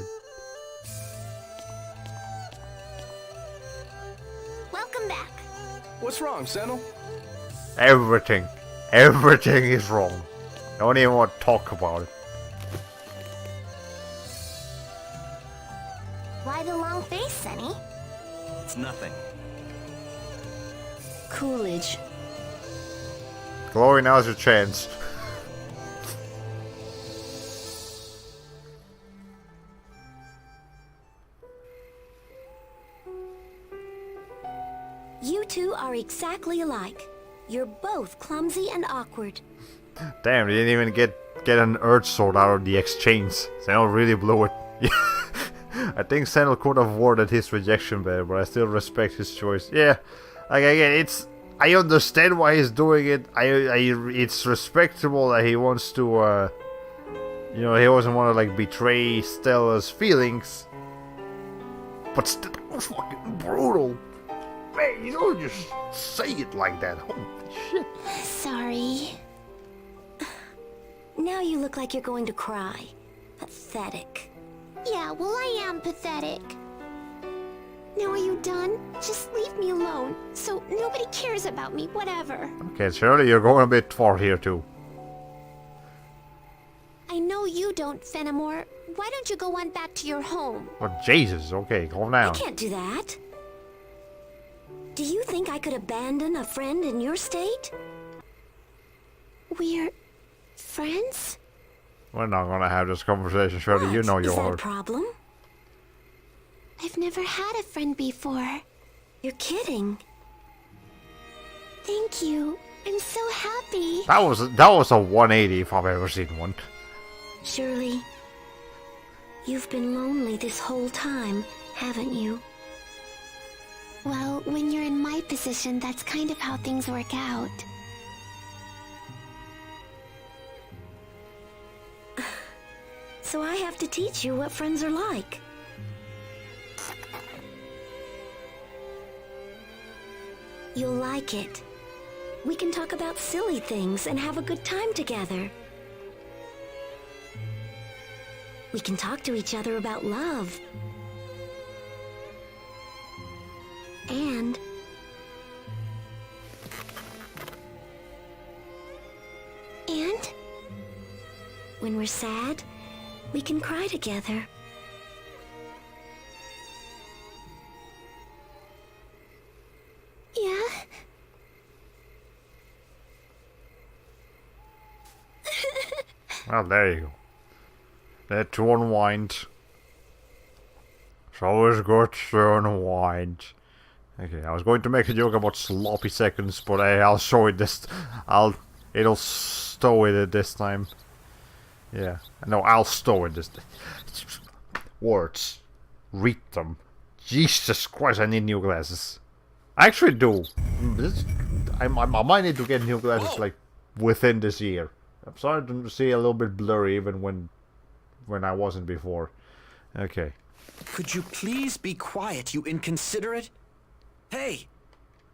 Welcome back. What's wrong, Senel? Everything is wrong. Don't even want to talk about it. Why the long face, Sunny? It's nothing. Coolidge. Chloe, now's your chance. You two are exactly alike. You're both clumsy and awkward. Damn, they didn't even get an Earth Sword out of the exchange. Senel really blew it. I think Senel could have worded his rejection better, but I still respect his choice. Yeah, like again, I understand why he's doing it. It's respectable that he wants to, he doesn't want to like betray Stella's feelings. But still, fucking brutal. Man, you don't just say it like that. Holy shit. Sorry. Now you look like you're going to cry. Pathetic. Yeah, well, I am pathetic. Now are you done? Just leave me alone, so nobody cares about me, whatever. Okay, Shirley, you're going a bit far here too. I know you don't, Fenimore. Why don't you go on back to your home? Oh, Jesus, okay, calm down. I can't do that. Do you think I could abandon a friend in your state? We're friends? We're not gonna have this conversation, Shirley. You know your Is that a heart. problem? I've never had a friend before. You're kidding. Thank you. I'm so happy. That was a 180 if I've ever seen one. Shirley, you've been lonely this whole time, haven't you? Well, when you're in my position, that's kind of how things work out. So I have to teach you what friends are like. You'll like it. We can talk about silly things and have a good time together. We can talk to each other about love. And when we're sad, we can cry together. Yeah? Well, there you go. That to unwind. It's always good to unwind. Okay, I was going to make a joke about sloppy seconds, but I'll show it this. It'll stow it this time. Yeah, no, I'll stow it this. Words, read them. Jesus Christ, I need new glasses. I actually do. I might need to get new glasses like within this year. I'm starting to see a little bit blurry even when I wasn't before. Okay. Could you please be quiet, you inconsiderate? Hey,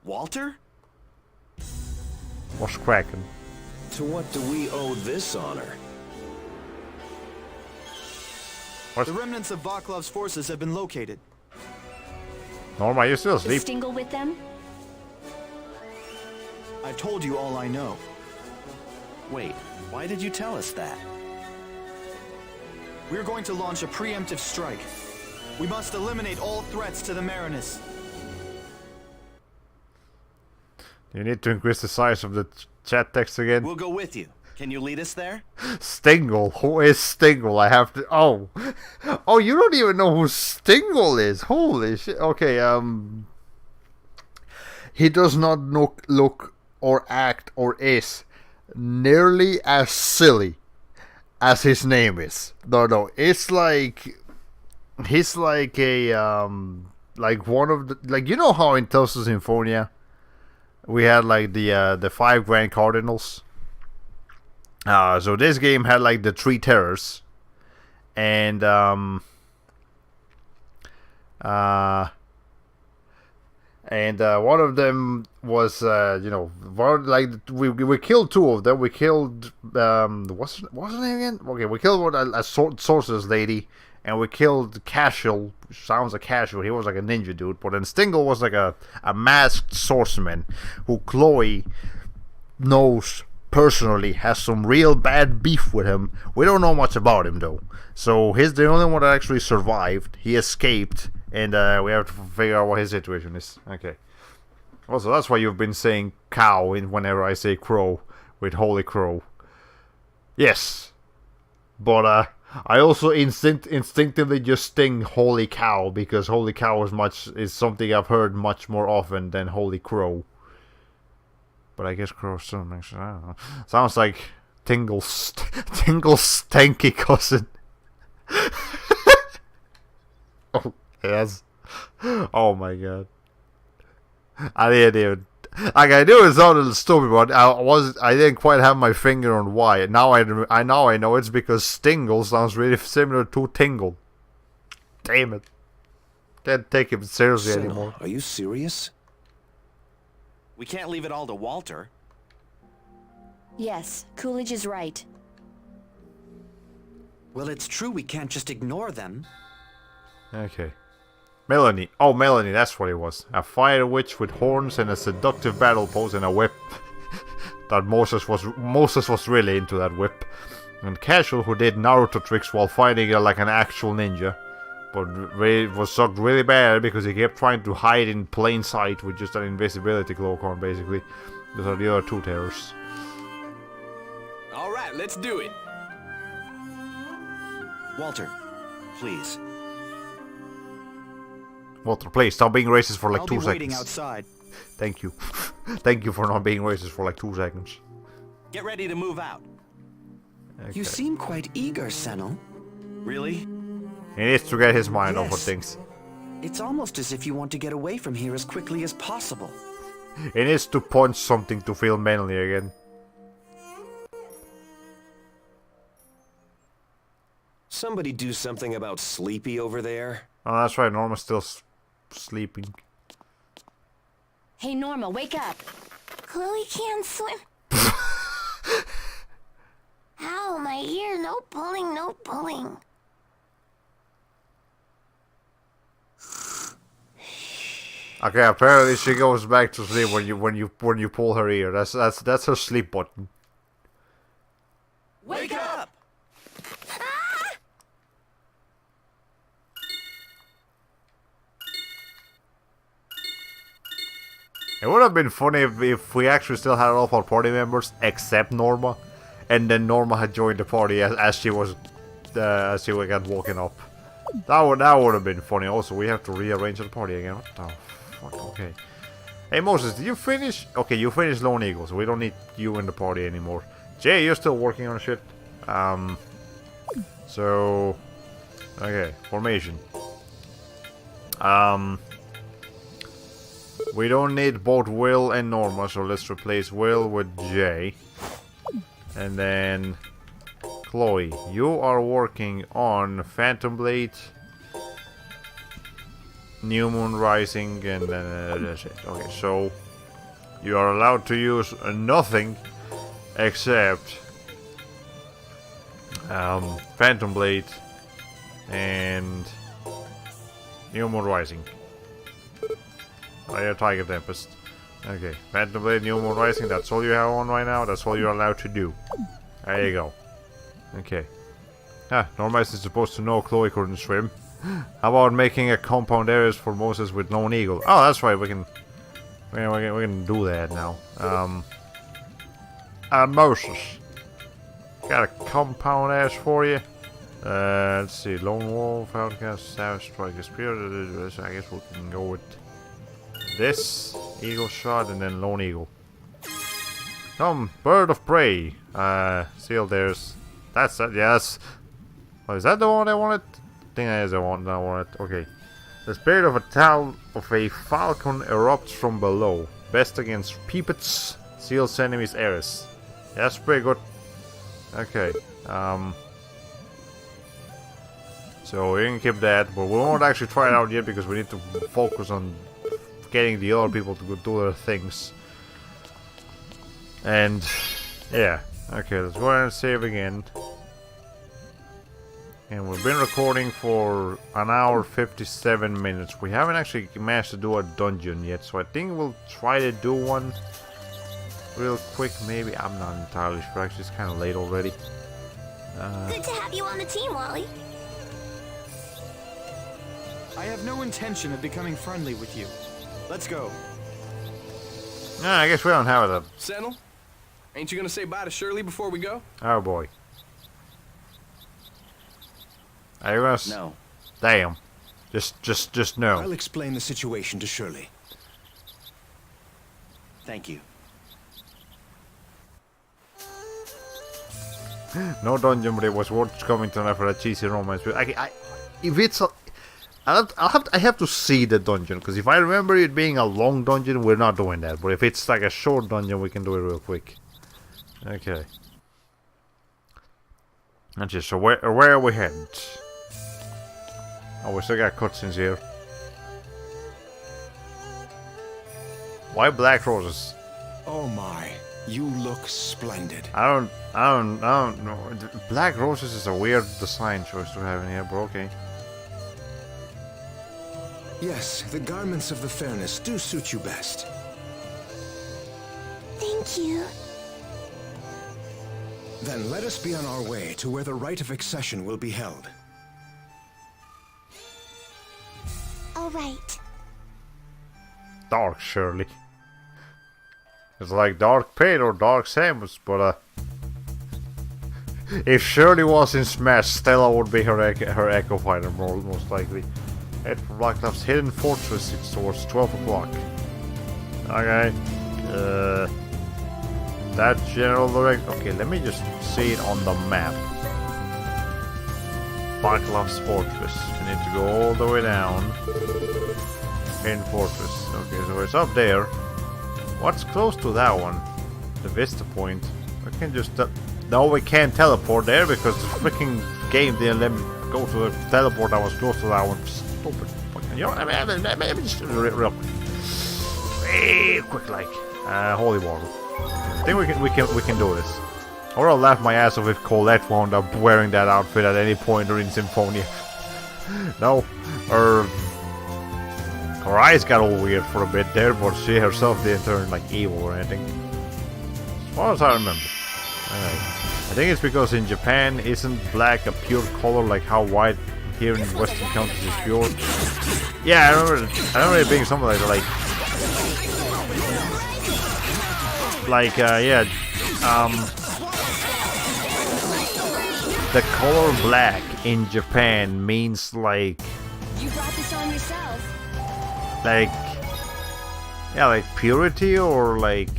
Walter? What's cracking? To what do we owe this honor? The remnants of Vaklav's forces have been located. Norma, you still Is asleep? Stingle with them? I told you all I know. Wait, why did you tell us that? We're going to launch a preemptive strike. We must eliminate all threats to the Marinus. You need to increase the size of the chat text again. We'll go with you. Can you lead us there? Stingle? Who is Stingle? I have to... Oh. Oh, you don't even know who Stingle is. Holy shit. Okay, he does not look or act or is nearly as silly as his name is. No. It's like... He's like a, like one of the... Like, you know how in Tales of Symphonia we had like the 5 Grand Cardinals? So this game had like the 3 terrors, and one of them was we killed 2 of them. We killed what's her name again? Okay, we killed a sorceress lady, and we killed Casual. Sounds like Casual. He was like a ninja dude, but then Stingle was like a masked swordsman who Chloe knows personally has some real bad beef with him. We don't know much about him though, so he's the only one that actually survived. He escaped, and we have to figure out what his situation is. Okay. Also, that's why you've been saying cow whenever I say crow with Holy Crow. Yes, but I also instinctively just sting Holy Cow because Holy Cow is something I've heard much more often than Holy Crow. But I guess Crow still makes sense. I don't know. Sounds like Tingle's stanky cousin. Oh, yes. Oh my god. I didn't even... Like, I knew it sounded stupid, but I didn't quite have my finger on why. Now I know it's because Stingle sounds really similar to Tingle. Damn it. Can't take him seriously Senel, anymore. are you serious? We can't leave it all to Walter. Yes, Coolidge is right. Well, it's true we can't just ignore them. Okay. Melanie. Oh, Melanie, that's what it was. A fire witch with horns and a seductive battle pose and a whip. That Moses was really into that whip. And Casual, who did Naruto tricks while fighting like an actual ninja. But was sucked really bad because he kept trying to hide in plain sight with just an invisibility cloak on, basically. Those are the other 2 terrors. Alright, let's do it. Walter, please. Walter, please stop being racist for like I'll 2 be seconds. waiting outside. Thank you. Thank you for not being racist for like 2 seconds. Get ready to move out. Okay. You seem quite eager, Senel. Really? He needs to get his mind off of Yes. things. It's almost as if you want to get away from here as quickly as possible. He needs to punch something to feel manly again. Somebody do something about Sleepy over there. Oh, that's right. Norma's still sleeping. Hey, Norma, wake up. Chloe can't swim. Ow, my ear. No pulling, no pulling. Okay, apparently she goes back to sleep when you pull her ear. That's her sleep button. Wake up! It would have been funny if we actually still had all of our party members except Norma, and then Norma had joined the party as she got woken up. That would have been funny. Also, we have to rearrange the party again. What the fuck? Okay. Hey Moses, did you finish? Okay, you finished Lone Eagle, so we don't need you in the party anymore. Jay, you're still working on shit. So, okay, formation. We don't need both Will and Norma, so let's replace Will with Jay. And then Chloe, you are working on Phantom Blade, New Moon Rising, and then that's it. Okay, so you are allowed to use nothing except Phantom Blade and New Moon Rising. Oh, yeah, Tiger Tempest. Okay, Phantom Blade, New Moon Rising, that's all you have on right now, that's all you're allowed to do. There you go. Okay. Norma is supposed to know Chloe couldn't swim. How about making a compound areas for Moses with Lone Eagle? Oh, that's right, we can do that now. Moses. Got a compound ash for you. Let's see, Lone Wolf, Outcast, Savage Striker, Spirit. I guess we can go with this, Eagle Shot, and then Lone Eagle. Come, Bird of Prey. Seal there's. That's it, yes. Oh, is that the one I wanted? I think that is the one I wanted. Okay. The spirit of a falcon erupts from below. Best against peepets, seals enemies' ears. Yeah, that's pretty good. Okay. So we can keep that, but we won't actually try it out yet because we need to focus on getting the other people to go do their things. And yeah, okay, let's go ahead and save again. And we've been recording for an hour 57 minutes. We haven't actually managed to do a dungeon yet, so I think we'll try to do one real quick. Maybe, I'm not entirely sure. Actually, it's kind of late already. Good to have you on the team, Wally. I have no intention of becoming friendly with you. Let's go. No, I guess we don't have it. Senel, ain't you gonna say bye to Shirley before we go? Oh boy. Are you gonna No. Damn. Just no. I'll explain the situation to Shirley. Thank you. No dungeon, but it was worth coming tonight for a cheesy romance. If it's a, I have to see the dungeon, because if I remember it being a long dungeon, we're not doing that. But if it's like a short dungeon, we can do it real quick. Okay. That's just so where are we headed? Oh, we still got cutscenes here. Why black roses? Oh my, you look splendid. I don't know. Black roses is a weird design choice to have in here, but okay. Yes, the garments of the fairness do suit you best. Thank you. Then let us be on our way to where the rite of accession will be held. All right. Dark Shirley. It's like Dark Pit or Dark Samus, but if Shirley was in Smash, Stella would be her Echo Fighter most likely. Head for Blackcloud's hidden fortress. It's towards 12 o'clock. Okay. That general direction. Okay, let me just see it on the map. Blackcloud's fortress. We need to go all the way down. Hidden fortress. Okay, so it's up there. What's close to that one? The Vista Point. We can just... no, we can't teleport there because the freaking game didn't let me go to the teleport that was close to that one. Stupid fucking... You know, let me just... real quick like. Holy water. I think we can do this. Or I'll laugh my ass off if Colette wound up wearing that outfit at any point during Symphonia. No. Her eyes got all weird for a bit there, but she herself didn't turn like evil or anything. As far as I remember. Alright. I think it's because in Japan isn't black a pure color like how white here in Western countries is pure. Yeah, I remember it being something the color black in Japan means like You brought this on yourself. like purity, or like,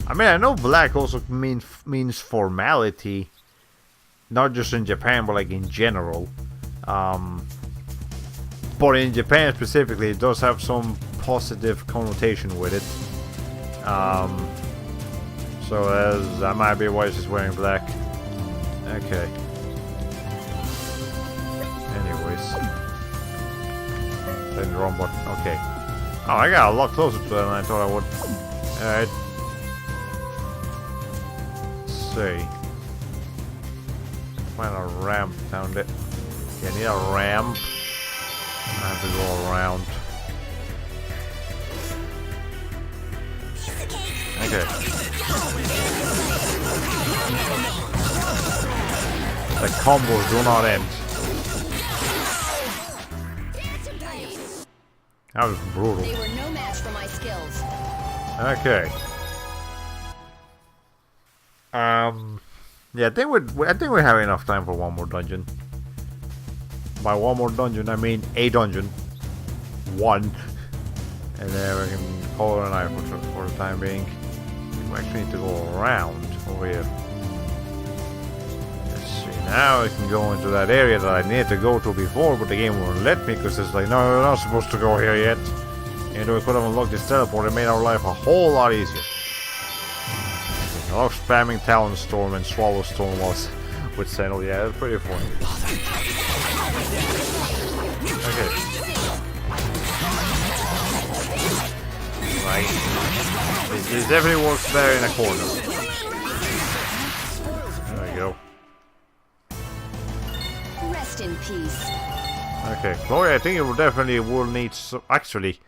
I mean, I know black also means formality, not just in Japan but like in general. But in Japan specifically, it does have some positive connotation with it. So that might be why she's wearing black. Okay. Anyways. Then the wrong button. Okay. Oh, I got a lot closer to that than I thought I would. Alright. Let's see. Find a ramp down there. Okay, I need a ramp. I have to go around. Okay. The combos do not end. That was brutal. They were no match for my skills. Okay. Yeah, I think we have enough time for one more dungeon. By one more dungeon, I mean a dungeon. One. And then we can call it a night for the time being. We actually need to go around over here. Let's see. Now I can go into that area that I needed to go to before, but the game won't let me because it's like, no, you're not supposed to go here yet. And we could have unlocked this teleport and made our life a whole lot easier. I love spamming Talon Storm and Swallow Storm was with Senel. Yeah, that's pretty funny. Okay. Right. This definitely works better in a corner. There we go. Rest in peace. Okay, Chloe, I think you definitely will need. Actually,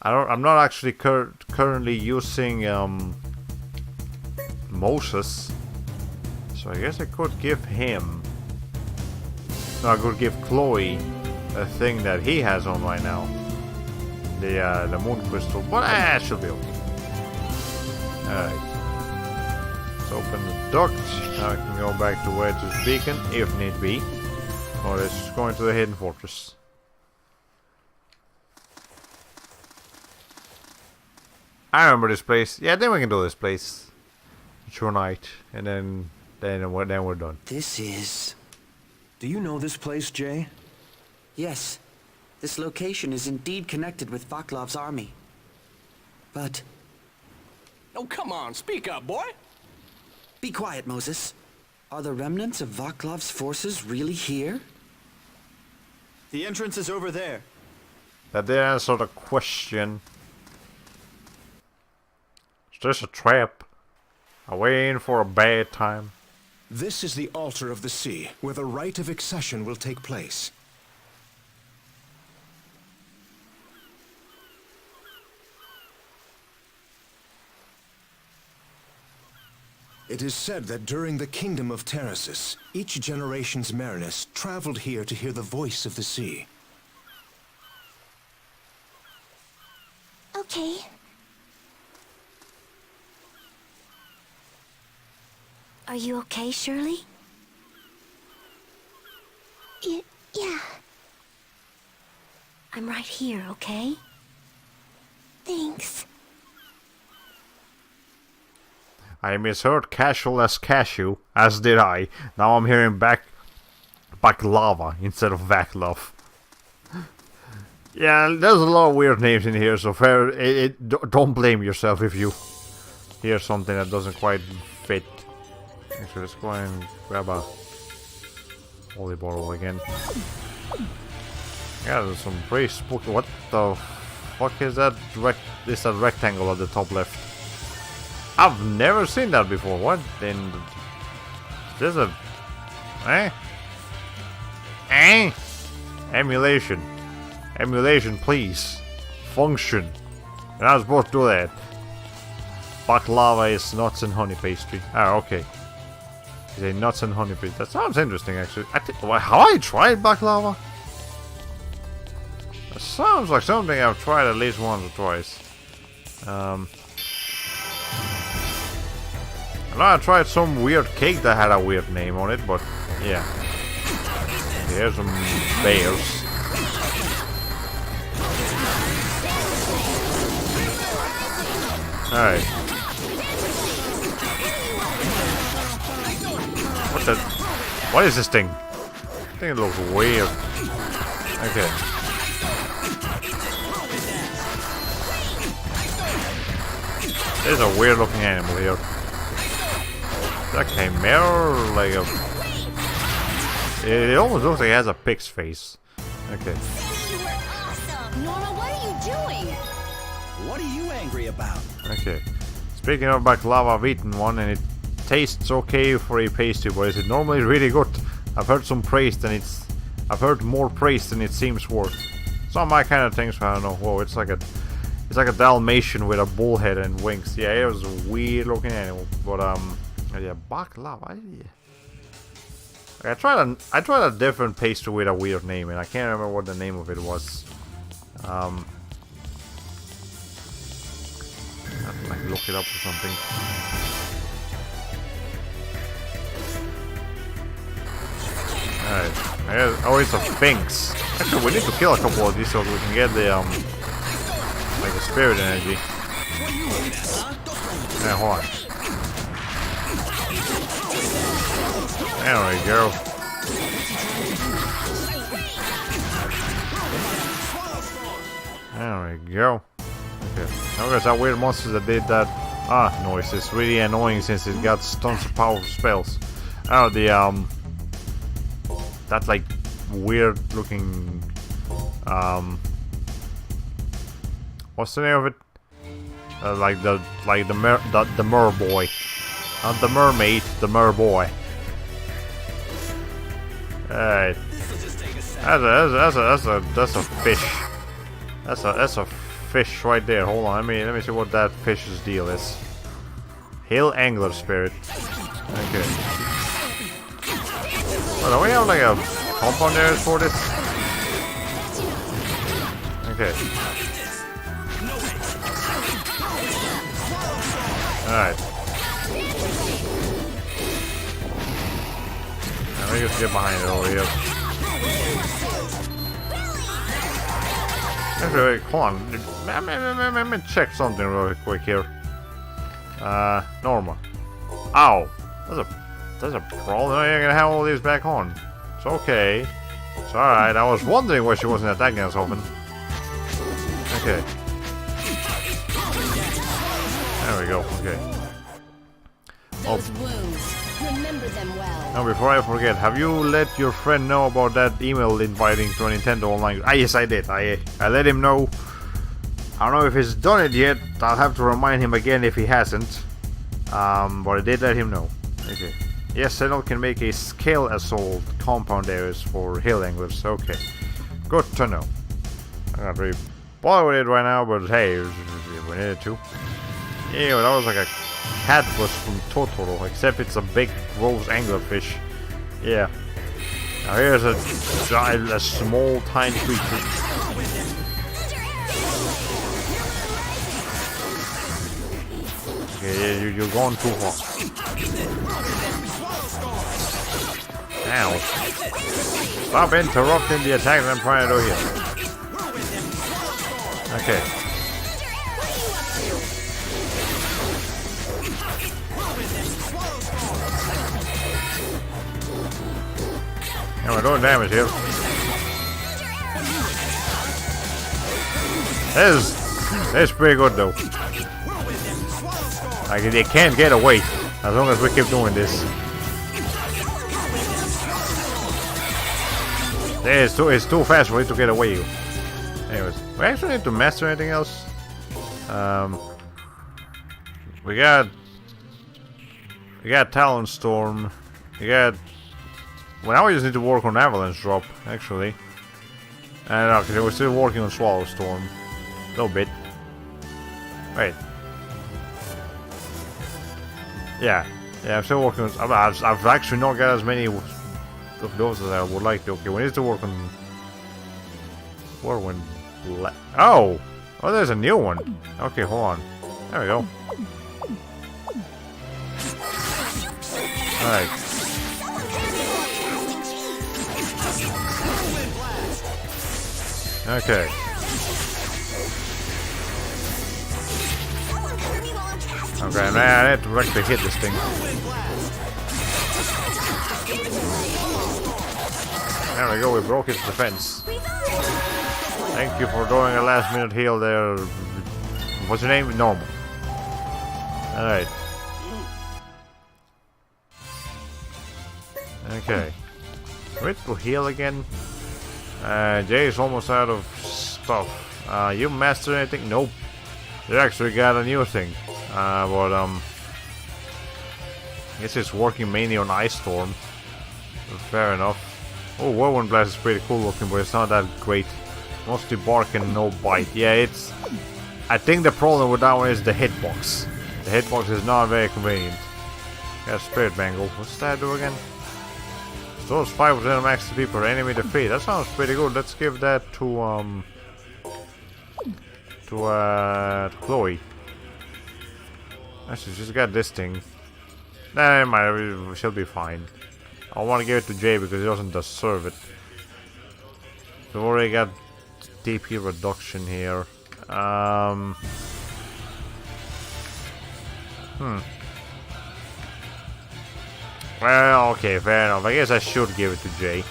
I'm not actually currently using Moses, so I guess I could give him. No, I could give Chloe a thing that he has on right now. The moon crystal, but that should be okay. Alright. Let's open the duct. Now I can go back to Wedge's beacon if need be. Or it's going to the hidden fortress. I remember this place. Yeah, then we can do this place. True night, and then we're done. This is... Do you know this place, Jay? Yes. This location is indeed connected with Vaclav's army. But... Oh, come on, speak up, boy. Be quiet, Moses. Are the remnants of Vaclav's forces really here? The entrance is over there. That didn't answer the question. Is this a trap? Are we in for a bad time? This is the altar of the sea, where the rite of accession will take place. It is said that during the Kingdom of Terrasis, each generation's mariners traveled here to hear the voice of the sea. Okay. Are you okay, Shirley? Yeah. I'm right here, okay? Thanks. I misheard casual as cashew, as did I. Now I'm hearing baklava instead of Vaclav. Yeah, there's a lot of weird names in here, so don't blame yourself if you hear something that doesn't quite fit. Actually, let's go and grab a holy bottle again. Yeah, there's some pretty spooky. What the fuck is that? Is that rectangle at the top left? I've never seen that before. What? Then there's a emulation. Emulation, please. Function. You're not supposed to do that. Baklava is nuts and honey pastry. Ah, okay. It's a nuts and honey pastry. That sounds interesting, actually. Have I tried baklava? That sounds like something I've tried at least once or twice. I know I tried some weird cake that had a weird name on it, but yeah. Here's some bears. Alright. What the? What is this thing? I think it looks weird. Okay. There's a weird looking animal here. Is that a chimera or like a... It almost looks like it has a pig's face. Okay. You were awesome! Norma, what are you doing? What are you angry about? Okay. Speaking of baklava, I've eaten one and it tastes okay for a pastry, but is it normally really good? I've heard some praise and I've heard more praise than it seems worth. It's not my kind of thing, so I don't know. Whoa, it's like a Dalmatian with a bull head and wings. Yeah, it was a weird looking animal, but yeah, baklava. Yeah. I tried a different pastry with a weird name, and I can't remember what the name of it was. I have to like look it up or something. Alright. Oh, it's a sphinx. Actually, we need to kill a couple of these so we can get the like the spirit energy. Yeah, hold on. There we go. There we go. Okay. Now there's that weird monster that did that noise. It's really annoying since it got tons of powerful spells. Oh, the that like weird looking what's the name of it? Like the mer boy. Not the mermaid, the mer boy. Alright. That's a fish. That's a fish right there. Hold on, let me see what that fish's deal is. Hill angler spirit. Okay. Oh, don't we have like a compound there for this? Okay. Alright. Now we just get behind it over here. Actually, hold on. Let me check something really quick here. Norma. Ow! That's a problem. You're gonna have all these back on. It's okay. It's alright. I was wondering why she wasn't attacking us often. Okay. There we go. Okay. Those wounds. Remember them well. Now, before I forget, have you let your friend know about that email inviting to a Nintendo Online? Ah, yes, I did. I let him know. I don't know if he's done it yet. I'll have to remind him again if he hasn't. But I did let him know. Okay. Yes, Senel can make a scale assault compound areas for hill anglers. Okay. Good to know. I'm not really bothered with it right now, but hey, we needed to. Yeah, that was like a catfish from Totoro, except it's a big, gross anglerfish. Yeah. Now here's a small, tiny creature. Okay, you're going too far. Ow. Stop interrupting the attack I'm trying to do here. Okay. And we're doing damage here. This is pretty good though. Like they can't get away as long as we keep doing this. It's too fast for it to get away. Anyways, we actually need to master anything else. We got Talon Storm. We got. Well, now we just need to work on Avalanche Drop, actually. And okay, we're still working on Swallow Storm. A little bit. Wait. Yeah, I'm still working on... I've actually not got as many of those as I would like to. Okay, we need to work on... Whirlwind... Oh! Oh, there's a new one. Okay, hold on. There we go. Alright. Okay. Okay, man, I have to actually hit this thing. There we go, we broke its defense. Thank you for doing a last minute heal there. What's your name? Normal. Alright. Okay. Wait to heal again. Jay is almost out of stuff. You mastered anything? Nope. You actually got a new thing. But I guess it's working mainly on Ice Storm. Fair enough. Oh, Whirlwind Blast is pretty cool looking, but it's not that great. Mostly bark and no bite. Yeah, it's... I think the problem with that one is the hitbox. The hitbox is not very convenient. Got Spirit Bangle. What's that do again? Stores 5% of max HP per enemy defeat. That sounds pretty good. Let's give that to Chloe. Actually, she's got this thing. Nah, never mind. She'll be fine. I want to give it to Jay because he doesn't deserve it. We've already got DP reduction here. Well, okay, fair enough. I guess I should give it to Jay.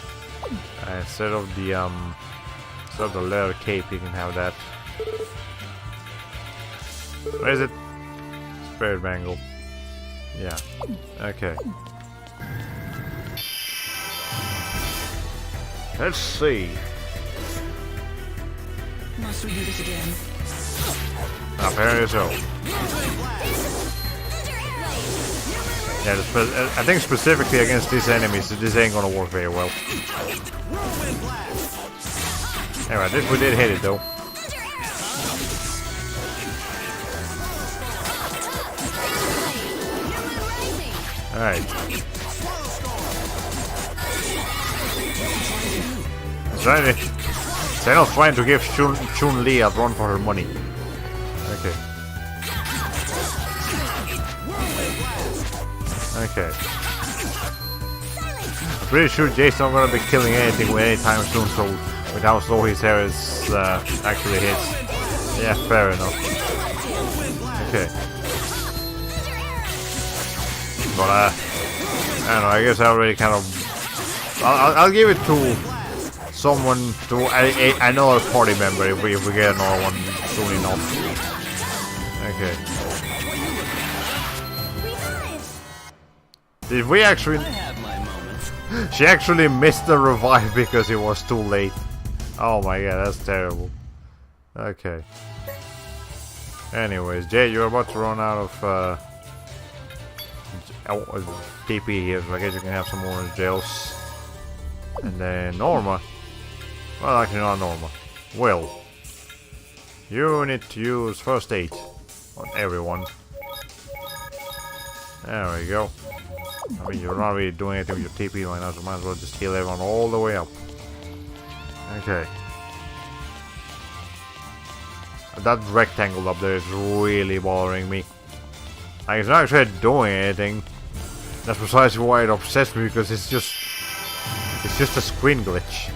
Instead of the leather cape, you can have that. Where is it? Spirit Bangle. Yeah. Okay. Let's see. Must we do this again? Apparently so. Yeah, I think specifically against these enemies, this ain't gonna work very well. Anyway, this we did hit it though. Alright. Senel's trying to give Chun-Li a run for her money. Okay. Okay. I'm pretty sure Jay's not gonna be killing anything anytime soon, so with how slow his hair is actually hits. Yeah, fair enough. Okay. But I don't know, I guess I already kind of... I'll give it to someone, to another party member if we get another one soon enough. Okay. Did we actually... She actually missed the revive because it was too late. Oh my god, that's terrible. Okay. Anyways, Jay, you're about to run out of TP here, so I guess you can have some more gels. And then Norma. Well, actually not Norma. Will. You need to use first aid on everyone. There we go. I mean, you're not really doing anything with your TP right now, so might as well just heal everyone all the way up. Okay. That rectangle up there is really bothering me. Like, it's not actually doing anything. That's precisely why it upsets me, because it's just a screen glitch.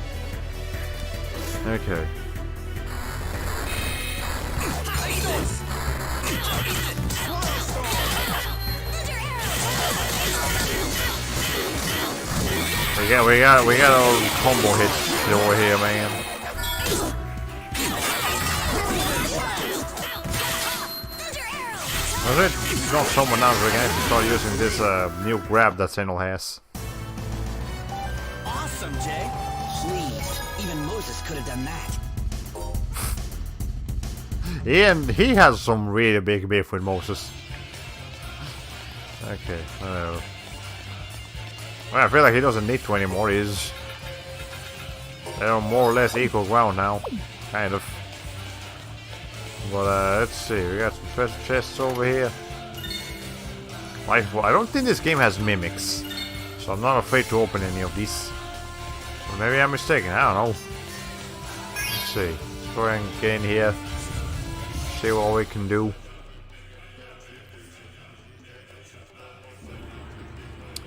Okay. We got our combo hits over here, man. Was it not someone else? We can actually start using this new grab that Senel has. Awesome, Jay. Please, even Moses could have done that. And he has some really big beef with Moses. Okay, well, I feel like he doesn't need to anymore. He's They're on more or less equal ground now. Kind of. But let's see, we got some treasure chests over here. I don't think this game has mimics, so I'm not afraid to open any of these. Or maybe I'm mistaken, I don't know. Let's see, let's go ahead and get in here. See what we can do.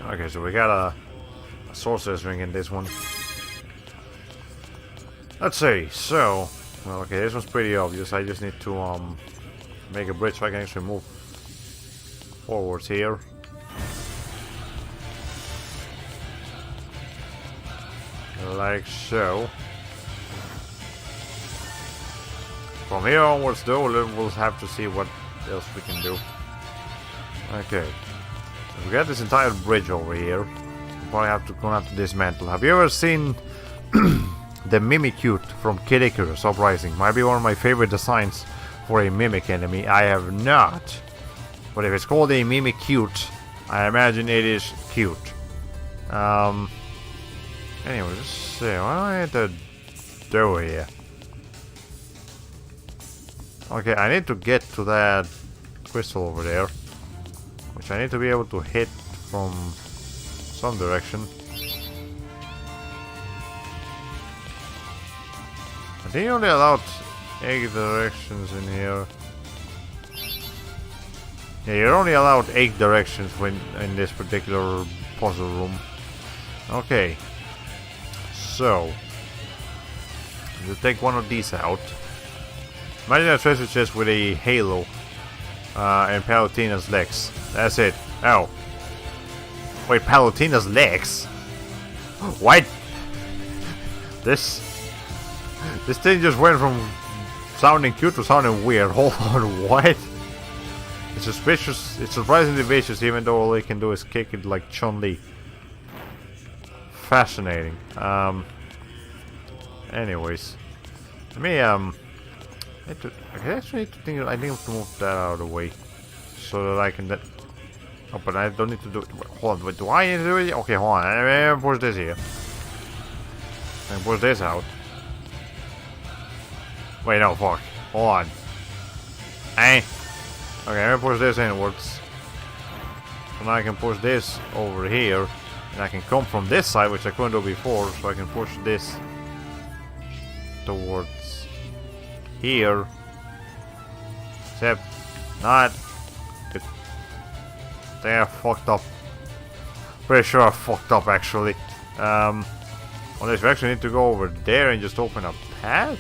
Okay, so we got a sorcerer's ring in this one. Let's see, so... Well, okay, this one's pretty obvious. I just need to make a bridge so I can actually move forwards here. Like so. From here onwards though, we'll have to see what else we can do. Okay. We got this entire bridge over here. We'll probably gonna have to dismantle. Have you ever seen the Mimikute from Kid Icarus Uprising? Might be one of my favorite designs for a mimic enemy. I have not. But if it's called a Mimikute, I imagine it is cute. Anyway, let's see. What do I need to do here? Okay, I need to get to that crystal over there, which I need to be able to hit from some direction. I think you're only allowed 8 directions in here. Yeah, you're only allowed 8 directions when in this particular puzzle room. Okay. So, you take one of these out. Imagine a treasure chest with a halo and Palutena's legs. That's it. Oh. Wait, Palutena's legs? What? This thing just went from sounding cute to sounding weird. Hold on, what? It's suspicious. It's surprisingly vicious, even though all they can do is kick it like Chun-Li. Fascinating. Anyways, let me I actually need to think. I need to move that out of the way so that I can. Oh, but I don't need to do it. Hold on. Wait, do I need to do it? Okay, hold on. I'm push this here. And push this out. Wait, no, fuck. Hold on. Okay, I'm gonna push this inwards. So now I can push this over here. And I can come from this side, which I couldn't do before, so I can push this towards here. Except, not. I think I fucked up. Pretty sure I fucked up, actually. Unless we actually need to go over there and just open a path?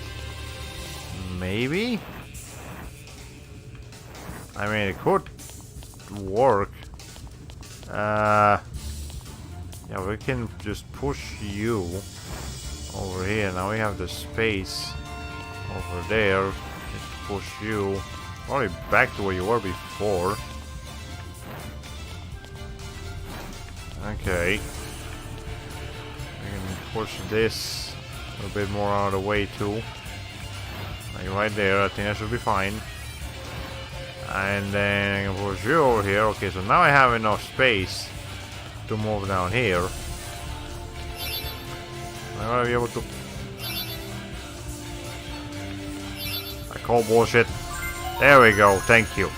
Maybe? I mean, it could work. Yeah, we can just push you over here. Now we have the space over there. Just push you probably back to where you were before. Okay. I can push this a bit more out of the way too. Like right there, I think that should be fine. And then I can push you over here. Okay, so now I have enough space to move down here. I'm gonna be able to. I call bullshit. There we go, thank you.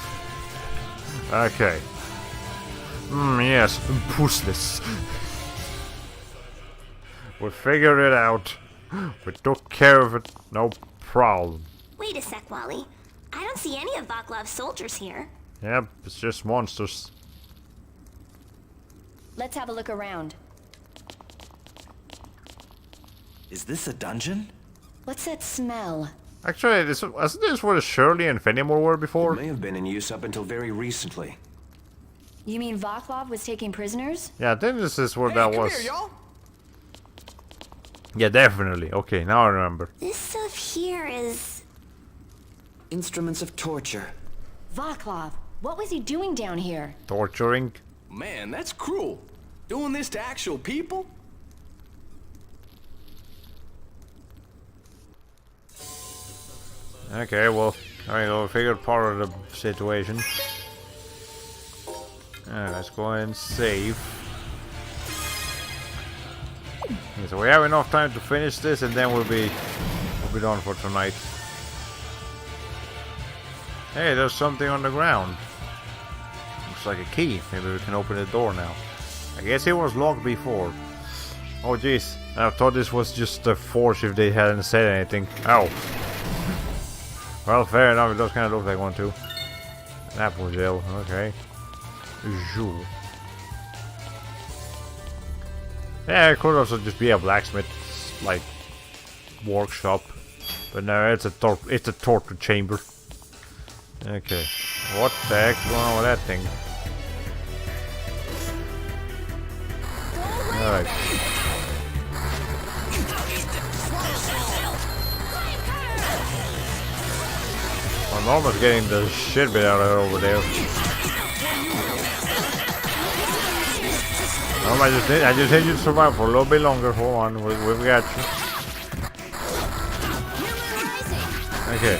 Okay. Yes, pushless. We figured it out. We took care of it, no problem. Wait a sec, Wally. I don't see any of Vaklav's soldiers here. Yep, it's just monsters. Let's have a look around. Is this a dungeon? What's that smell? Actually, wasn't this where Shirley and Fenimore were before? It may have been in use up until very recently. You mean Vaklav was taking prisoners? Yeah, I think this is where that was. Come here, y'all. Yeah, definitely. Okay, now I remember. This stuff here is... Instruments of torture. Vaklav, what was he doing down here? Torturing. Man, that's cruel. Doing this to actual people? Okay, well, alright, we figured part of the situation. Alright, let's go ahead and save. Okay, so we have enough time to finish this, and then we'll be done for tonight. Hey, there's something on the ground. Looks like a key. Maybe we can open the door now. I guess it was locked before. Oh jeez, I thought this was just a force if they hadn't said anything. Ow. Well, fair enough, it does kind of look like one too. An apple gel, okay. Zoo. Yeah, it could also just be a blacksmith, like, workshop. But no, it's a torture chamber. Okay. What the heck's going on with that thing? Alright. I'm almost getting the shit bit out of her over there. I just need you to survive for a little bit longer. Hold on, we've got you. Okay.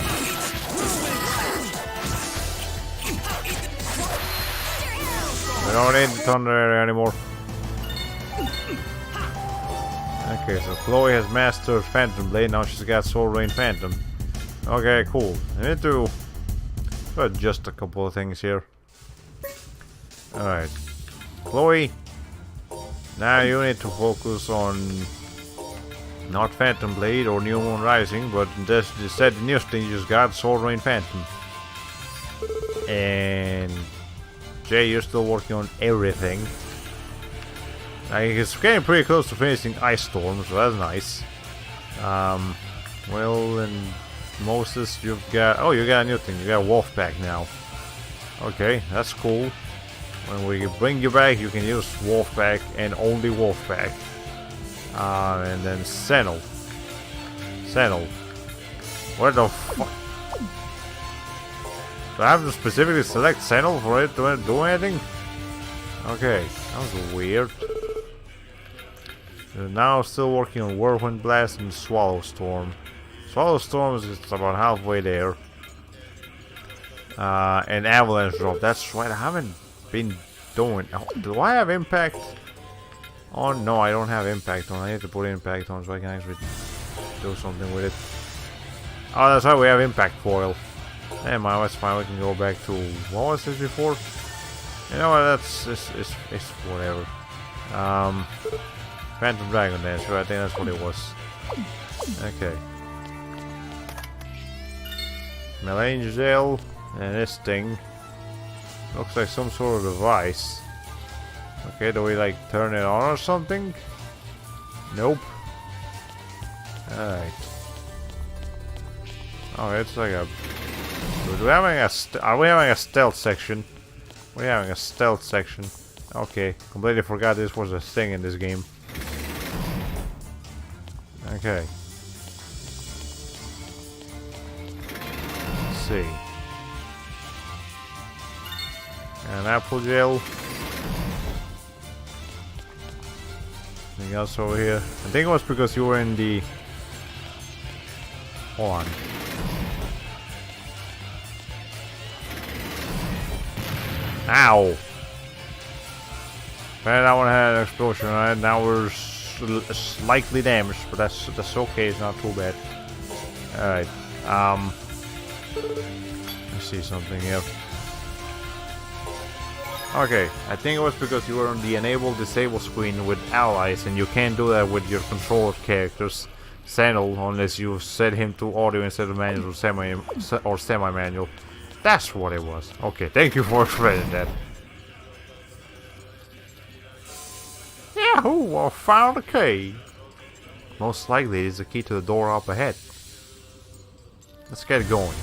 We don't need the thunder area anymore. Okay, so Chloe has mastered Phantom Blade. Now she's got Soul Rain Phantom. Okay, cool. I need to adjust a couple of things here. Alright. Chloe. Now you need to focus on not Phantom Blade or New Moon Rising, but instead the newest thing you just got, Soul Rain Phantom. And Jay, you're still working on everything. It's getting pretty close to finishing Ice Storm, so that's nice. Well, and Moses, you've got... Oh, you got a new thing. You got Wolfpack now. Okay, that's cool. When we bring you back, you can use Wolfpack and only Wolfpack. And then Senel. What the fuck? Do I have to specifically select Senel for it to do anything? Okay, that was weird. We're now still working on Whirlwind Blast and Swallow Storm. Swallow Storm is just about halfway there. And Avalanche Drop, that's right, I haven't been doing... Do I have Impact on? No, I don't have Impact on. I need to put Impact on so I can actually do something with it. Oh, that's right, we have Impact Foil. Never mind, that's fine, we can go back to... What was this before? You know what, it's whatever. Phantom Dragon Dance, right? I think that's what it was. Okay. Melange and this thing. Looks like some sort of device. Okay, do we like turn it on or something? Nope. Alright. Oh, it's like a... Are we having a stealth section? We're having a stealth section. Okay, completely forgot this was a thing in this game. Okay. Let's see. An apple gel. Anything else over here? I think it was because you were in the... Hold on. Ow! Man, that one had an explosion, right? Now we're slightly damaged, but that's okay, it's not too bad. Alright, let's see something here. Okay, I think it was because you were on the enable disable screen with allies, and you can't do that with your controller characters, Senel, unless you set him to audio instead of manual or semi-manual. That's what it was. Okay, thank you for explaining that. Yahoo! I found a key. Most likely it's the key to the door up ahead. Let's get going.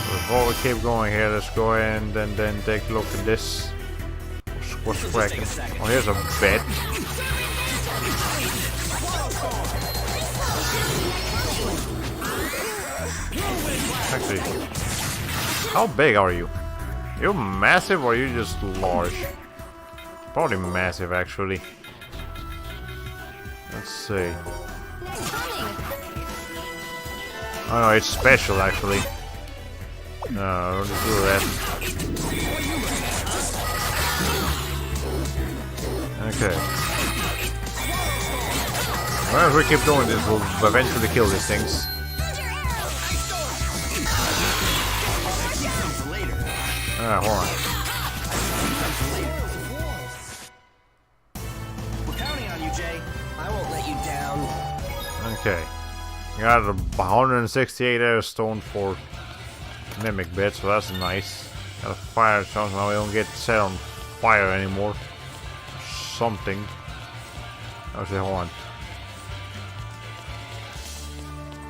Before we keep going here, let's go ahead and then take a look at this. What's cracking? Oh, here's a bed. Actually, how big are you? You're massive or are you just large? Probably massive, actually. Let's see. Oh no, it's special, actually. No, don't do that. Okay. Well, if we keep doing this, we'll eventually kill these things. Hold on. We're counting on you, Jay. I won't let you down. Okay. Got 168 airstone for mimic bit, so that's nice. Got a fire chance, now we don't get set on fire anymore. Something. Actually, hold on.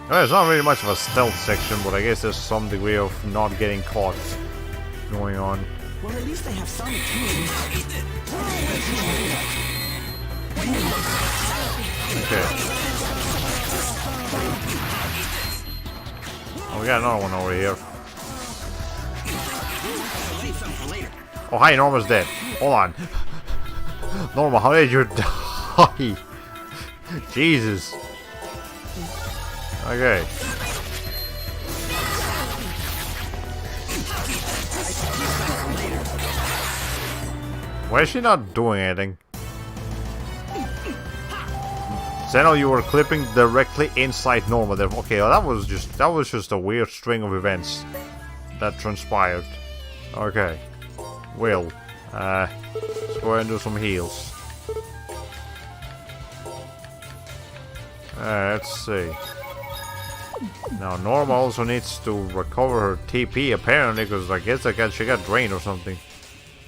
Well, it's not really much of a stealth section, but I guess there's some degree of not getting caught going on. Well, at least they have Sonic tools. Okay. Oh, we got another one over here. Oh, hi, Norma's dead. Hold on. Norma, how did you die? Jesus. Okay. Why is she not doing anything? Senel, you were clipping directly inside Norma there. Okay, well, that was just a weird string of events that transpired. Okay. Well, let's go ahead and do some heals. Let's see. Now Norma also needs to recover her TP apparently, because I guess she got drained or something.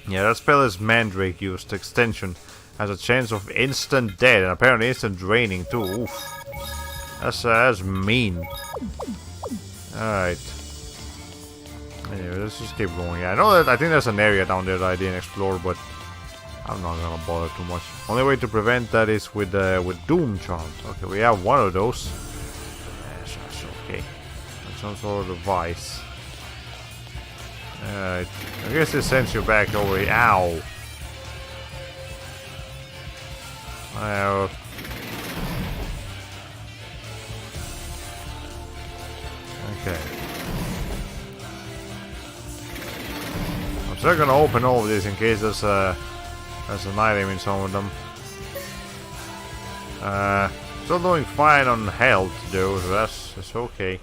Yeah, that spell is Mandrake used extension. Has a chance of instant death and apparently instant draining too. Oof. That's mean. Alright. Anyway, let's just keep going. Yeah, I know that I think there's an area down there that I didn't explore, but I'm not gonna bother too much. Only way to prevent that is with Doom Charms. Okay, we have one of those. Yes, that's okay. That's some sort of device. I guess it sends you back over here. Ow! Well, okay. I'm still gonna open all of these in case there's an item in some of them. Still doing fine on health though, so that's okay.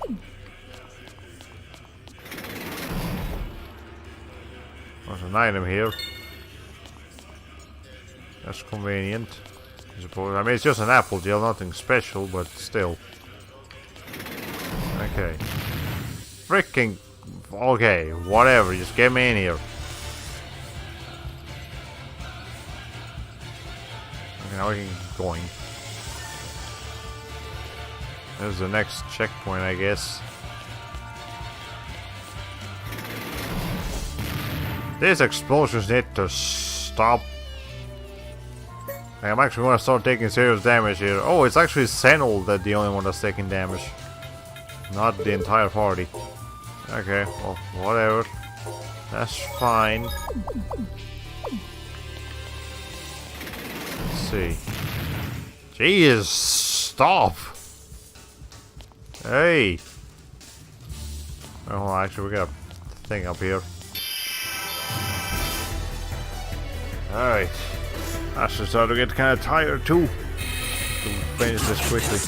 There's an item here. That's convenient, I suppose. I mean, it's just an apple gel, nothing special, but still. Okay. Freaking. Okay, whatever, just get me in here. Okay, now we can keep going. There's the next checkpoint, I guess. These explosions need to stop. I'm actually going to start taking serious damage here. Oh, it's actually Senel that's the only one that's taking damage. Not the entire party. Okay, well, whatever. That's fine. Let's see. Jeez, stop! Hey! Oh, actually, we got a thing up here. Alright. I should start to get kind of tired too. To finish this quickly.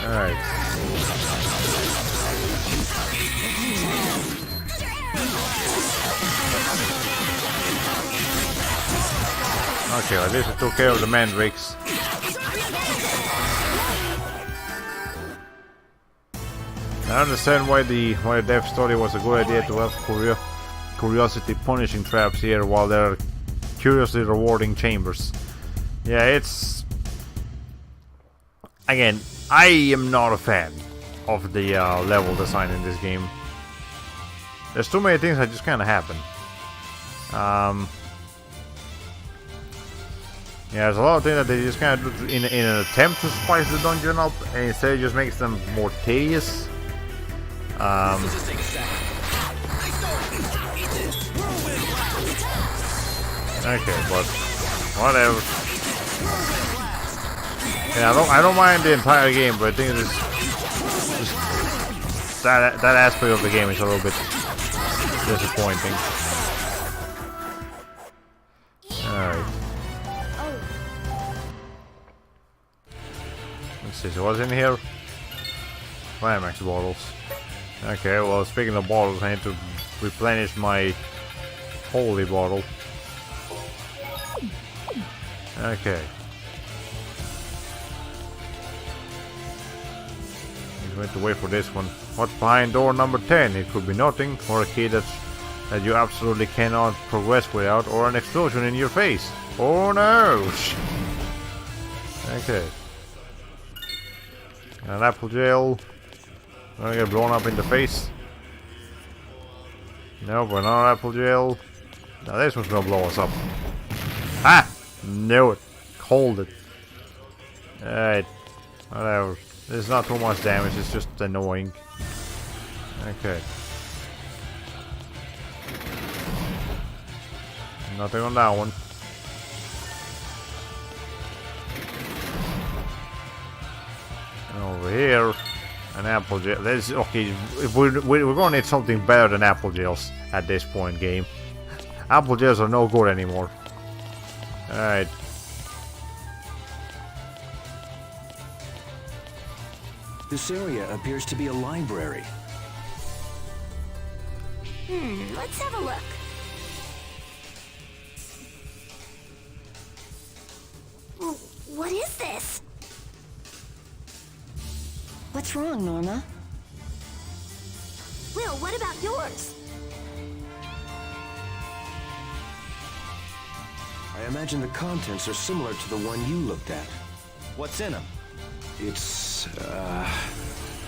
Alright. Okay, well, at least I took care of the mandrakes. I understand why the dev story was a good idea to have curiosity punishing traps here while there are curiously rewarding chambers. Yeah, it's... Again, I am not a fan of the level design in this game. There's too many things that just kind of happen. Yeah, there's a lot of things that they just kind of do in an attempt to spice the dungeon up, and instead it just makes them more tedious. Okay, but whatever. Yeah, I don't mind the entire game, but I think it's just that aspect of the game is a little bit disappointing. Alright. Oh, Let's see, so what's in here? Climax bottles. Okay, well, speaking of bottles, I need to replenish my holy bottle. Okay. I'm going to wait for this one. What's behind door number 10? It could be nothing, or a key that you absolutely cannot progress without, or an explosion in your face. Oh no! Okay. An apple gel. Gonna get blown up in the face. No, but not apple gel. Now this one's gonna blow us up. Ah! Knew it. Hold it. Alright. Whatever. There's not too much damage, it's just annoying. Okay. Nothing on that one. And over here, an apple gel. There's okay. We're gonna need something better than apple gels at this point, game. Apple gels are no good anymore. All right. This area appears to be a library. Let's have a look. What is this? what's wrong, Norma? Will, what about yours? I imagine the contents are similar to the one you looked at. What's in them? It's,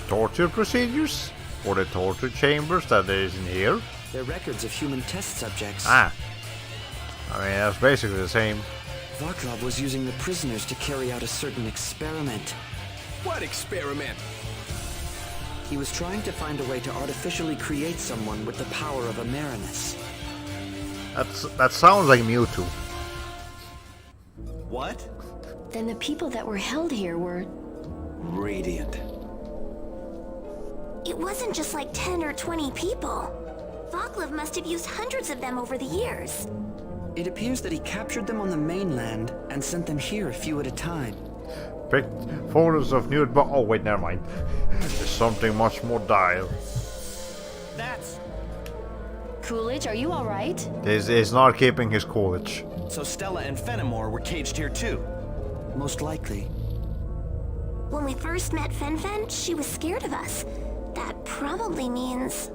torture procedures? Or the torture chambers that is in here? They're records of human test subjects. Ah. I mean, that's basically the same. Vaclav was using the prisoners to carry out a certain experiment. What experiment? He was trying to find a way to artificially create someone with the power of a Marinus. That sounds like Mewtwo. What? Then the people that were held here were... radiant. It wasn't just like 10 or 20 people. Vaclav must have used hundreds of them over the years. It appears that he captured them on the mainland and sent them here a few at a time. Picked photos of nude but oh wait, never mind. There's something much more dire. That's... Coolidge, are you alright? He's not keeping his coolidge. So Stella and Fenimore were caged here too? Most likely. When we first met Fen, she was scared of us. That probably means...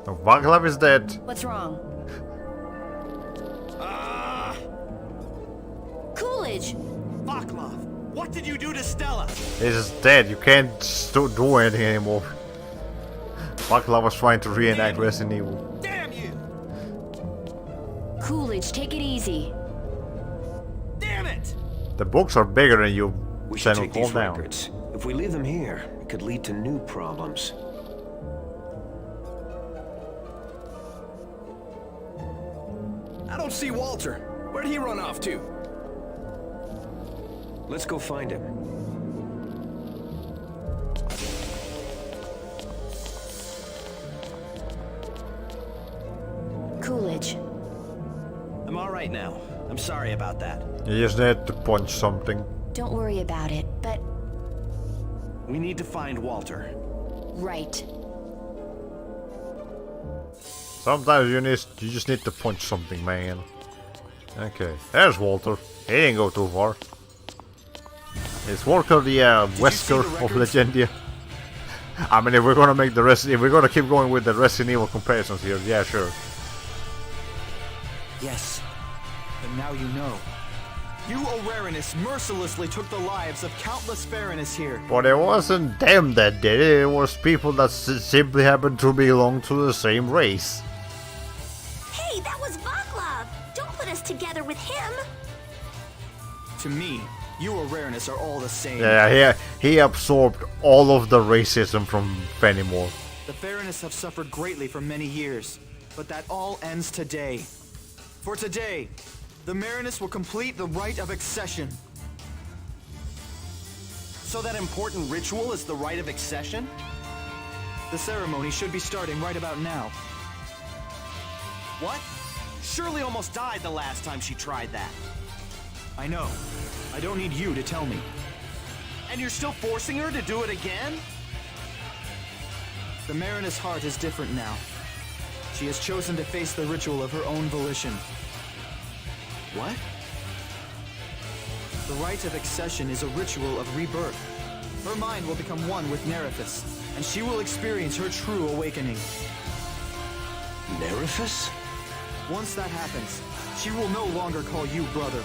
Vaclav is dead. What's wrong? Coolidge! Vaclav, what did you do to Stella? He's dead. You can't do anything anymore. Vaclav was trying to reenact Resident Evil. Damn you! Coolidge, take it easy. Damn it! The books are bigger than you. We should Senel, take these calm down. records. If we leave them here, it could lead to new problems. I don't see Walter. Where'd he run off to? Let's go find him. Coolidge. I'm alright now. I'm sorry about that. You just need to punch something. Don't worry about it, but... We need to find Walter. Right. Sometimes you just need to punch something, man. Okay, there's Walter. He didn't go too far. Is Walter the Wesker of Legendia? I mean, if we're gonna make the rest, if we're gonna keep going with the Resident Evil comparisons here, yeah, sure. Yes. And now you know. You Aurarinus mercilessly took the lives of countless Farinus here. But it wasn't them that did it. It was people that simply happened to belong to the same race. Hey, that was Vaclav! Don't put us together with him! To me, you Aurarinus are all the same. Yeah, he absorbed all of the racism from Fenimore. The Farinus have suffered greatly for many years, but that all ends today. For today, the Marinus will complete the rite of accession. So that important ritual is the rite of accession? The ceremony should be starting right about now. What? Shirley almost died the last time she tried that. I know. I don't need you to tell me. And you're still forcing her to do it again? The Marinus heart is different now. She has chosen to face the ritual of her own volition. What? The rite of accession is a ritual of rebirth. Her mind will become one with Nerithus, and she will experience her true awakening. Nerithus? Once that happens, she will no longer call you brother.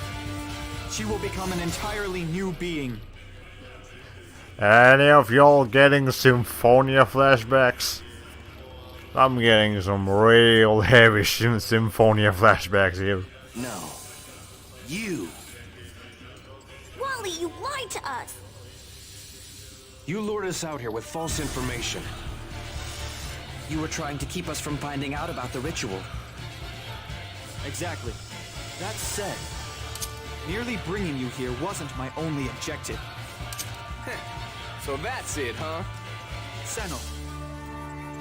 She will become an entirely new being. Any of y'all getting Symphonia flashbacks? I'm getting some real heavy Symphonia flashbacks here. No. You. Wally, you lied to us! You lured us out here with false information. You were trying to keep us from finding out about the ritual. Exactly. That said, merely bringing you here wasn't my only objective. So that's it, huh? Senel,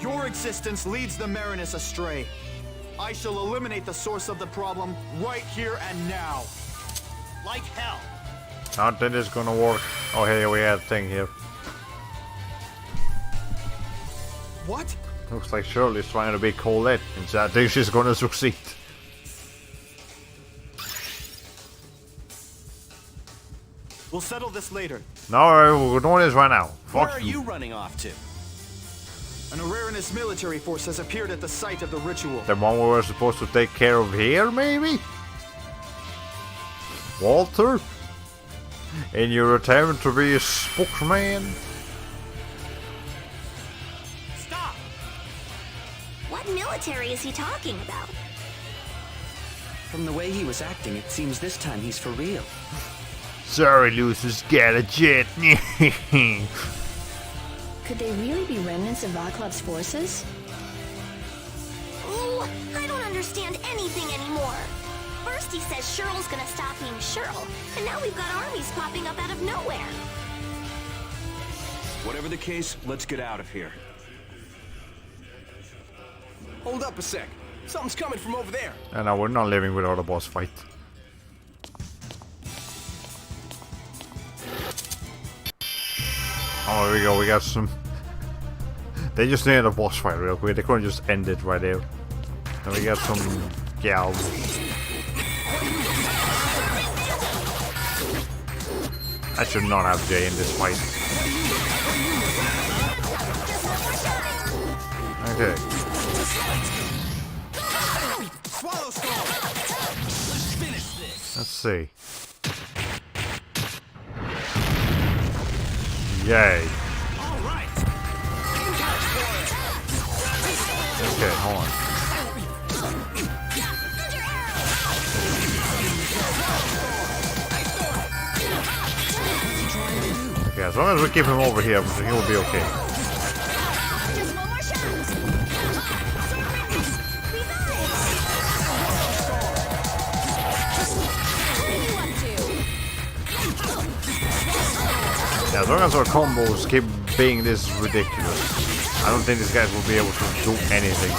your existence leads the Marinus astray. I shall eliminate the source of the problem right here and now. Like hell. Not that it's gonna work. Oh, hey, we had a thing here. What? Looks like Shirley's trying to be Colette, and I think she's gonna succeed. We'll settle this later. No, we're doing this right now. Where Fuck are you running off to? An Ararinus military force has appeared at the site of the ritual. The one we were supposed to take care of here, maybe? Walter? In your attempt to be a spokesman? Stop! What military is he talking about? From the way he was acting, it seems this time he's for real. Sorry, Lucius, got a jet. Could they really be remnants of Vaclav's forces? Ooh, I don't understand anything anymore. First he says Shirl's gonna stop being Shirl, and now we've got armies popping up out of nowhere. Whatever the case, let's get out of here. Hold up a sec. Something's coming from over there. And now we're not living without a boss fight. Oh, there we go, we got some... They just needed a boss fight real quick, they couldn't just end it right there. And we got some gals. I should not have Jay in this fight. Okay. Let's see. Yay. Okay, hold on. Okay, as long as we keep him over here, he'll be okay. Yeah, as long as our combos keep being this ridiculous, I don't think these guys will be able to do anything.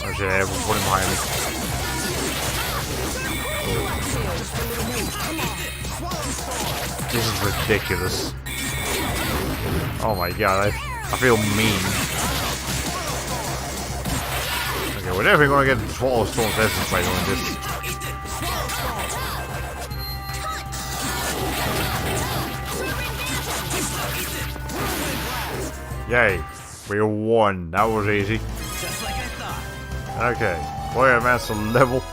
Actually, I will put him behind me. This is ridiculous. Oh my god, I feel mean. Okay, we're definitely gonna get Swallow Storm's essence by doing this. Yay, we won. That was easy. Just like I thought. Okay, boy, advance a level.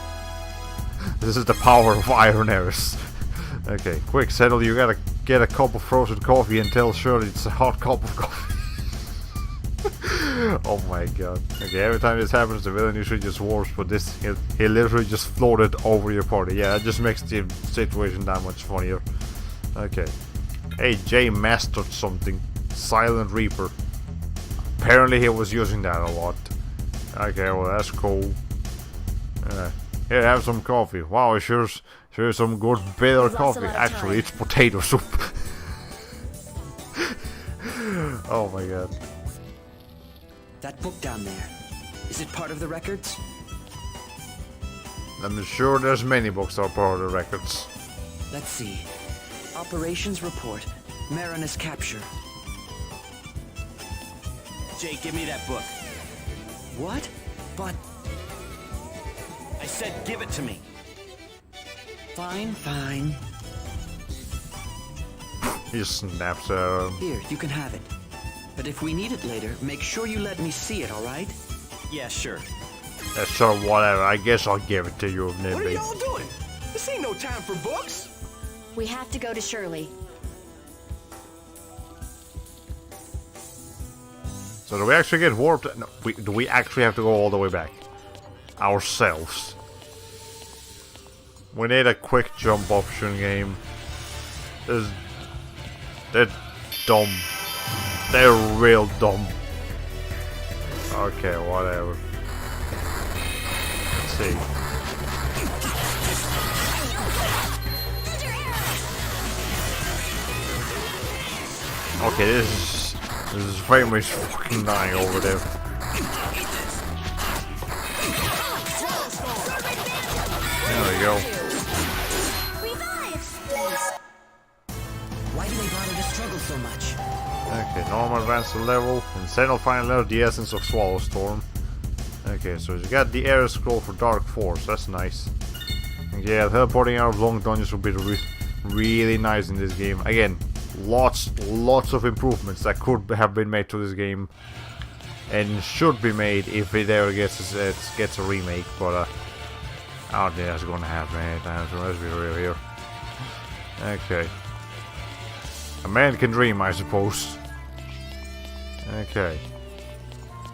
This is the power of Iron Eris. Okay, quick, Senel, you gotta get a cup of frozen coffee and tell Shirley it's a hot cup of coffee. Oh my god. Okay, every time this happens, the villain usually just warps, but this, he literally just floated over your party. Yeah, that just makes the situation that much funnier. Okay. Hey, Jay mastered something. Silent Reaper. Apparently he was using that a lot. Okay, well that's cool. Here, have some coffee. Wow, sure is some good bitter coffee. Actually, it's potato soup. Oh my god. That book down there, is it part of the records? I'm sure there's many books that are part of the records. Let's see. Operations report. Marinus capture. Jake, give me that book. What? But... I said give it to me. Fine, fine. He snaps at him. Here, you can have it. But if we need it later, make sure you let me see it, alright? Yeah, sure. Sure, whatever. I guess I'll give it to you, What are Nimby. y'all doing? This ain't no time for books. We have to go to Shirley. So do we actually get warped? No, do we actually have to go all the way back? Ourselves. We need a quick jump option game. They're dumb. They're real dumb. Okay, whatever. Let's see. Okay, this is famous fucking dying over there. There we go. Why do they bother to struggle so much? Okay, normal advance level, and Senel finally learned the essence of Swallow Storm. Okay, so you got the air scroll for Dark Force, that's nice. Yeah, teleporting out of long dungeons will be really nice in this game. Again, lots of improvements that could have been made to this game, and should be made if it ever gets a remake. But I don't think that's gonna happen anytime soon. Let's be real here. Okay, a man can dream, I suppose. Okay,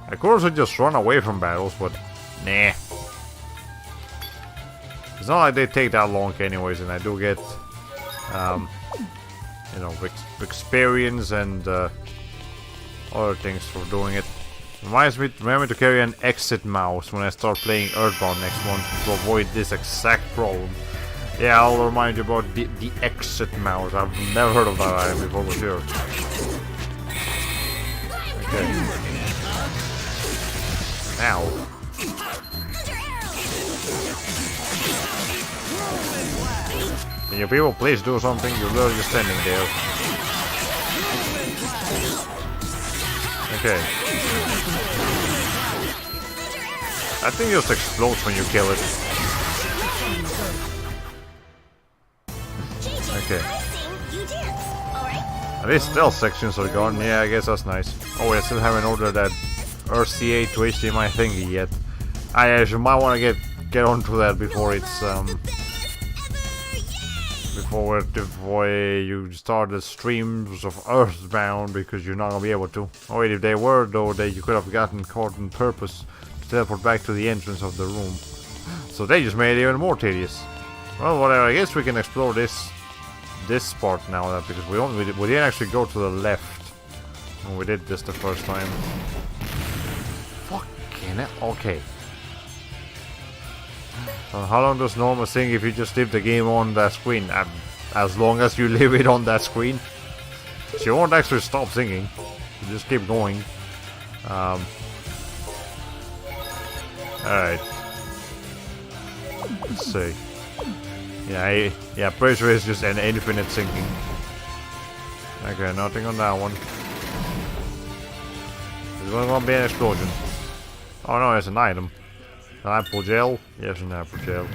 I could also just run away from battles, but nah. It's not like they take that long anyways, and I do get, you know, experience and other things for doing it. Remember to carry an exit mouse when I start playing Earthbound next month to avoid this exact problem. Yeah, I'll remind you about the exit mouse. I've never heard of that item before, but sure. Okay. Now. Can you people please do something? You're literally standing there. Okay. That thing just explodes when you kill it. Okay. At least stealth sections are gone. Yeah, I guess that's nice. Oh, I still haven't ordered that RCA to HDMI thingy yet. I actually might want to get onto that before it's before you start the streams of Earthbound, because you're not gonna be able to. Oh wait, if they were though, you could have gotten caught on purpose to teleport back to the entrance of the room. So they just made it even more tedious. Well, whatever. I guess we can explore this part now, because we didn't actually go to the left when we did this the first time. Fucking hell. Okay. How long does normal sing if you just leave the game on that screen? As long as you leave it on that screen. She won't actually stop singing. You just keep going. Alright. Let's see. Yeah, pretty sure it's just an infinite sinking. Okay, nothing on that one. There's gonna be an explosion. Oh no, it's an item. An apple gel? Yes, an apple gel.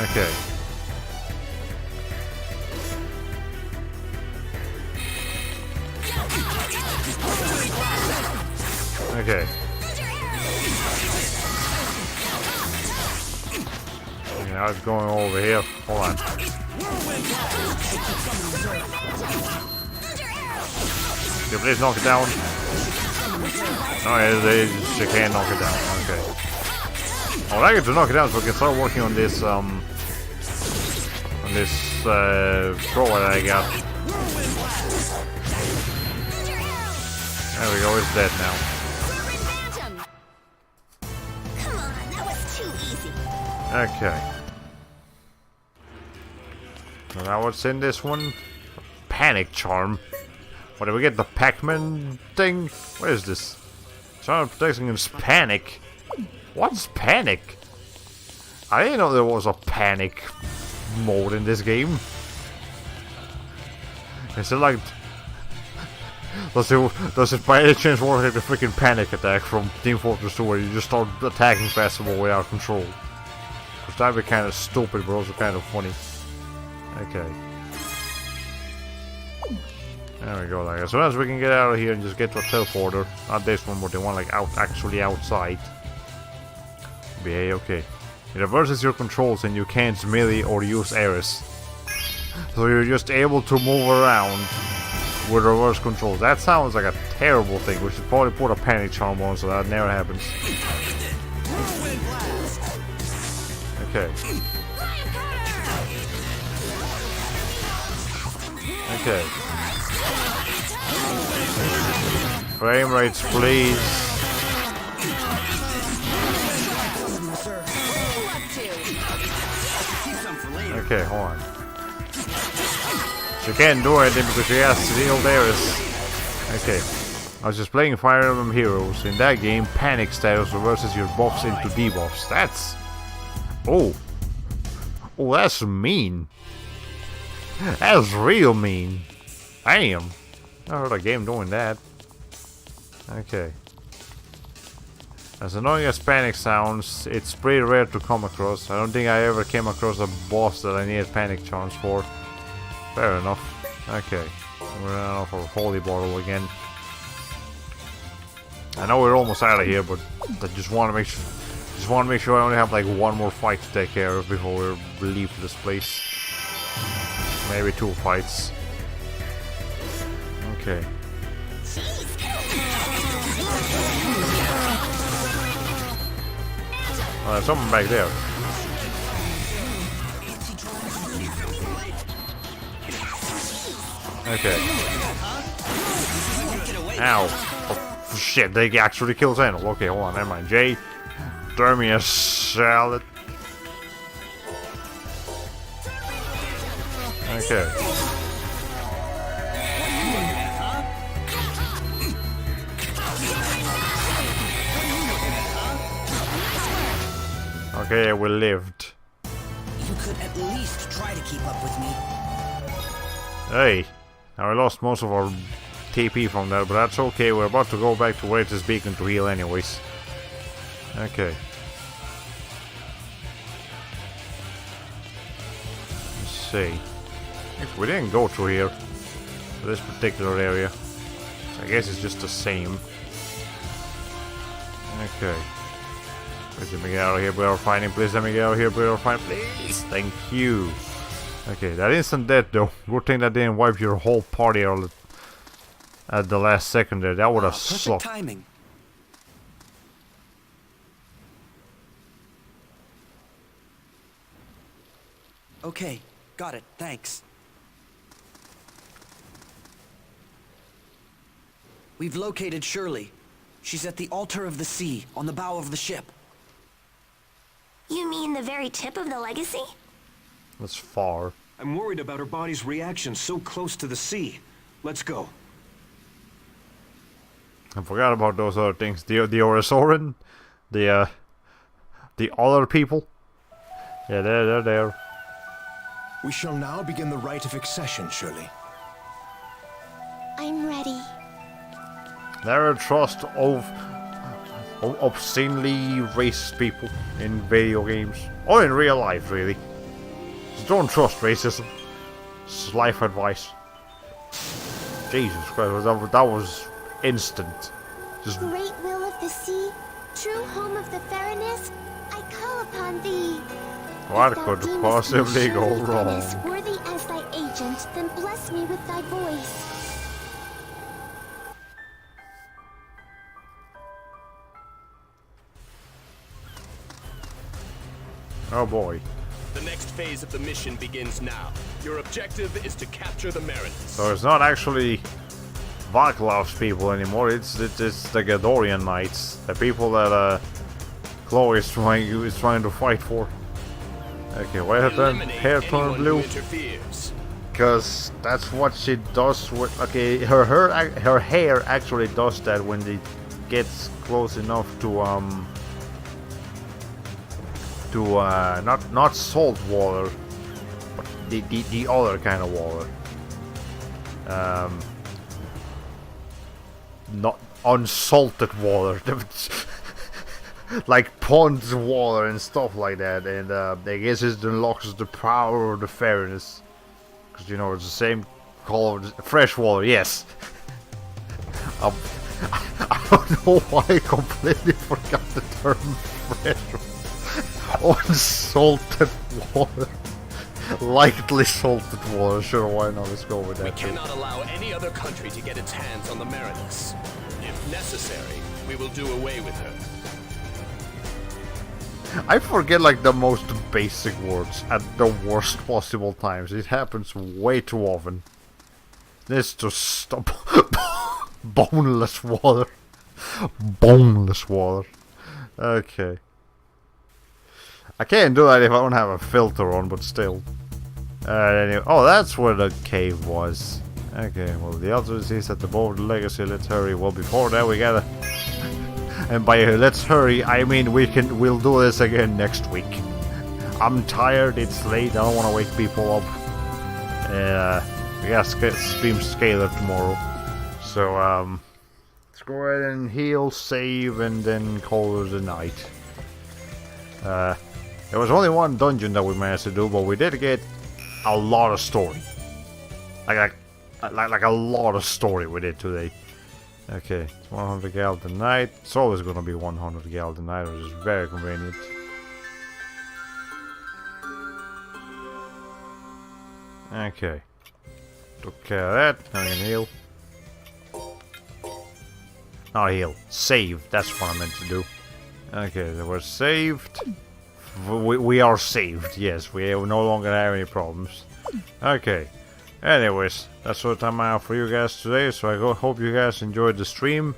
Okay. Okay. Okay, now it's going over here. Hold on. Can you please knock it down? No, she can't knock it down. Okay. I would like it to knock it down so we can start working on this pro that I got. There we go, it's dead now. Come on, that was too easy. Okay. So now what's in this one? Panic charm. What, did we get the Pac-Man thing? What is this? Sound protecting against panic. What's panic? I didn't know there was a panic mode in this game. Is it like... Does it by any chance work like the freaking panic attack from Team Fortress 2 where you just start attacking festival without control? Because that'd be kind of stupid but also kind of funny. Okay. There we go, like as soon as we can get out of here and just get to a teleporter. Not this one, but the one like actually outside. Be okay. It reverses your controls and you can't melee or use airs. So you're just able to move around with reverse controls. That sounds like a terrible thing. We should probably put a panic charm on so that never happens. Okay. Okay. Frame rates, please. Okay, hold on. She can't do anything because she has sealed areas. Okay. I was just playing Fire Emblem Heroes. In that game, panic status reverses your buffs into debuffs. That's... Oh. Oh, that's mean. That's real mean. Damn. I heard a game doing that. Okay. As annoying as panic sounds, it's pretty rare to come across. I don't think I ever came across a boss that I needed panic charms for. Fair enough. Okay. We're running off our holy bottle again. I know we're almost out of here, but I just want to make sure I only have like one more fight to take care of before we leave this place. Maybe 2 fights. Okay. Oh, there's something back there. Okay. Ow. Oh, shit, they actually kill Senel. Okay, hold on, never mind. Jay, throw me a salad. Okay. Okay, we lived. You could at least try to keep up with me. Hey, now we lost most of our TP from that, but that's okay. We're about to go back to Waitress Beacon to heal anyways. Okay. Let's see. If we didn't go through here, to this particular area. So I guess it's just the same. Okay. Please let me get out of here, we are fighting. Please let me get out of here, we are fighting. Please. Thank you. Okay, that instant death though. Good thing that didn't wipe your whole party out at the last second there. That would have sucked. Perfect timing. Okay, got it. Thanks. We've located Shirley. She's at the Altar of the Sea, on the bow of the ship. You mean the very tip of the legacy? That's far. I'm worried about her body's reaction so close to the sea. Let's go. I forgot about those other things. The Orosoran, the other people. Yeah, they're there. We shall now begin the rite of accession, Shirley. I'm ready. Never trust of obscenely racist people in video games. Or in real life, really. Just don't trust racism. It's life advice. Jesus Christ, that was instant. Just... Great will of the sea, true home of the Fairness, I call upon thee. What If thou could deemest possibly me go surely wrong? Fairness worthy as thy agent, then bless me with thy voice. Oh boy. The next phase of the mission begins now. Your objective is to capture the Mariners. So it's not actually Vaclav's people anymore, it's the Gadorian Knights. The people that Chloe is trying to fight for. Okay, why hair turn blue? because that's what she does with. Okay, her hair actually does that when it gets close enough to not salt water, but the other kind of water. Not unsalted water, like ponds water and stuff like that, and I guess it unlocks the power of the fairiness, because you know it's the same color, fresh water. Yes. I don't know why I completely forgot the term fresh. Unsalted water. Lightly salted water, sure, why not? Let's go with that. We cannot allow any other country to get its hands on the Marinus. If necessary, we will do away with her. I forget like the most basic words at the worst possible times. It happens way too often. This to stop. Boneless water. Boneless water. Okay. I can't do that if I don't have a filter on, but still. Anyway. Oh, that's where the cave was. Okay, well, the others is at the boat of the legacy. Let's hurry. Well, before that, we gotta. And by let's hurry, I mean we'll do this again next week. I'm tired. It's late. I don't want to wake people up. We gotta stream Scalar tomorrow. So let's go ahead and heal, save, and then call it a night. There was only one dungeon that we managed to do, but we did get a lot of story. Like a lot of story we did today. Okay, 100 gal a night. It's always gonna be 100 gal a night, which is very convenient. Okay. Took care of that. Now I can heal. Not heal. Save. That's what I meant to do. Okay, they were saved. We are saved, yes, we no longer have any problems. Okay, anyways, that's all the time I have for you guys today, so I hope you guys enjoyed the stream.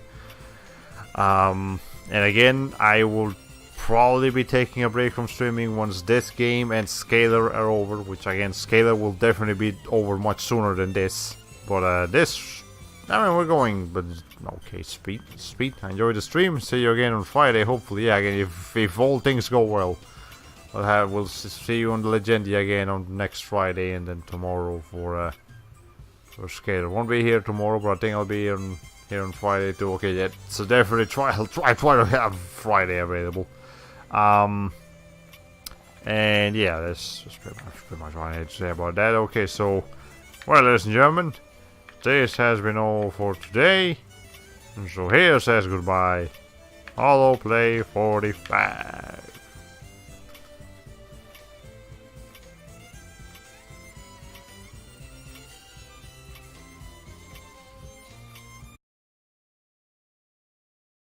And again, I will probably be taking a break from streaming once this game and Scalar are over, which again, Scalar will definitely be over much sooner than this. But this, I mean, we're going, but okay, speed. Enjoy the stream, see you again on Friday, hopefully, yeah, again, if all things go well. We'll see you on the Legendia again on next Friday, and then tomorrow for Scalar. Won't be here tomorrow, but I think I'll be here on Friday too. Okay, yeah, so definitely try to have Friday available. And yeah, that's pretty much what I had to say about that. Okay, so, well, ladies and gentlemen, this has been all for today. And so here says goodbye. Hollow Play 45.